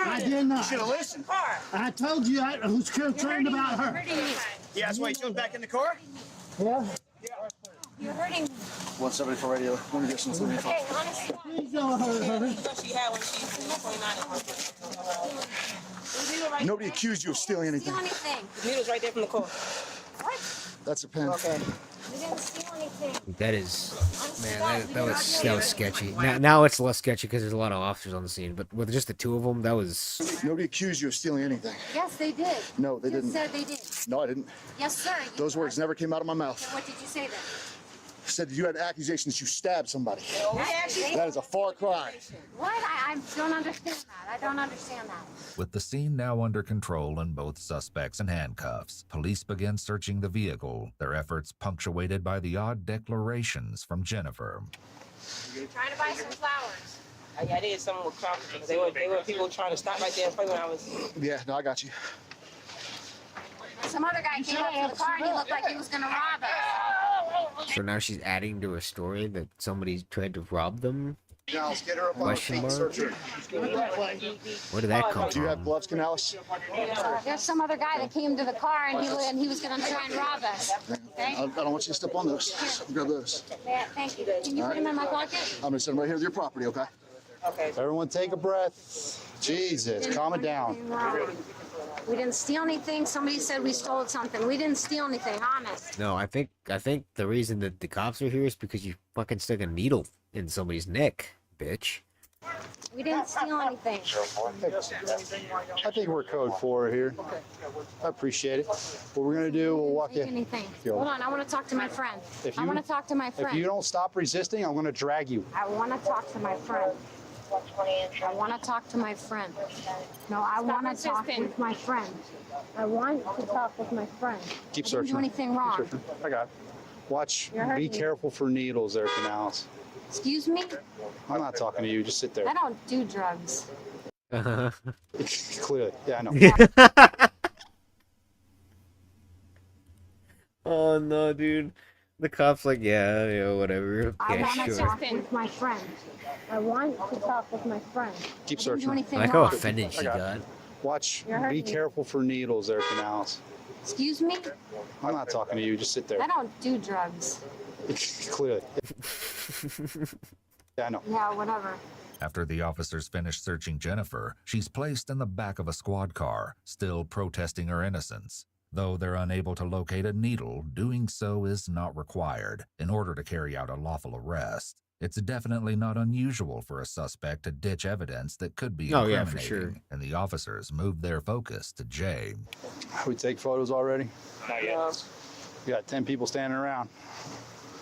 I did not. You should have listened. I told you I was concerned about her. You're hurting me. Yeah, that's why you jumped back in the car? Yeah. You're hurting me. 170 for radio. Let me get some Okay, honestly. Please don't hurt her. She had when she was 29. Nobody accused you of stealing anything. Do anything. The needle's right there from the car. What? That's a pen. Okay. We didn't steal anything. That is, man, that was sketchy. Now it's less sketchy because there's a lot of officers on the scene, but with just the two of them, that was. Nobody accused you of stealing anything. Yes, they did. No, they You didn't. said they did. No, I didn't. Yes, sir. Those words never came out of my mouth. So what did you say then? I said you had accusations you stabbed somebody. That is a far cry. What? I don't understand that. I don't understand that. With the scene now under control and both suspects in handcuffs, police began searching the vehicle, their efforts punctuated by the odd declarations from Jennifer. Trying to buy some flowers. I did something with crowds because they were people trying to stop right there in front when I was. Yeah, no, I got you. Some other guy came up to the car and he looked like he was going to rob us. So now she's adding to her story that somebody tried to rob them? Canales, get her up Question on the mark? search her. Where did that come Do you have from? gloves, Canales? There's some other guy that came to the car and he was going to try and rob us. Okay? I don't want you to step on those. Grab those. Yeah, thank you. Can you put him in my pocket? I'm going to send them right here to your property, okay? Okay. Everyone take a breath. Jesus, calm it down. We didn't steal anything. Somebody said we stole something. We didn't steal anything, honest. No, I think the reason that the cops are here is because you fucking stuck a needle in somebody's neck, bitch. We didn't steal anything. I think we're code 4 here. I appreciate it. What we're going to do, we'll walk Take in. anything. Hold on, I want to talk to my friend. I want to talk to my friend. If you don't stop resisting, I'm going to drag you. I want to talk to my friend. I want to talk to my friend. No, I want to talk with my friend. I want to talk with my friend. Keep I searching. didn't do anything wrong. Keep searching. I got it. Watch. You're hurting Be me. careful for needles there, Canales. Excuse me? I'm not talking to you. Just sit there. I don't do drugs. Clearly. Yeah, I know. Oh no, dude. The cop's like, yeah, whatever. I Yeah, want to sure. talk with my friend. I want to talk with my friend. Keep I didn't searching. do anything I like how wrong. offended she I got got. it. Watch. You're hurting Be me. careful for needles there, Canales. Excuse me? I'm not talking to you. Just sit there. I don't do drugs. Clearly. Yeah, I know. Yeah, whatever. After the officers finish searching Jennifer, she's placed in the back of a squad car, still protesting her innocence. Though they're unable to locate a needle, doing so is not required in order to carry out a lawful arrest. It's definitely not unusual for a suspect to ditch evidence that could be Oh, incriminating, yeah, for sure. and the officers move their focus to Jay. We take photos already? Not yet. We got 10 people standing around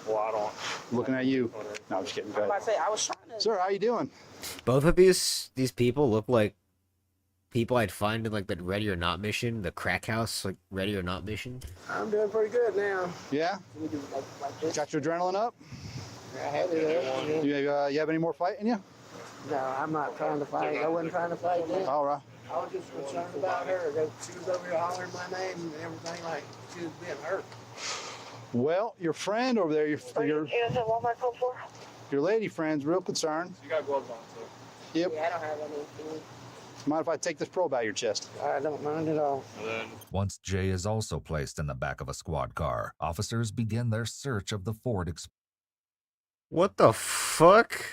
Well, I don't. looking at you. No, I'm just kidding. Go I'm about ahead. to say, I was trying to. Sir, how you doing? Both of these people look like people I'd find in like that Ready or Not mission, the crack house, like Ready or Not mission. I'm doing pretty good now. Yeah? We do like this. Got your adrenaline up? I had it. You have any more fight in you? No, I'm not trying to fight. I wasn't trying to fight then. All right. I was just concerned about her. She was over here hollering my name and everything like she was being hurt. Well, your friend over there, your lady friend's real concerned. You got gloves on, so. Yep. Yeah, I don't have any. Mind if I take this probe out of your chest? I don't mind at all. Once Jay is also placed in the back of a squad car, officers begin their search of the Ford What the fuck?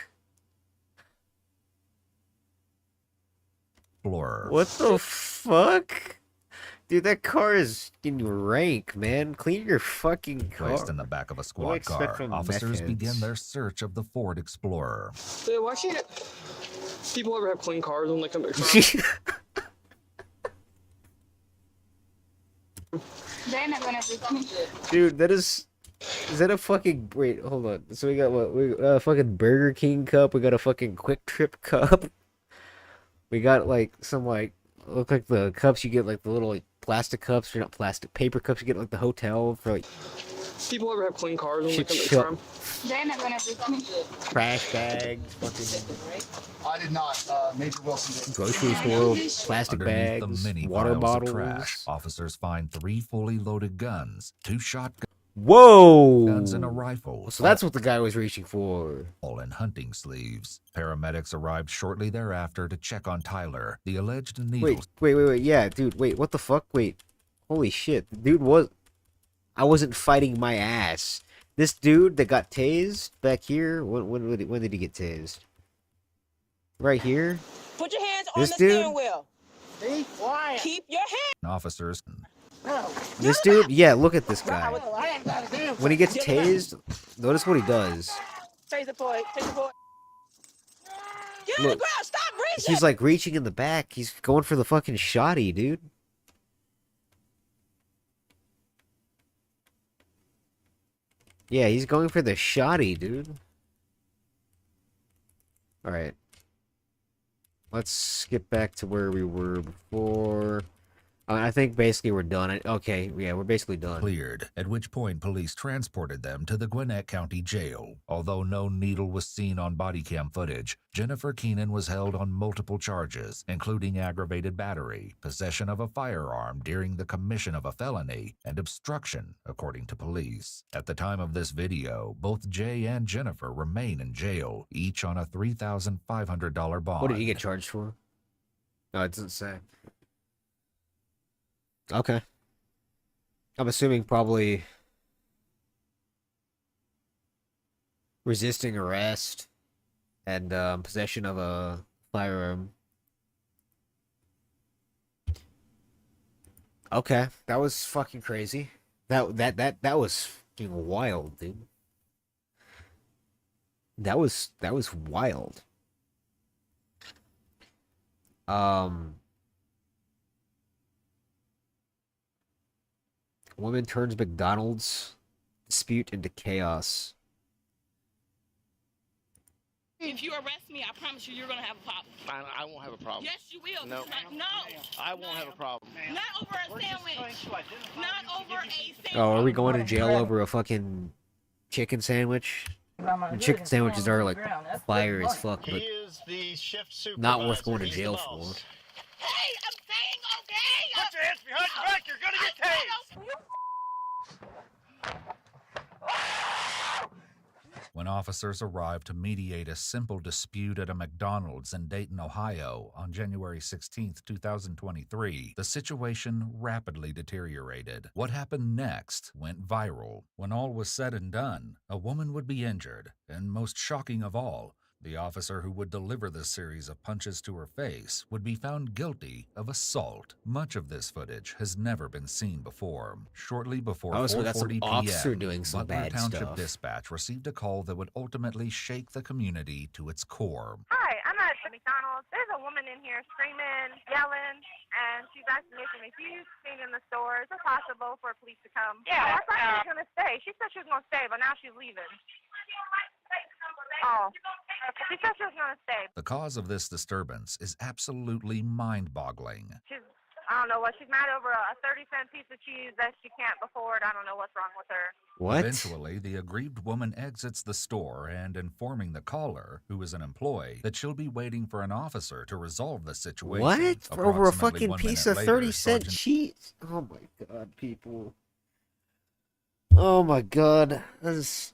Explorer. What the fuck? Dude, that car is in rank, man. Clean your fucking car. Placed in the back of a What do I squad expect car, from officers meth begin heads? their search of the Ford Explorer. Dude, why can't people ever have clean cars when they come back? They're not gonna be. Dude, that is that a fucking wait, hold on. So we got what? We got a fucking Burger King cup, we got a fucking Quick Trip cup. We got like some like look like the cups you get like the little like plastic cups, or not plastic, paper cups you get like the hotel for like People ever have clean cars when they shit come to shut crime? They're not gonna be. trash bags, fucking I did not. Major Wilson did. grocery store, plastic Underneath bags, the many water piles bottles. of trash, officers find 3 fully loaded guns, 2 shotguns, Whoa! and a rifle. So that's what the guy was reaching for. All in hunting sleeves. Paramedics arrived shortly thereafter to check on Tyler, the alleged needle. Wait. Yeah, dude, wait, what the fuck? Wait. Holy shit. The dude was. I wasn't fighting my ass. This dude that got tased back here, when did he get tased? Right here? Put your hands This on the dude? steering wheel. Be quiet. Keep your hands. Officers This dude? Yeah, look at this guy. I ain't got a damn when he gets tased, notice what he does. Taser boy. Taser boy. Get on Look, the ground. Stop reaching. he's like reaching in the back. He's going for the fucking shotty, dude. Yeah, he's going for the shotty, dude. Alright. Let's skip back to where we were before. I think basically we're done. Okay, yeah, we're basically done. Cleared, at which point police transported them to the Gwinnett County Jail. Although no needle was seen on body cam footage, Jennifer Keenan was held on multiple charges, including aggravated battery, possession of a firearm during the commission of a felony, and obstruction, according to police. At the time of this video, both Jay and Jennifer remain in jail, each on a $3,500 bond. What did he get charged for? No, it doesn't say. Okay. I'm assuming probably resisting arrest and possession of a firearm. Okay, that was fucking crazy. That was fucking wild, dude. That was wild. Woman turns McDonald's dispute into chaos. If you arrest me, I promise you're gonna have a problem. I won't have a problem. Yes, you will. No. No. I won't have a problem. Not over a sandwich. Not over a sandwich. Oh, are we going to jail over a fucking chicken sandwich? The chicken sandwiches are like fire as fuck, but not worth going to jail for. Hey, I'm saying okay. Put your hands behind your back. You're gonna get tased. When officers arrived to mediate a simple dispute at a McDonald's in Dayton, Ohio on January 16, 2023, the situation rapidly deteriorated. What happened next went viral. When all was said and done, a woman would be injured, and most shocking of all, the officer who would deliver this series of punches to her face would be found guilty of assault. Much of this footage has never been seen before. Shortly before 4:40 p.m., Butler Township Dispatch received a call that would ultimately shake the community to its core. Hi, I'm at McDonald's. There's a woman in here screaming, yelling, and she's asking me if she's seen in the store. Is it possible for police to come? Yeah, I thought she was going to stay. She said she was going to stay, but now she's leaving. Oh, she said she was going to stay. The cause of this disturbance is absolutely mind-boggling. I don't know what. She's mad over a 30-cent piece of cheese that she can't afford. I don't know what's wrong with her. What? Eventually, the aggrieved woman exits the store and informing the caller, who is an employee, that she'll be waiting for an officer to resolve the situation. What? For over a fucking 1 piece minute of later, 30-cent cheese? Oh my god, people. Oh my god. This is...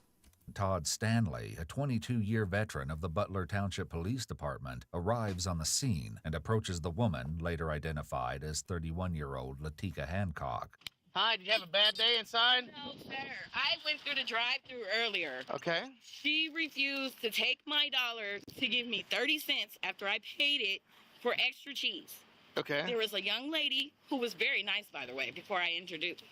Todd Stanley, a 22-year veteran of the Butler Township Police Department, arrives on the scene and approaches the woman, later identified as 31-year-old Latika Hancock. Hi, did you have a bad day inside? No, sir. I went through the drive-thru earlier. Okay. She refused to take my dollar to give me 30 cents after I paid it for extra cheese. Okay. There was a young lady who was very nice, by the way, before I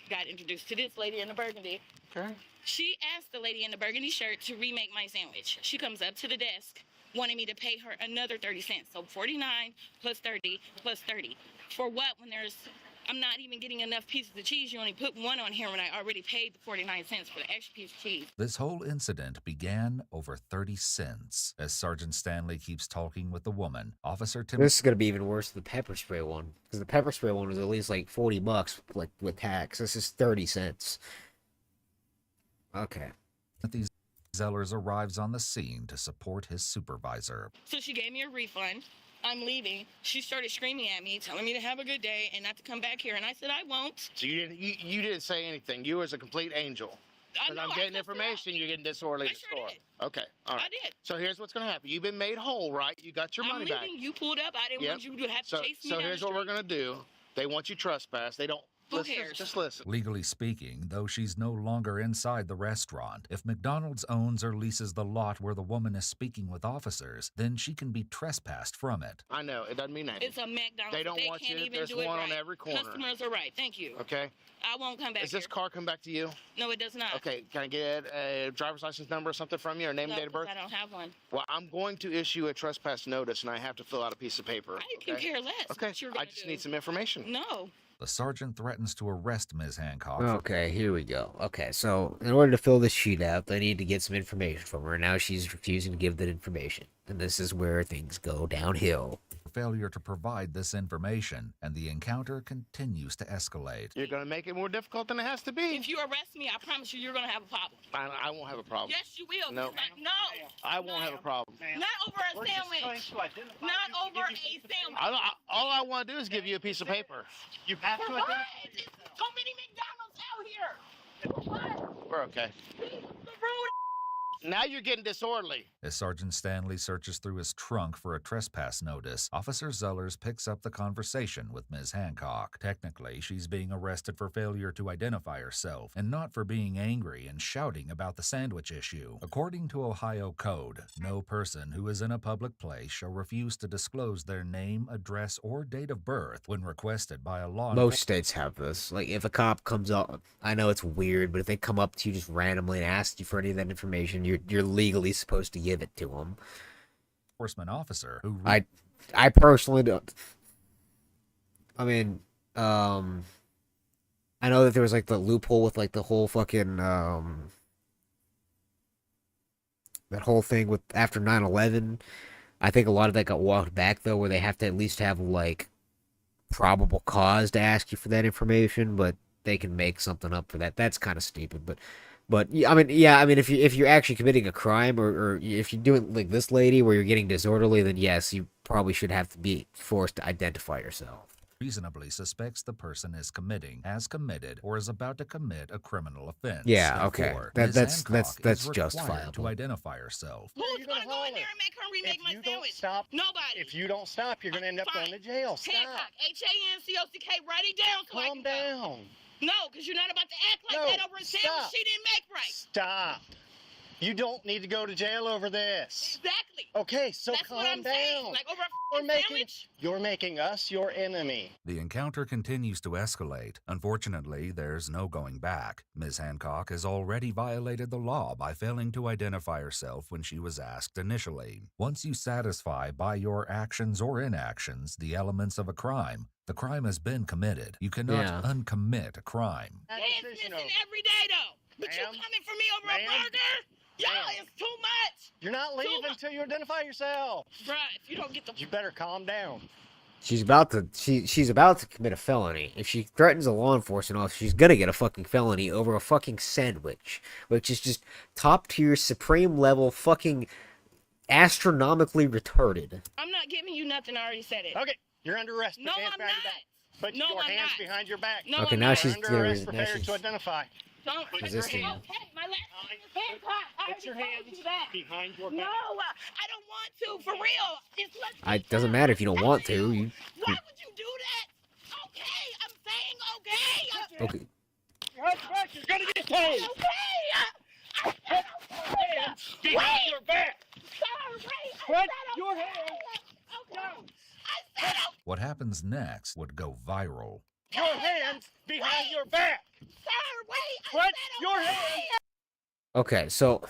got introduced to this lady in the burgundy. Okay. She asked the lady in the burgundy shirt to remake my sandwich. She comes up to the desk, wanting me to pay her another 30 cents. So 49 plus 30 plus 30. For what when I'm not even getting enough pieces of cheese. You only put one on here when I already paid the 49 cents for the extra piece of cheese. This whole incident began over 30 cents. As Sergeant Stanley keeps talking with the woman, Officer Tim... This is going to be even worse than the pepper spray one. Because the pepper spray one was at least like $40 like with tax. This is 30 cents. Okay. These Zellers arrives on the scene to support his supervisor. So she gave me a refund. I'm leaving. She started screaming at me, telling me to have a good day and not to come back here. And I said, I won't. So you didn't say anything. You was a complete angel. Because I'm getting information you're getting disorderly at the store. Did. Okay. All right. I did. So here's what's going to happen. You've been made whole, right? You got your money back. You pulled up. I didn't want you to have to chase me So down here's the what we're street. going to do. They want you trespassed. They don't Who cares? Just listen. Legally speaking, though she's no longer inside the restaurant, if McDonald's owns or leases the lot where the woman is speaking with officers, then she can be trespassed from it. I know. It doesn't mean anything. It's a McDonald's. They don't want can't you. Even There's do one it on right. every corner. Customers are right. Thank you. Okay. I won't come back. Does this car come back to you? No, it does not. Okay. Can I get a driver's license number or something from you, or name and date of birth? I don't have one. Well, I'm going to issue a trespass notice, and I have to fill out a piece of paper. I can care less. Okay. I just need some information. No. The sergeant threatens to arrest Ms. Hancock. Okay, here we go. Okay, so in order to fill this sheet out, they need to get some information from her. Now she's refusing to give that information. And this is where things go downhill. Failure to provide this information, and the encounter continues to escalate. You're going to make it more difficult than it has to be. If you arrest me, I promise you're going to have a problem. I won't have a problem. Yes, you will. No. No. I won't have a problem. Not over a sandwich. Not over a sandwich. All I want to do is give you a piece of paper. You have to identify yourself. So many McDonald's out here. We're okay. Now you're getting disorderly. As Sergeant Stanley searches through his trunk for a trespass notice, Officer Zellers picks up the conversation with Ms. Hancock. Technically, she's being arrested for failure to identify herself, and not for being angry and shouting about the sandwich issue. According to Ohio code, no person who is in a public place shall refuse to disclose their name, address, or date of birth when requested by a law Most states have this. Like, if a cop comes up, I know it's weird, but if they come up to you just randomly and ask you for any of that information, you're legally supposed to give it to them. Enforcement officer who I personally don't. I mean, I know that there was like the loophole with like the whole fucking that whole thing with after 9/11. I think a lot of that got walked back though, where they have to at least have like probable cause to ask you for that information, but they can make something up for that. That's kind of stupid, but I mean, if you're actually committing a crime, or if you're doing like this lady where you're getting disorderly, then yes, you probably should have to be forced to identify yourself. Reasonably suspects the person is committing, has committed, or is about to commit a criminal offense. Yeah, okay, that's justifiable. To identify herself. Who's going to go in there and make her remake my sandwich? Nobody. If you don't stop, you're going to end up going to jail. Stop. Hancock, Hancock, write it down. So calm down. No, because you're not about to act like that over a sandwich she didn't make right. Stop. You don't need to go to jail over this. Exactly. Okay, so that's calm down. Saying. Like over a sandwich? You're making us your enemy. The encounter continues to escalate. Unfortunately, there's no going back. Ms. Hancock has already violated the law by failing to identify herself when she was asked initially. Once you satisfy by your actions or inactions the elements of a crime, the crime has been committed. You cannot uncommit a crime. It's missing every day, though. But you coming for me over a burger? Y'all, it's too much. You're not leaving until you identify yourself. Right. If you don't get the... You better calm down. She's about to commit a felony. If she threatens a law enforcement officer, she's gonna get a fucking felony over a fucking sandwich, which is just top tier, supreme level, fucking astronomically retarded. I'm not giving you nothing. I already said it. Okay. You're under arrest. No, I'm not. Put your hands behind your back. No, okay, now she's under arrest for failure to identify. Don't resisting. Okay, my last name is Hancock. Put your hands behind your back. No, I don't want to. For real. It doesn't matter if you don't want to. Why would you do that? Okay, I'm saying okay. Okay. You're gonna get paid. Okay. I said okay. Behind your back. Sorry. Put your hands. Okay. I said okay. What happens next would go viral. Your hands behind your back. Sir, wait. Put your hands. Okay, so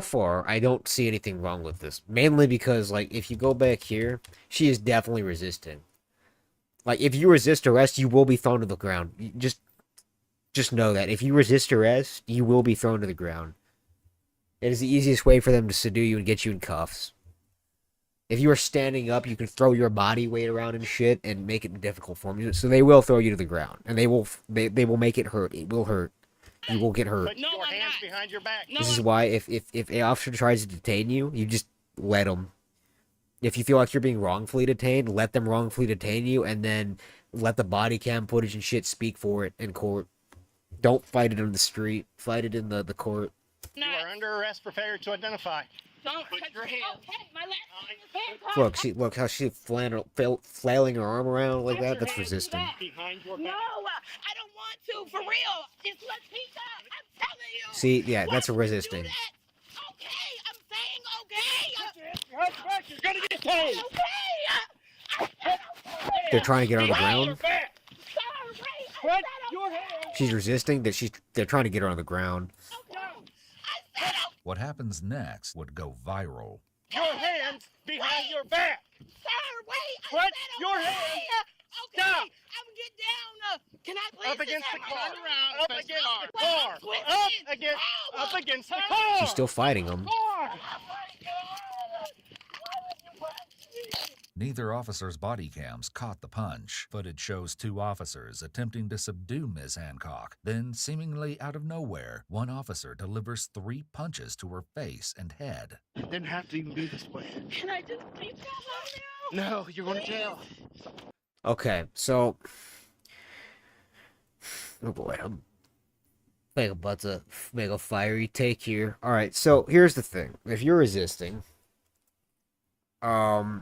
far, I don't see anything wrong with this. Mainly because, like, if you go back here, she is definitely resisting. Like, if you resist arrest, you will be thrown to the ground. Just know that. If you resist arrest, you will be thrown to the ground. It is the easiest way for them to subdue you and get you in cuffs. If you are standing up, you can throw your body weight around and shit and make it difficult for them. So they will throw you to the ground. And they will make it hurt. It will hurt. You will get hurt. Put your hands behind your back. This is why if an officer tries to detain you, you just let them. If you feel like you're being wrongfully detained, let them wrongfully detain you, and then let the body cam footage and shit speak for it in court. Don't fight it on the street. Fight it in the court. You are under arrest for failure to identify. Don't put your hands. Okay, my last name is Look how she's flailing her arm around like that. That's resisting. No, I don't want to, for real. It's Latika. I'm telling you. See, yeah, that's a resisting. Okay, I'm saying okay. You're gonna get tased. Okay. They're trying to get her on the ground. Put your hands. She's resisting. They're trying to get her on the ground. What happens next would go viral. Your hands behind your back. Sir, wait. Put your hands. Okay. Stop. I'm gonna get down. Can I please up against the car? Up against the car. Up against the car. She's still fighting them. Neither officer's body cams caught the punch. Footage shows two officers attempting to subdue Ms. Hancock. Then, seemingly out of nowhere, one officer delivers 3 punches to her face and head. Didn't have to even be this way. Can I just please go home now? No, you're going to jail. Okay, so... Oh boy, I'm about to make a fiery take here. Alright, so here's the thing. If you're resisting... I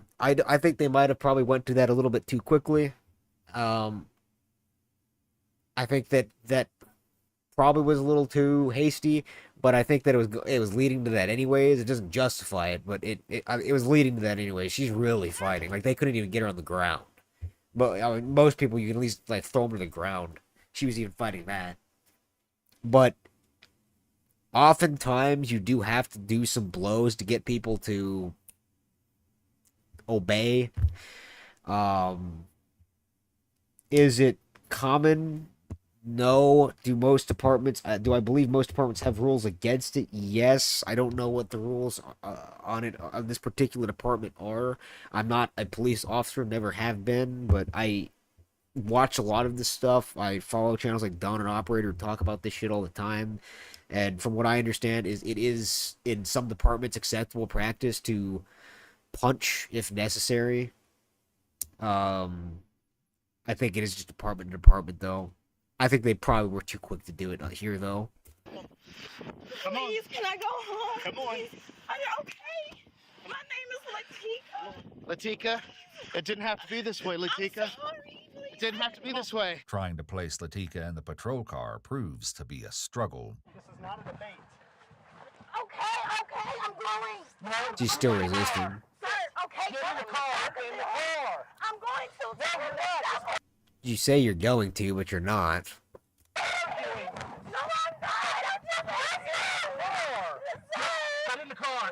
think they might have probably went to that a little bit too quickly. I think that probably was a little too hasty, but I think that it was leading to that anyways. It doesn't justify it, but it was leading to that anyway. She's really fighting. Like, they couldn't even get her on the ground. But I mean, most people you can at least like throw them to the ground. She was even fighting that. But oftentimes you do have to do some blows to get people to obey. Is it common? No. Do I believe most departments have rules against it? Yes. I don't know what the rules on this particular department are. I'm not a police officer, never have been, but I watch a lot of this stuff. I follow channels like Dawn and Operator who talk about this shit all the time. And from what I understand it is in some departments acceptable practice to punch if necessary. I think it is just department to department, though. I think they probably were too quick to do it here, though. Come on. Please, can I go home? Come on. Are you okay? My name is Latika. Latika, it didn't have to be this way, Latika. I'm sorry. It didn't have to be this way. Trying to place Latika in the patrol car proves to be a struggle. This is not a debate. Okay, I'm going. She's still resisting. Sir, okay, get in the car. In the car. I'm going to. You say you're going to, but you're not. No, I'm not. I'm just Get in the car.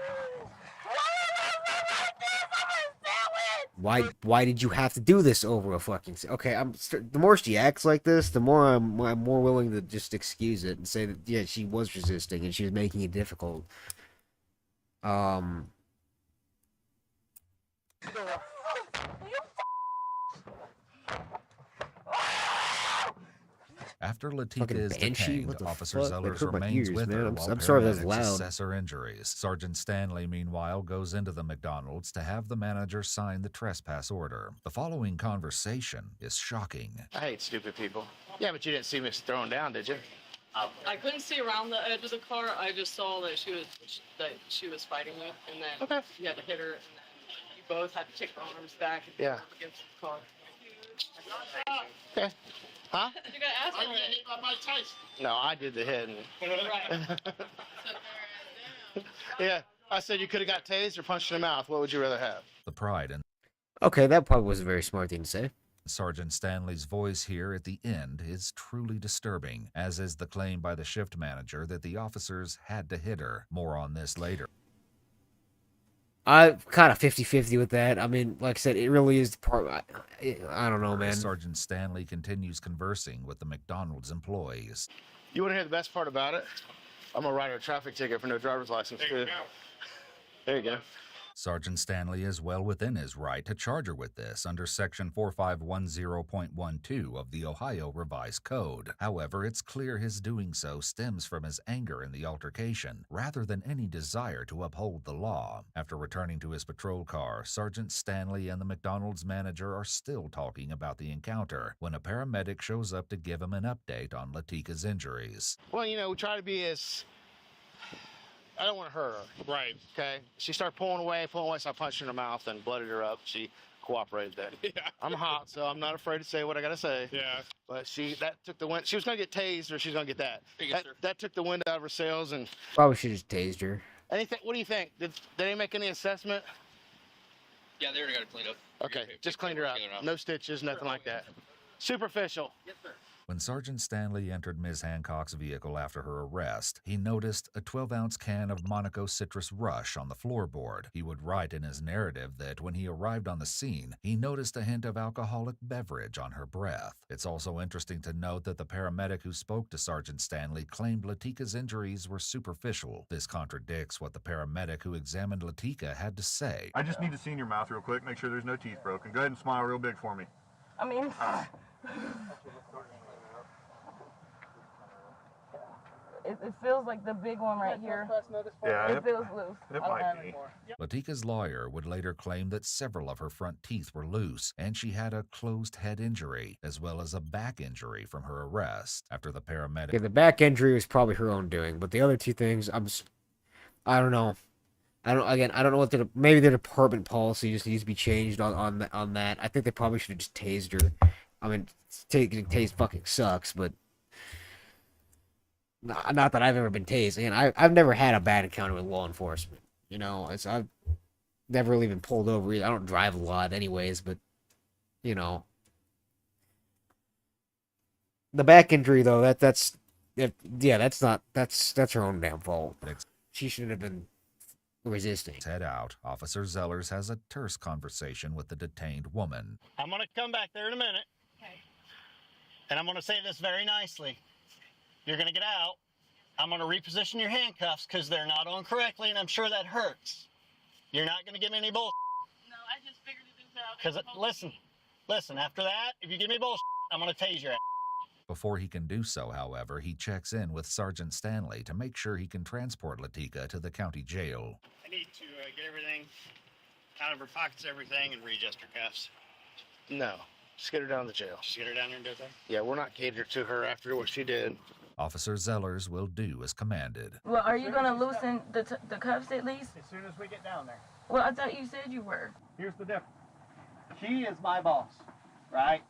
Why did you have to do this over a fucking... Okay, the more she acts like this, the more I'm more willing to just excuse it and say that, yeah, she was resisting and she was making it difficult. After Latika is detained, Officer Zellers remains with her while I'm sorry that's paramedics loud. assess her injuries. Sergeant Stanley, meanwhile, goes into the McDonald's to have the manager sign the trespass order. The following conversation is shocking. I hate stupid people. Yeah, but you didn't see me thrown down, did you? I couldn't see around the edge of the car. I just saw that she was fighting you, and then you had to hit her, and then you both had to kick her arms back and up against the car. Okay. Huh? You gotta ask I got hit by Mike Tyson. No, I did the hit. Right. Yeah, I said you could have got tased or punched in the mouth. What would you rather have? The pride in... Okay, that probably was a very smart thing to say. Sergeant Stanley's voice here at the end is truly disturbing, as is the claim by the shift manager that the officers had to hit her. More on this later. I'm kind of 50-50 with that. I mean, like I said, it really is the part... I don't know, man. Sergeant Stanley continues conversing with the McDonald's employees. You want to hear the best part about it? I'm going to write her a traffic ticket for no driver's license, too. There you go. Sergeant Stanley is well within his right to charge her with this under Section 4510.12 of the Ohio Revised Code. However, it's clear his doing so stems from his anger in the altercation, rather than any desire to uphold the law. After returning to his patrol car, Sergeant Stanley and the McDonald's manager are still talking about the encounter when a paramedic shows up to give him an update on Latika's injuries. Well, you know, we try to be as I don't want to hurt her. Right. Okay. She started pulling away, so I punched her in the mouth and blooded her up. She cooperated then. Yeah. I'm hot, so I'm not afraid to say what I gotta say. Yeah. But that took the wind. She was gonna get tased, or she's gonna get that. That took the wind out of her sails. And Probably should have just tased her. anything? What do you think? Did they make any assessment? Yeah, they already got it cleaned up. Okay, just cleaned her up. No stitches, nothing like that. Superficial. Yes, sir. When Sergeant Stanley entered Ms. Hancock's vehicle after her arrest, he noticed a 12-ounce can of Monaco Citrus Rush on the floorboard. He would write in his narrative that when he arrived on the scene, he noticed a hint of alcoholic beverage on her breath. It's also interesting to note that the paramedic who spoke to Sergeant Stanley claimed Latika's injuries were superficial. This contradicts what the paramedic who examined Latika had to say. I just need to see in your mouth real quick, make sure there's no teeth broken. Go ahead and smile real big for me. I mean... It feels like the big one right here. Yeah, it feels loose. It might be. Latika's lawyer would later claim that several of her front teeth were loose, and she had a closed head injury, as well as a back injury from her arrest. After the paramedic... Yeah, the back injury was probably her own doing, but the other two things, I don't know. I don't know what maybe their department policy just needs to be changed on that. I think they probably should have just tased her. I mean, getting tased fucking sucks, but not that I've ever been tased. And I've never had a bad encounter with law enforcement. You know, I've never really been pulled over either. I don't drive a lot anyways, but you know, the back injury though, that's her own damn fault. She shouldn't have been resisting. Head out. Officer Zellers has a terse conversation with the detained woman. I'm going to come back there in a minute. Okay. And I'm going to say this very nicely. You're going to get out. I'm going to reposition your handcuffs because they're not on correctly, and I'm sure that hurts. You're not going to give me any bullshit. No, I just figured this out. Because, listen, after that, if you give me bullshit, I'm going to tase your ass. Before he can do so, however, he checks in with Sergeant Stanley to make sure he can transport Latika to the county jail. I need to get everything out of her pockets, everything, and readjust her cuffs. No. Just get her down to the jail. Just get her down there and do that? Yeah, we're not catered to her after what she did. Officer Zellers will do as commanded. Well, are you going to loosen the cuffs at least? As soon as we get down there. Well, I thought you said you were. Here's the difference. She is my boss, right?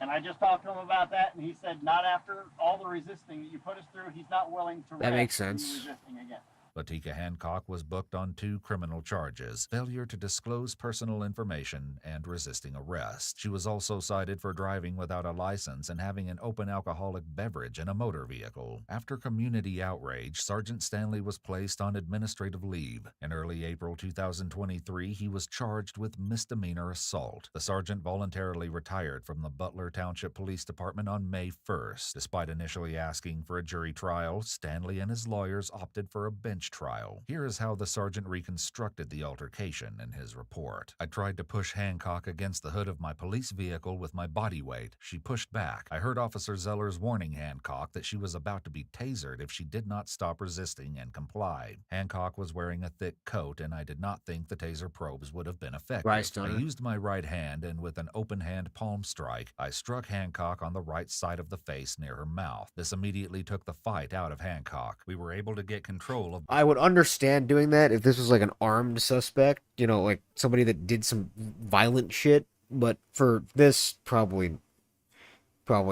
And I just talked to him about that, and he said not after all the resisting that you put us through, he's not willing to that makes sense. Resisting again. Latika Hancock was booked on 2 criminal charges, failure to disclose personal information and resisting arrest. She was also cited for driving without a license and having an open alcoholic beverage in a motor vehicle. After community outrage, Sergeant Stanley was placed on administrative leave. In early April 2023, he was charged with misdemeanor assault. The sergeant voluntarily retired from the Butler Township Police Department on May 1st. Despite initially asking for a jury trial, Stanley and his lawyers opted for a bench trial. Here is how the sergeant reconstructed the altercation in his report. I tried to push Hancock against the hood of my police vehicle with my body weight. She pushed back. I heard Officer Zellers warning Hancock that she was about to be tasered if she did not stop resisting and comply. Hancock was wearing a thick coat, and I did not think the taser probes would have been effective. I used my right hand, and with an open hand palm strike, I struck Hancock on the right side of the face near her mouth. This immediately took the fight out of Hancock. We were able to get control of... I would understand doing that if this was like an armed suspect, you know, like somebody that did some violent shit, but for this, probably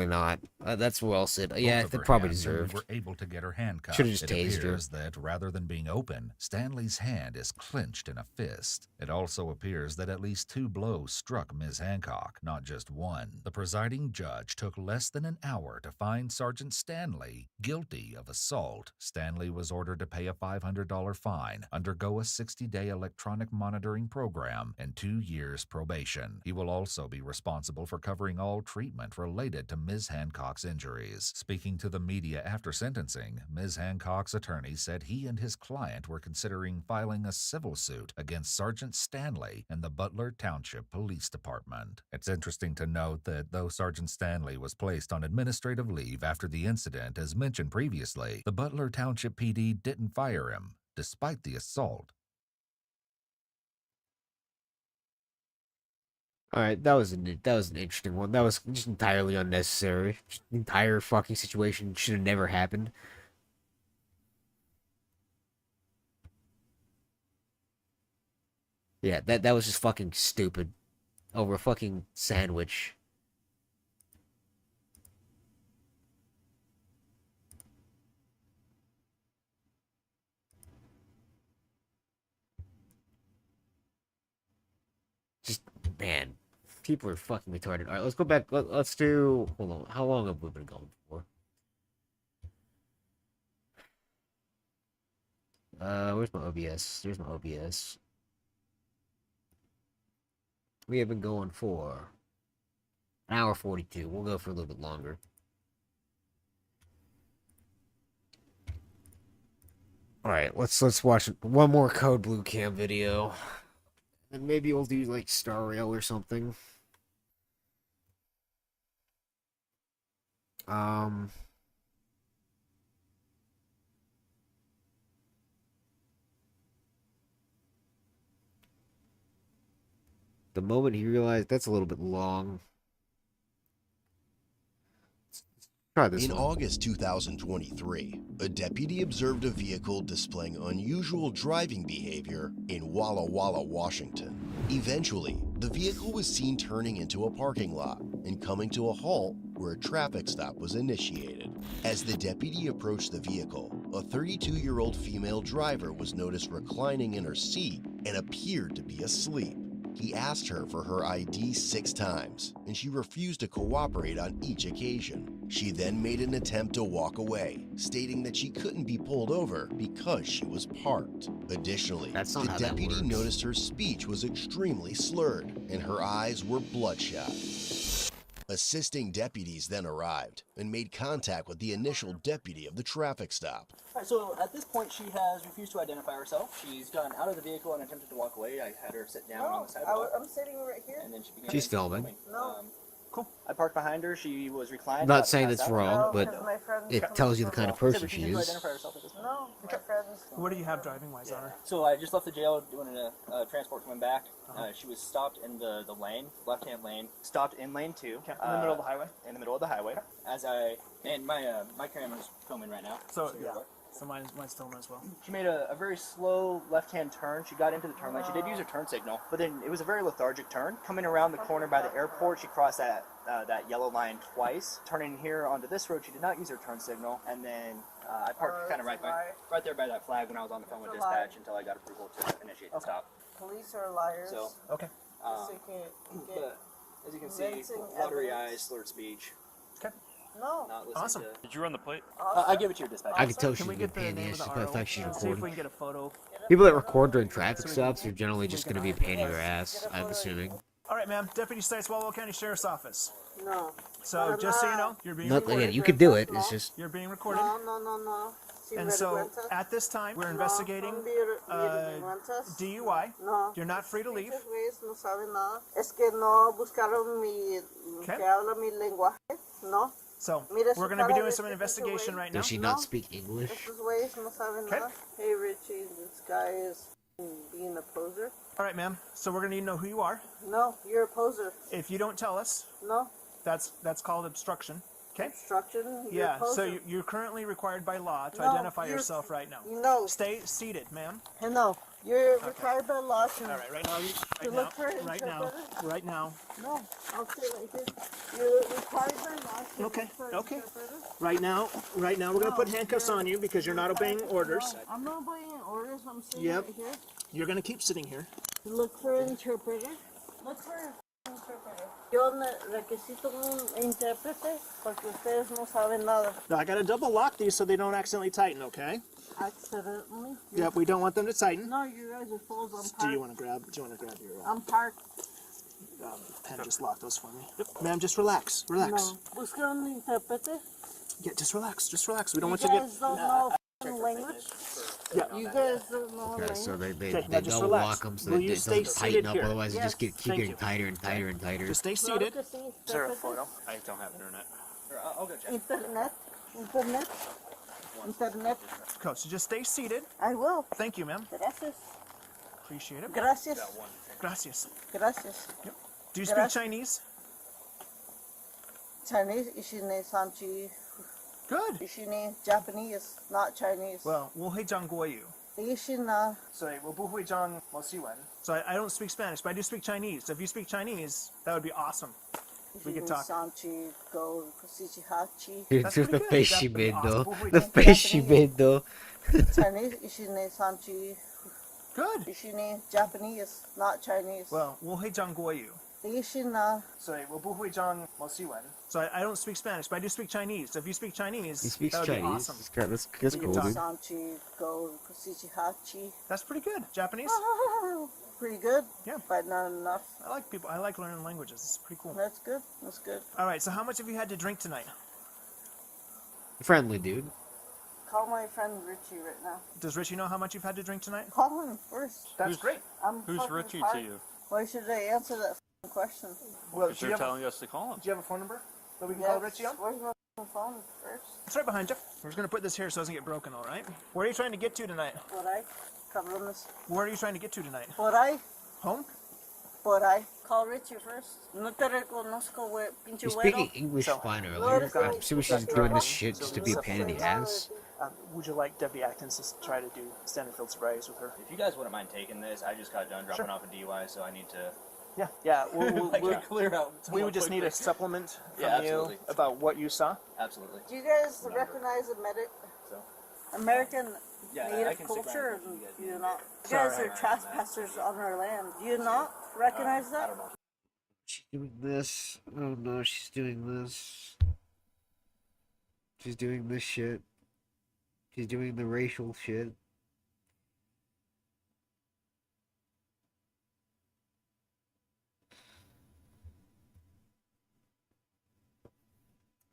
not. That's well said. Yeah, they probably deserved. We were able to get her handcuffed. Should have just tased her. It appears that rather than being open, Stanley's hand is clenched in a fist. It also appears that at least 2 blows struck Ms. Hancock, not just one. The presiding judge took less than an hour to find Sergeant Stanley guilty of assault. Stanley was ordered to pay a $500 fine, undergo a 60-day electronic monitoring program, and 2 years probation. He will also be responsible for covering all treatment related to Ms. Hancock's injuries. Speaking to the media after sentencing, Ms. Hancock's attorney said he and his client were considering filing a civil suit against Sergeant Stanley and the Butler Township Police Department. It's interesting to note that though Sergeant Stanley was placed on administrative leave after the incident, as mentioned previously, the Butler Township PD didn't fire him, despite the assault. All right, that was an interesting one. That was just entirely unnecessary. Just the entire fucking situation should have never happened. Yeah, that was just fucking stupid. Over a fucking sandwich. Just, man, people are fucking retarded. All right, let's go back. Let's do. Hold on. How long have we been going for? Where's my OBS? There's my OBS. We have been going for an hour 42. We'll go for a little bit longer. All right, let's watch one more Code Blue Cam video, and maybe we'll do like Star Rail or something. The moment he realized that's a little bit long. Try this In one. August 2023, a deputy observed a vehicle displaying unusual driving behavior in Walla Walla, Washington. Eventually, the vehicle was seen turning into a parking lot and coming to a halt where a traffic stop was initiated. As the deputy approached the vehicle, a 32-year-old female driver was noticed reclining in her seat and appeared to be asleep. He asked her for her ID 6 times, and she refused to cooperate on each occasion. She then made an attempt to walk away, stating that she couldn't be pulled over because she was parked. Additionally, the deputy noticed her speech was extremely slurred, and her eyes were bloodshot. Assisting deputies then arrived and made contact with the initial deputy of the traffic stop. All right, so at this point, she has refused to identify herself. She's gotten out of the vehicle and attempted to walk away. I had her sit down on the sidewalk. I'm sitting right here. And then she began She's filming. No. Cool. I parked behind her. She was reclined. I'm not saying that's wrong, but it tells you the kind of person she is. No, my friends. What do you have driving-wise on her? So I just left the jail doing a transport coming back. She was stopped in the lane, left-hand lane. Stopped in lane 2. Okay. In the middle of the highway? In the middle of the highway. And my camera's filming right now. So yeah. So mine's filming as well. She made a very slow left-hand turn. She got into the turn lane. She did use her turn signal, but then it was a very lethargic turn. Coming around the corner by the airport, she crossed that yellow line twice. Turning here onto this road, she did not use her turn signal, and then I parked kind of right there by that flag when I was on the phone with dispatch until I got approval to initiate the stop. Police are liars. So okay. But as you can see, watery eyes, slurred speech. Okay. No. Awesome. Did you run the plate? I give it to your dispatch. I can tell she's Can we been get the pain in the name ass of just the by the fact she's RO? See if we recording. can get a photo. People that record during traffic stops are generally just going to be a pain in your ass, I'm assuming. All right, ma'am. Deputy Stites, Walla County Sheriff's Office. No. So just so you know, you're being Not, recorded. again, you could do it, it's just... You're being recorded. No. And so at this time, we're investigating DUI. No. You're not free to leave. No saben nada. Es que no buscaron que habla mi lenguaje. No. So we're going to be doing some investigation right now. Does she not speak English? Estos güeyes no saben nada. Hey Richie, this guy is being a poser. All right, ma'am. So we're going to need to know who you are. No, you're a poser. If you don't tell us, no, that's called obstruction. Okay. Obstruction. Yeah. So you're currently required by law to identify yourself right now. No. Stay seated, ma'am. No, you're required by law to. All right. Right now. Right now. No, I'll stay right here. You're required by law to. Okay. Right now, we're gonna put handcuffs on you because you're not obeying orders. No, I'm not obeying orders. I'm sitting Yep. right here. You're gonna keep sitting here. Look for an interpreter. Look for an interpreter. Yo requisito un intérprete porque ustedes no saben nada. Now, I gotta double lock these so they don't accidentally tighten, okay? Accidentally? Yep, we don't want them to tighten. No, you guys are fools. I'm parked. Do you want to grab your I'm parked. pen? Just lock those for me. Yep. Ma'am, just relax. Relax. No. Busca un intérprete. Yeah, just relax. We don't want you you to guys don't know language? Yeah. You guys don't know Okay, language? so they now just don't relax. lock them so Will that you it stay doesn't seated tighten up, here? otherwise Yes. it just keep getting tighter and tighter and tighter. Just stay seated. Is there a photo? I don't have internet. I'll go check. Internet. Coach, so just stay seated. I will. Thank you, ma'am. Gracias. Appreciate it. Gracias. Gracias. Gracias. Yep. Do you speak Chinese? Chinese, ishine sanchi. Good. Ishine Japanese, not Chinese. Well, 我会讲国语. So I don't speak Spanish, but I do speak Chinese. So if you speak Chinese, that would be awesome. We could talk. Dude, the face she made though. The face she made though. Chinese, Good. Japanese, not Chinese. Well, 我会讲国语. So I don't speak Spanish, but I do speak Chinese. So if you speak Chinese, He speaks that would be Chinese. awesome. That's We cool, could dude. That's pretty good. Japanese? Pretty good. Yeah. But not enough. I like learning languages. It's pretty cool. That's good. That's good. All right. So how much have you had to drink tonight? Friendly dude. Call my friend Richie right now. Does Richie know how much you've had to drink tonight? Call him first. That's great. Who's Richie to you? Why should I answer that question? Well, Because you're telling us to call him. Do you have a phone number that we can call Richie on? Where's my phone first? It's right behind you. We're just going to put this here so it doesn't get broken, all right? Where are you trying to get to tonight? Where are you trying to get to tonight? Home? Call Richie first. No te reconozco, güey. Pinche You're güero. speaking English fine earlier. I'm assuming she's doing this shit just to be a pain in the ass. Would you like Debbie Atkins to try to do Standard-Field sobriety with her? If you guys wouldn't mind taking this, I just got done dropping off a DUI, so I need to... Yeah. We'll clear out. We would just need a supplement from you absolutely. about what you saw. Absolutely. Do you guys recognize American Yeah, I native can stick culture? around if Do you you not? You guys are trespassers on our land. Do you not recognize that? She's doing this. Oh no, she's doing this. She's doing this shit. She's doing the racial shit.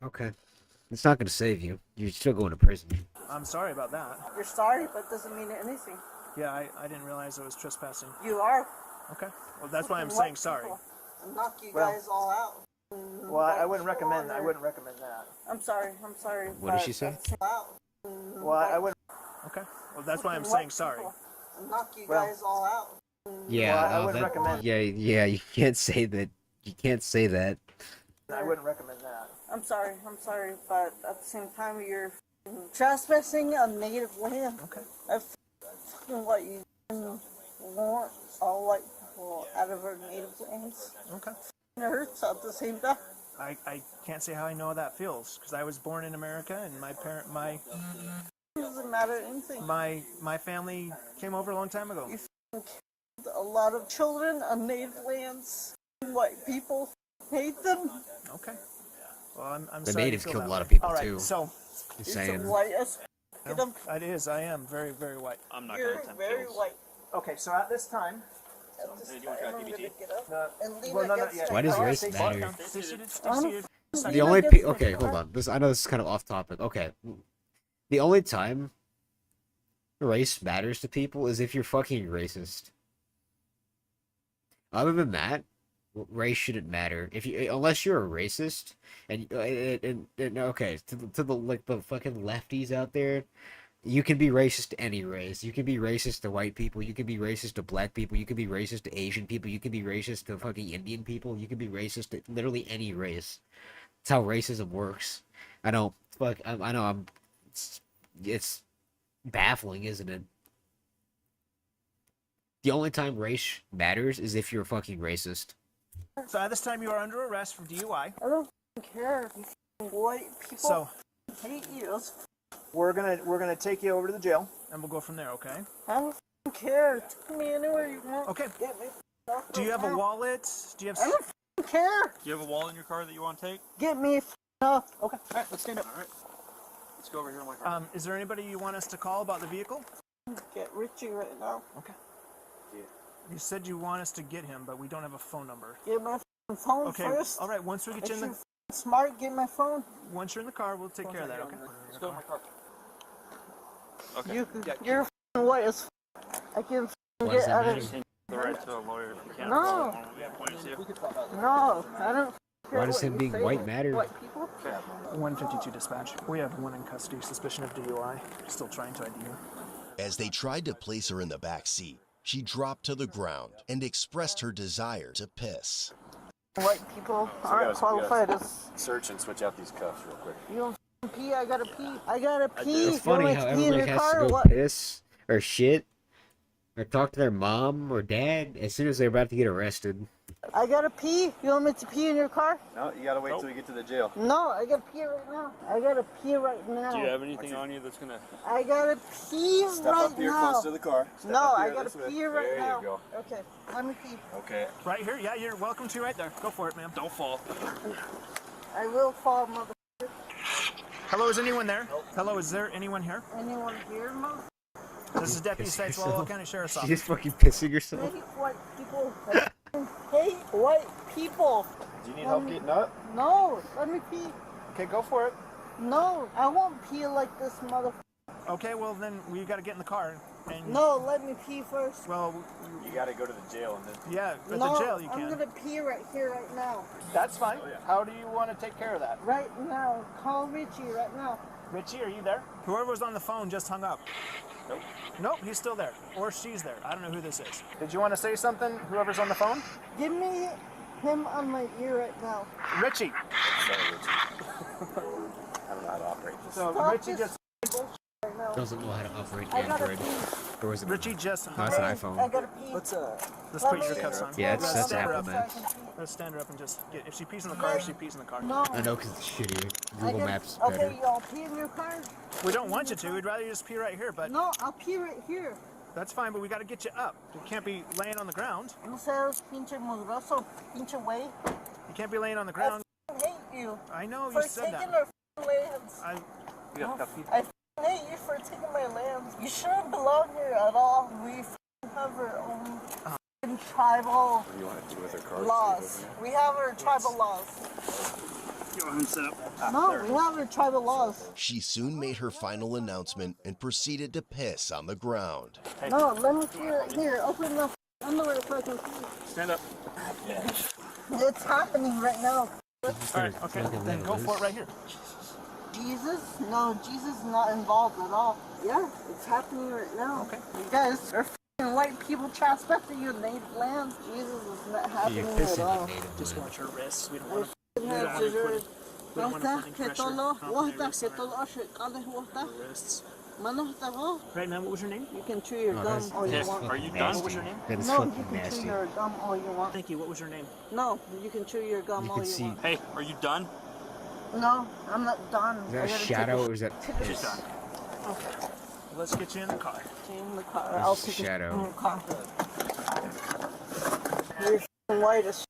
Okay. It's not gonna save you. You're still going to prison. I'm sorry about that. You're sorry, but it doesn't mean anything. Yeah, I didn't realize I was trespassing. You are. Okay. Well, that's why I'm saying sorry. I'll knock you Well- guys all out. Well, I wouldn't recommend. I wouldn't recommend that. I'm sorry. What did she say? Well, I wouldn't. Okay. Well, that's why I'm saying sorry. I'll knock you Well- guys all out. Yeah, Well, I no, wouldn't recommend. yeah, you can't say that. You can't say that. I wouldn't recommend that. I'm sorry, but at the same time, you're trespassing on native land. Okay. I fucking what you want all white people out of our native lands. Okay. It hurts at the same time. I can't say how I know how that feels because I was born in America and It doesn't matter anything. my family came over a long time ago. You killed a lot of children on native lands. White people hate them. Okay. Well, I'm The sorry. natives you feel killed that a lot of way. people All right, too. So Just saying. White as no, it is. I am very, very white. I'm not You're going to very white. Okay, so at this time. Do you want to try PBT? Well, not yet. Why does All right, race stay matter? down. Stay seated, stay seated. The only okay, hold on. I know this is kind of off topic. Okay, the only time race matters to people is if you're fucking racist. Other than that, race shouldn't matter. If you unless you're a racist and okay, to the like the fucking lefties out there. You can be racist to any race. You can be racist to white people. You can be racist to black people. You can be racist to Asian people. You can be racist to fucking Indian people. You can be racist to literally any race. That's how racism works. I know. Fuck. I know. It's baffling, isn't it? The only time race matters is if you're fucking racist. So at this time, you are under arrest for DUI. I don't care. White people So hate you. we're gonna take you over to the jail, and we'll go from there. Okay. I don't care. Take me anywhere you want. Okay. Get me. Do you have a wallet? Do you have? I don't care. Do you have a wall in your car that you want to take? Get me up. Okay. All right. Let's stand up. All right. Let's go over here in my car. Is there anybody you want us to call about the vehicle? Get Richie right now. Okay. You said you want us to get him, but we don't have a phone number. Get my phone Okay. first. All right. Once we get you in the Smart, get my phone. once you're in the car, we'll take care of that. Okay. Let's go in my car. Okay. You're white as I can Why does get that out matter? of. The right to a lawyer. If we can't No. afford one, we have points here. No, I don't. care Why does what him you being say, white matter? White people. 152 dispatch. We have one in custody, suspicion of DUI. Still trying to ID her. As they tried to place her in the back seat, she dropped to the ground and expressed her desire to piss. White people aren't qualified as. Search and switch out these cuffs real quick. You don't pee. I gotta pee. I gotta pee. It's funny You how want me to pee in everybody your has car to or go what? piss, or shit or talk to their mom or dad as soon as they're about to get arrested. I gotta pee. You want me to pee in your car? No, you gotta wait till we get to the jail. No, I gotta pee right now. I gotta pee right now. Do you have anything on you that's gonna... I gotta pee Step right up here now. close to the car. Step no, up I here gotta this way. pee right there now. You go. Okay, let me pee. Okay. Right here? Yeah, you're welcome to right there. Go for it, ma'am. Don't fall. I will fall, mother. Hello, is anyone there? Nope. Hello, is there anyone here? Anyone here, mother? This is Deputy Sites, Wallowa County Sheriff's You Office. just fucking pissing yourself. Hate white people. Hate white people. Do you need help getting up? No, let me pee. Okay, go for it. No, I won't pee like this, mother. Okay, well then we gotta get in the car. And No, let me pee first. Well, you gotta go to the jail and then... Yeah, at no, the jail you can. I'm gonna pee right here, right now. That's fine. How do you want to take care of that? Right now. Call Richie right now. Richie, are you there? Whoever was on the phone just hung up. Nope. Nope, he's still there. Or she's there. I don't know who this is. Did you want to say something, whoever's on the phone? Give me him on my ear right now. Richie. Sorry, Richie. I don't know how to operate this. So Stop Richie this just... right now. Doesn't know how to operate I gotta Android. pee. Or was it? Richie just No, hung it's an up. iPhone. I gotta pee. Let's Let put me- your cuffs on. Yeah, that's Stand her Apple, up. man. Let's stand her up and just get... If she pees in the car, she pees in the car. No. I know because it's shittier. I Google gotta- Maps is better. Okay, y'all pee in your car? We don't want you to. We'd rather you just pee right here, but... No, I'll pee right here. That's fine, but we got to get you up. You can't be laying on the ground. No seas pinche mugroso, pinche way. You can't be laying on the ground. I hate you. I know for you said taking that. our lands. You got coffee? I hate you for taking my lands. You shouldn't belong here at all. We have our own tribal What do you want to do with her car? laws. We have our tribal laws. You want him to sit up? No, we have our tribal laws. She soon made her final announcement and proceeded to piss on the ground. No, let me pee right here. Open the underwear so I can pee. Stand up. It's happening right now. Alright, okay, then go for it right here. Jesus? No, Jesus is not involved at all. Yeah, it's happening right now. Okay. You guys are f***ing white people trespassing your native lands. Jesus is not happening at all. Just watch her wrists. We don't want to... Wrists. Right now, what was your name? You can chew your gum all you want. Are you done? What was your name? That is No, you fucking can nasty. chew your gum all you want. Thank you. What was your name? No, you can chew your gum You all can you see. want. Hey, are you done? No, I'm not done. Is that I a gotta shadow take or is that She's piss? done. Okay. Let's get you in the car. in the car. This I'll is take shadow. it in the car. You're f***ing white as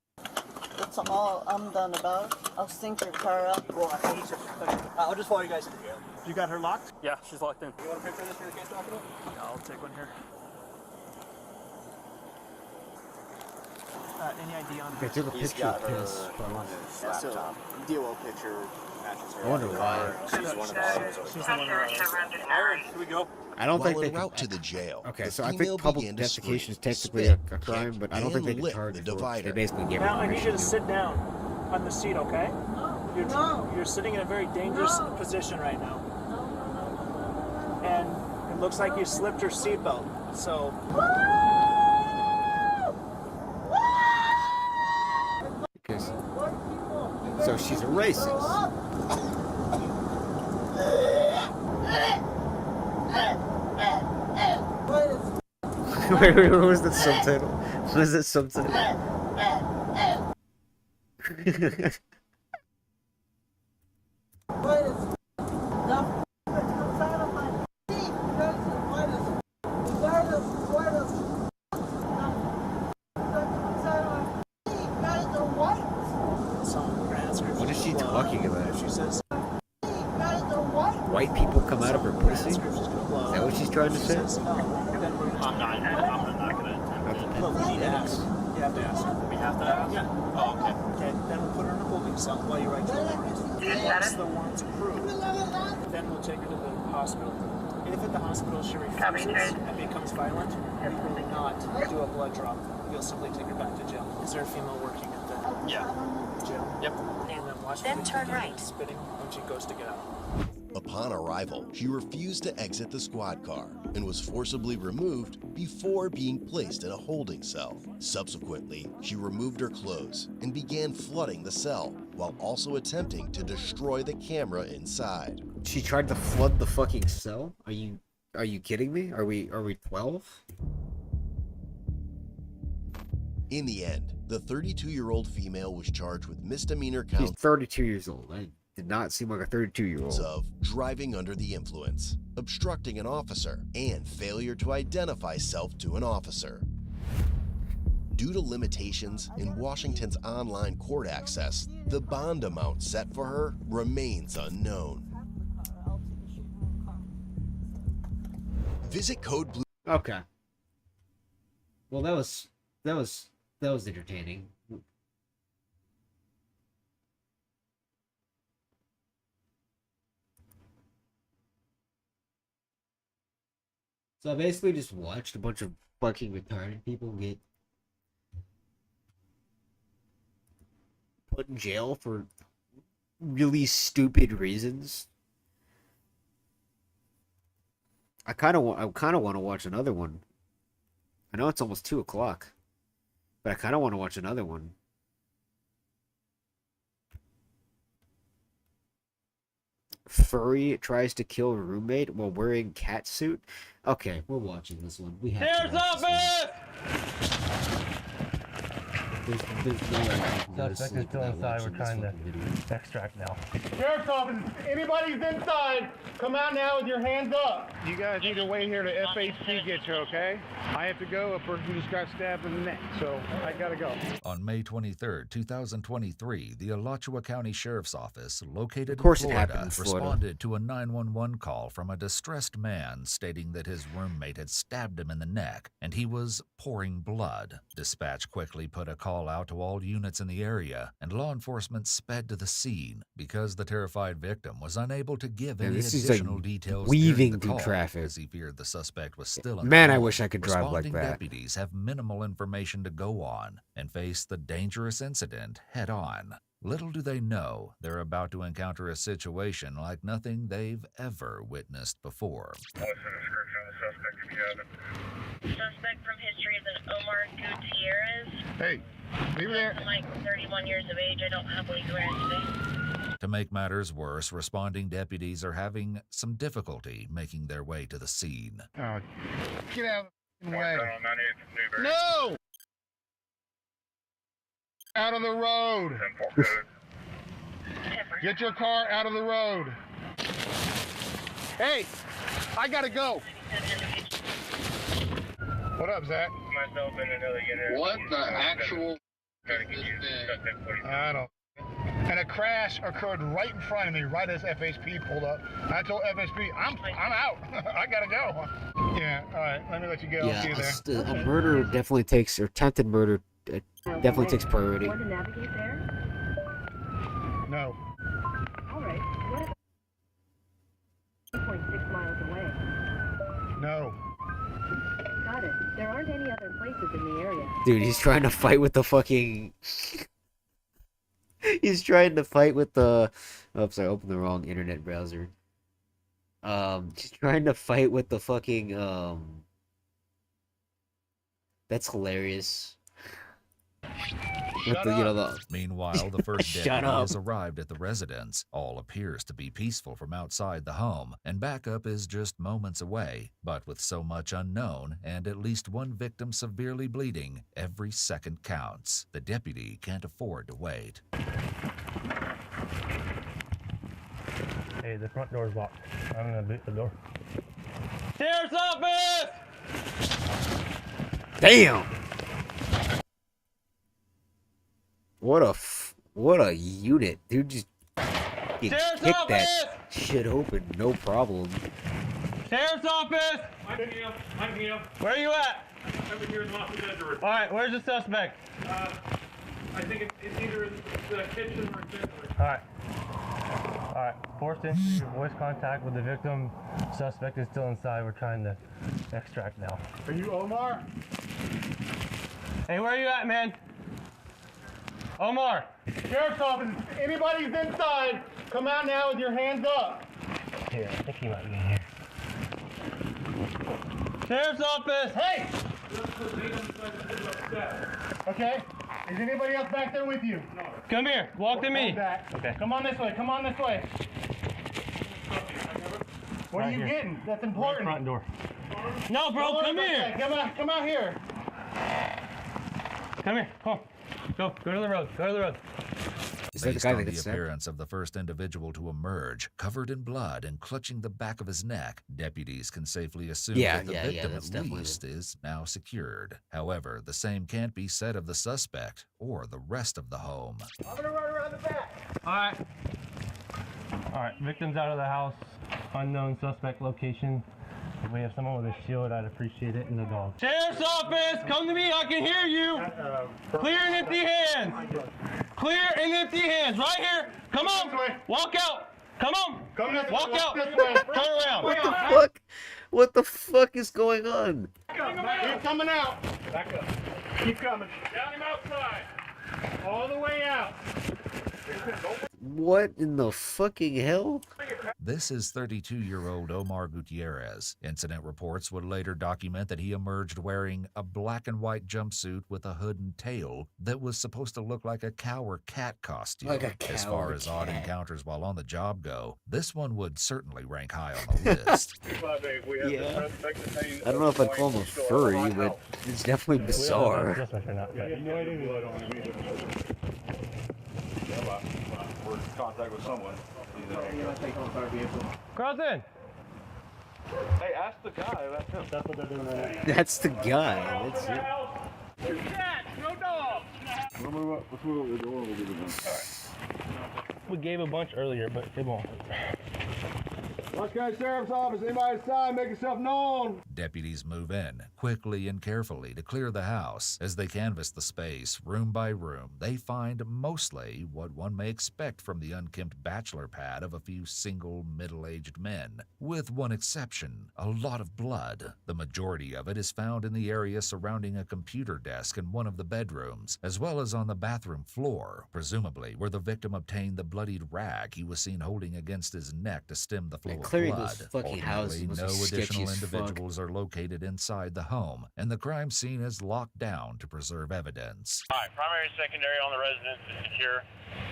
That's all I'm done about it. I'll stink your car up. Well, I think he's just... I'll just follow you guys to the jail. You got her locked? Yeah, she's locked in. You want a picture of this for the case document? Yeah, I'll take one here. Any ID on her? They took a He's picture of got her piss. on his laptop. DOL picture matches her. I wonder why. She's one of the She's the one Aaron, here we go. I don't think While they en could. route to the jail, Okay, the so I female think public began to defecation is scream, technically spit, a crime, kick, but I don't think they and can lick charge the for it. divider. They basically give Now, I need you permission to sit down on the seat, okay? You're sitting in a very dangerous position right now. And it looks like you slipped your seatbelt. So, Because, so she's a racist. Wait, what was the subtitle? What was the subtitle? What is she talking about? she says, White people come out of her pussy? Is that what she's trying to say? I'm not gonna attempt it. But we need to ask. You have to ask. We have to ask? Yeah. Oh, okay. Okay, then we'll put her in a holding cell while you write to her. Once the warrant's approved, then we'll take her to the hospital. If at the hospital she refuses and becomes violent, we will not do a blood draw. We'll simply take her back to jail. Is there a female working at the jail? Yep. And then watch Then the turn video right. spitting when she goes to get out. Upon arrival, she refused to exit the squad car and was forcibly removed before being placed in a holding cell. Subsequently, she removed her clothes and began flooding the cell while also attempting to destroy the camera inside. She tried to flood the fucking cell? Are you Are you kidding me? Are we 12? In the end, the 32-year-old female was charged with misdemeanor She's counts 32 years old. I did not seem like a 32-year-old. of driving under the influence, obstructing an officer, and failure to identify self to an officer. Due to limitations in Washington's online court access, the bond amount set for her remains unknown. Visit Code Blue. Okay. Well, that was entertaining. So I basically just watched a bunch of fucking retarded people get put in jail for really stupid reasons. I kind of want to watch another one. I know it's almost 2 o'clock, but I kind of want to watch another one. Furry tries to kill roommate while wearing cat suit. Okay, we're watching this one. We have to watch this one. There's no way I can go to Suspect sleep is still without inside. We're watching this trying to fucking video. extract now. Sheriff's office, anybody's inside, come out now with your hands up. You guys need to wait here to FHC get you, okay? I have to go. A person just got stabbed in the neck, so I gotta go. On May 23, 2023, the Alachua County Sheriff's Office, located Of course in it Florida, happened in Florida. responded to a 911 call from a distressed man stating that his roommate had stabbed him in the neck and he was pouring blood. Dispatch quickly put a call out to all units in the area, and law enforcement sped to the scene because the terrified victim was unable to give any this is like additional details weaving during the through call, traffic. as he feared the suspect was still in Man, the I home. wish I could drive like Responding that. Deputies have minimal information to go on and face the dangerous incident head on. Little do they know they're about to encounter a situation like nothing they've ever witnessed before. What's the description of the suspect if you have it? Suspect from history is an Omar Gutierrez. Hey, leave it there. I'm like 31 years of age. I don't have legal today. To make matters worse, responding deputies are having some difficulty making their way to the scene. Oh, get out of the way. 98 from Newberry. No! Out of the road. Get your car out of the road. Hey, I gotta go. What up, Zach? Myself and another unit. What the actual? I don't. And a crash occurred right in front of me, right as FHP pulled up. I told FHP, I'm out. I gotta go. Yeah, all right. Let me let you go. Yeah, See you there. a murder definitely takes, or attempted murder definitely takes priority. Want to navigate there? No. All right. What? 2.6 miles away. No. Got it. There aren't any other places in the area. Dude, he's trying to fight with the fucking... He's trying to fight with the... Oops, I opened the wrong internet browser. He's trying to fight with the fucking, That's hilarious. With the, Meanwhile, the first Shut deputy up. has arrived at the residence. All appears to be peaceful from outside the home, and backup is just moments away. But with so much unknown and at least one victim severely bleeding, every second counts. The deputy can't afford to wait. Hey, the front door's locked. I'm gonna beat the door. Sheriff's office! Damn! What a unit, dude! Just kick that shit open, no problem. Sheriff's office! I'm here. Where are you at? Over here in Los Angeles. All right, where's the suspect? I think it's either in the kitchen or bedroom. Alright, forced entry, voice contact with the victim. Suspect is still inside. We're trying to extract now. Are you Omar? Hey, where are you at, man? Omar! Sheriff's office, anybody's inside, come out now with your hands up. Here, I think he might be in here. Sheriff's office, hey! Okay, is anybody else back there with you? No. Come here, walk to me. Okay. Come on this way, come on this way. What are you getting? That's important. Front door. No, bro, come here. Come out here. Come here. Come on. Go to the road. Go to the road. Based on the appearance of the first individual to emerge, covered in blood and clutching the back of his neck, deputies can safely assume that the victim at least is now secured. However, the same can't be said of the suspect or the rest of the home. I'm gonna run around the back. All right, victim's out of the house. Unknown suspect location. If we have someone with a shield, I'd appreciate it, and the dog. Sheriff's office, come to me, I can hear you. Clear and empty hands. Clear and empty hands, right here. Come on, walk out. Come on, walk out. Turn around. What the fuck? What the fuck is going on? Keep coming out. Back up. Keep coming. Down him outside. All the way out. What in the fucking hell? This is 32-year-old Omar Gutierrez. Incident reports would later document that he emerged wearing a black and white jumpsuit with a hood and tail that was supposed to look like a cow or cat costume. Like a cow as far or as cat. odd encounters while on the job go, this one would certainly rank high on the list. Yeah. I don't know if I'd call him a furry, but it's definitely bizarre. We're in contact with someone. Carlton! Hey, ask the guy. That's him. That's what they're doing right now. That's the guy. That's it. No dog. Let's move up. Let's move up the door. We'll get it done. We gave a bunch earlier, but it won't. Watch County Sheriff's Office. Anybody inside, make yourself known. Deputies move in, quickly and carefully, to clear the house. As they canvass the space, room by room, they find mostly what one may expect from the unkempt bachelor pad of a few single, middle-aged men. With one exception, a lot of blood. The majority of it is found in the area surrounding a computer desk in one of the bedrooms, as well as on the bathroom floor, presumably where the victim obtained the bloodied rag he was seen holding against his neck to stem the flow of clearing blood. those fucking houses Ultimately, was no sketchy additional as fuck. individuals are located inside the home, and the crime scene is locked down to preserve evidence. All right, primary and secondary on the residence is secure.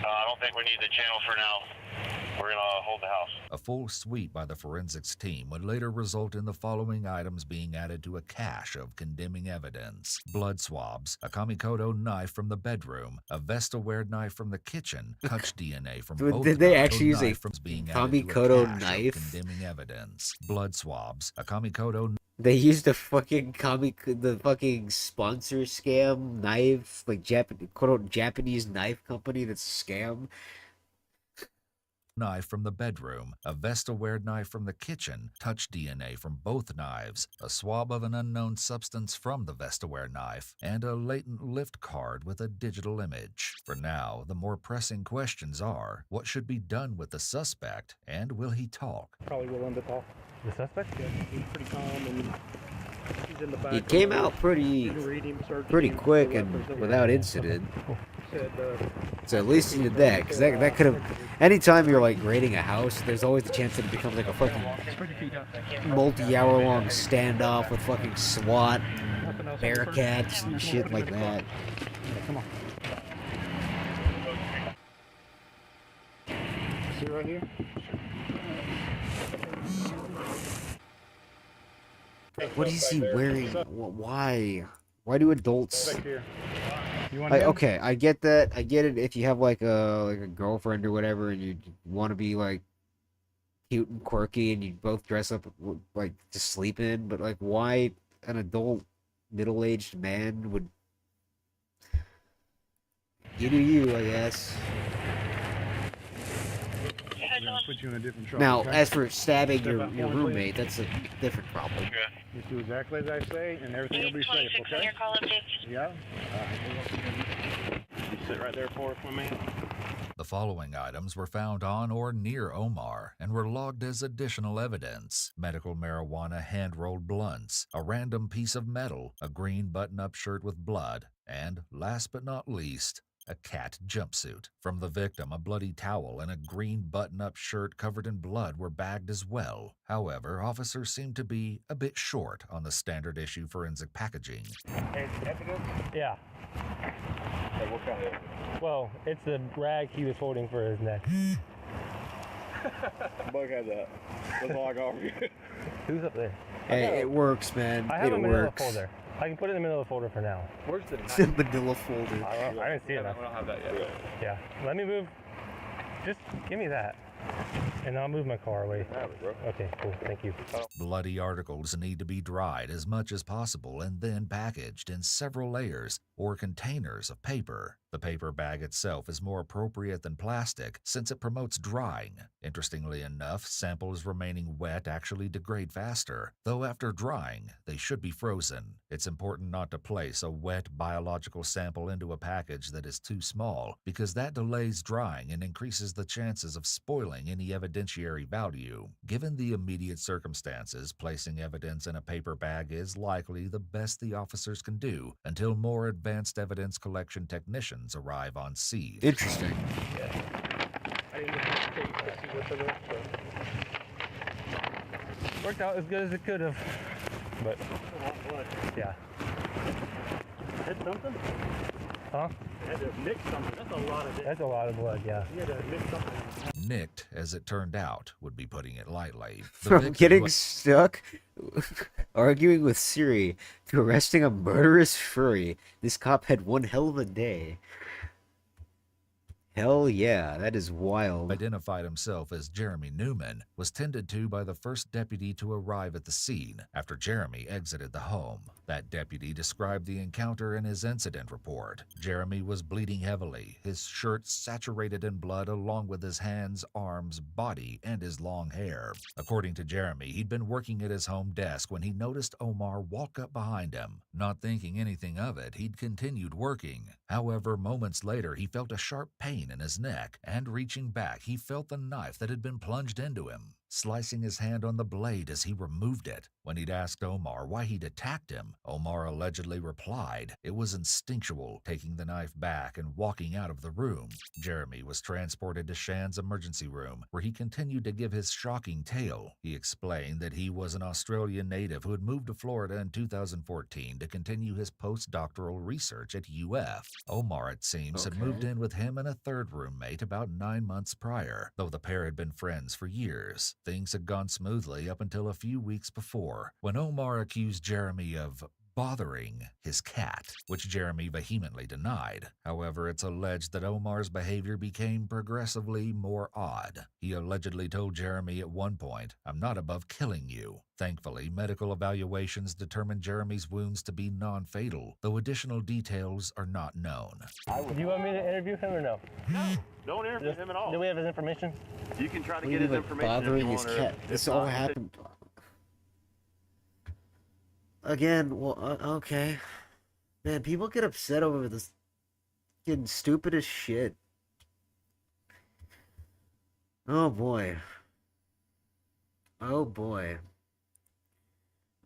I don't think we need the channel for now. We're going to hold the house. A full sweep by the forensics team would later result in the following items being added to a cache of condemning evidence: blood swabs, a Kamikoto knife from the bedroom, a Vesta-ware knife from the kitchen, touch DNA from both. Did they actually use a being Kamikoto cache knife? of condemning evidence: blood swabs, a Kamikoto. They used a fucking the fucking sponsor scam knife, like Japanese knife company that's a scam. Knife from the bedroom, a Vesta-ware knife from the kitchen, touch DNA from both knives, a swab of an unknown substance from the Vesta-ware knife, and a latent lift card with a digital image. For now, the more pressing questions are, what should be done with the suspect, and will he talk? Probably willing to talk. The suspect? Yeah, he's pretty calm and he's in the back. He came out pretty quick and without incident. So at least he did that, because that could have. Anytime you're like raiding a house, there's always the chance that it becomes like a fucking multi-hour long standoff with fucking SWAT, Bearcats, and shit like that. Come on. See right here? What is he wearing? Why? Why do adults? You want Okay, I get that. I get it if you have like a girlfriend or whatever, and you want to be like cute and quirky, and you both dress up like to sleep in. But like, why an adult middle-aged man would? You do you, I guess. Put you in a different truck. Now, okay? as for stabbing Step your out forward, roommate, please. that's a different problem. Just do exactly as I say, and everything will be safe, okay? Yeah. You sit right there for me. The following items were found on or near Omar and were logged as additional evidence: medical marijuana hand-rolled blunts, a random piece of metal, a green button-up shirt with blood, and, last but not least, a cat jumpsuit. From the victim, a bloody towel and a green button-up shirt covered in blood were bagged as well. However, officers seemed to be a bit short on the standard issue forensic packaging. Hey, evidence? Yeah. Hey, what kind of evidence? Well, it's the rag he was holding for his neck. Bug had that. That's all I got for you. Who's up there? Hey, it works, man. I have it a manila works. folder. I can put it in the middle of the folder for now. Where's the manila folder? I didn't see it. We don't have that yet. Yeah. Let me move. Just give me that. And I'll move my car away. Okay, cool. Thank you. Bloody articles need to be dried as much as possible and then packaged in several layers or containers of paper. The paper bag itself is more appropriate than plastic since it promotes drying. Interestingly enough, samples remaining wet actually degrade faster, though after drying, they should be frozen. It's important not to place a wet biological sample into a package that is too small because that delays drying and increases the chances of spoiling any evidentiary value. Given the immediate circumstances, placing evidence in a paper bag is likely the best the officers can do until more advanced evidence collection technicians arrive on scene. Interesting. Worked out as good as it could have, but yeah. Hit something? Huh? It had to nick something. That's a lot of it. That's a lot of blood, yeah. You had to nick something. Nicked, as it turned out, would be putting it lightly. From getting stuck arguing with Siri to arresting a murderous furry, this cop had one hell of a day. Hell yeah, that is wild. Identified himself as Jeremy Newman, was tended to by the first deputy to arrive at the scene after Jeremy exited the home. That deputy described the encounter in his incident report. Jeremy was bleeding heavily, his shirt saturated in blood along with his hands, arms, body, and his long hair. According to Jeremy, he'd been working at his home desk when he noticed Omar walk up behind him. Not thinking anything of it, he'd continued working. However, moments later, he felt a sharp pain in his neck, and reaching back, he felt the knife that had been plunged into him, slicing his hand on the blade as he removed it. When he'd asked Omar why he'd attacked him, Omar allegedly replied it was instinctual, taking the knife back and walking out of the room. Jeremy was transported to Shan's emergency room, where he continued to give his shocking tale. He explained that he was an Australian native who had moved to Florida in 2014 to continue his postdoctoral research at UF. Omar, it seems, had moved in with him and a third roommate about 9 months prior, though the pair had been friends for years. Things had gone smoothly up until a few weeks before, when Omar accused Jeremy of bothering his cat, which Jeremy vehemently denied. However, it's alleged that Omar's behavior became progressively more odd. He allegedly told Jeremy at one point, "I'm not above killing you." Thankfully, medical evaluations determined Jeremy's wounds to be non-fatal, though additional details are not known. Do you want me to interview him or no? No, don't interview him at all. Do we have his information? You can try to What get do you his mean, information bothering if you his want cat? This all happened again. Well, okay, man. People get upset over this getting stupid as shit. Oh boy. Oh boy.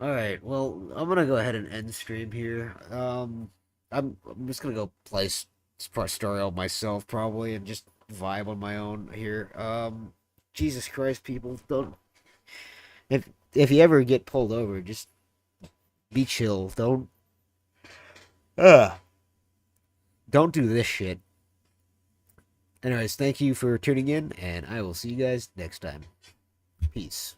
All right. Well, I'm gonna go ahead and end stream here. I'm just gonna go play Story myself probably and just vibe on my own here. Jesus Christ, people, don't. If you ever get pulled over, just be chill. Don't do this shit. Anyways, thank you for tuning in, and I will see you guys next time. Peace.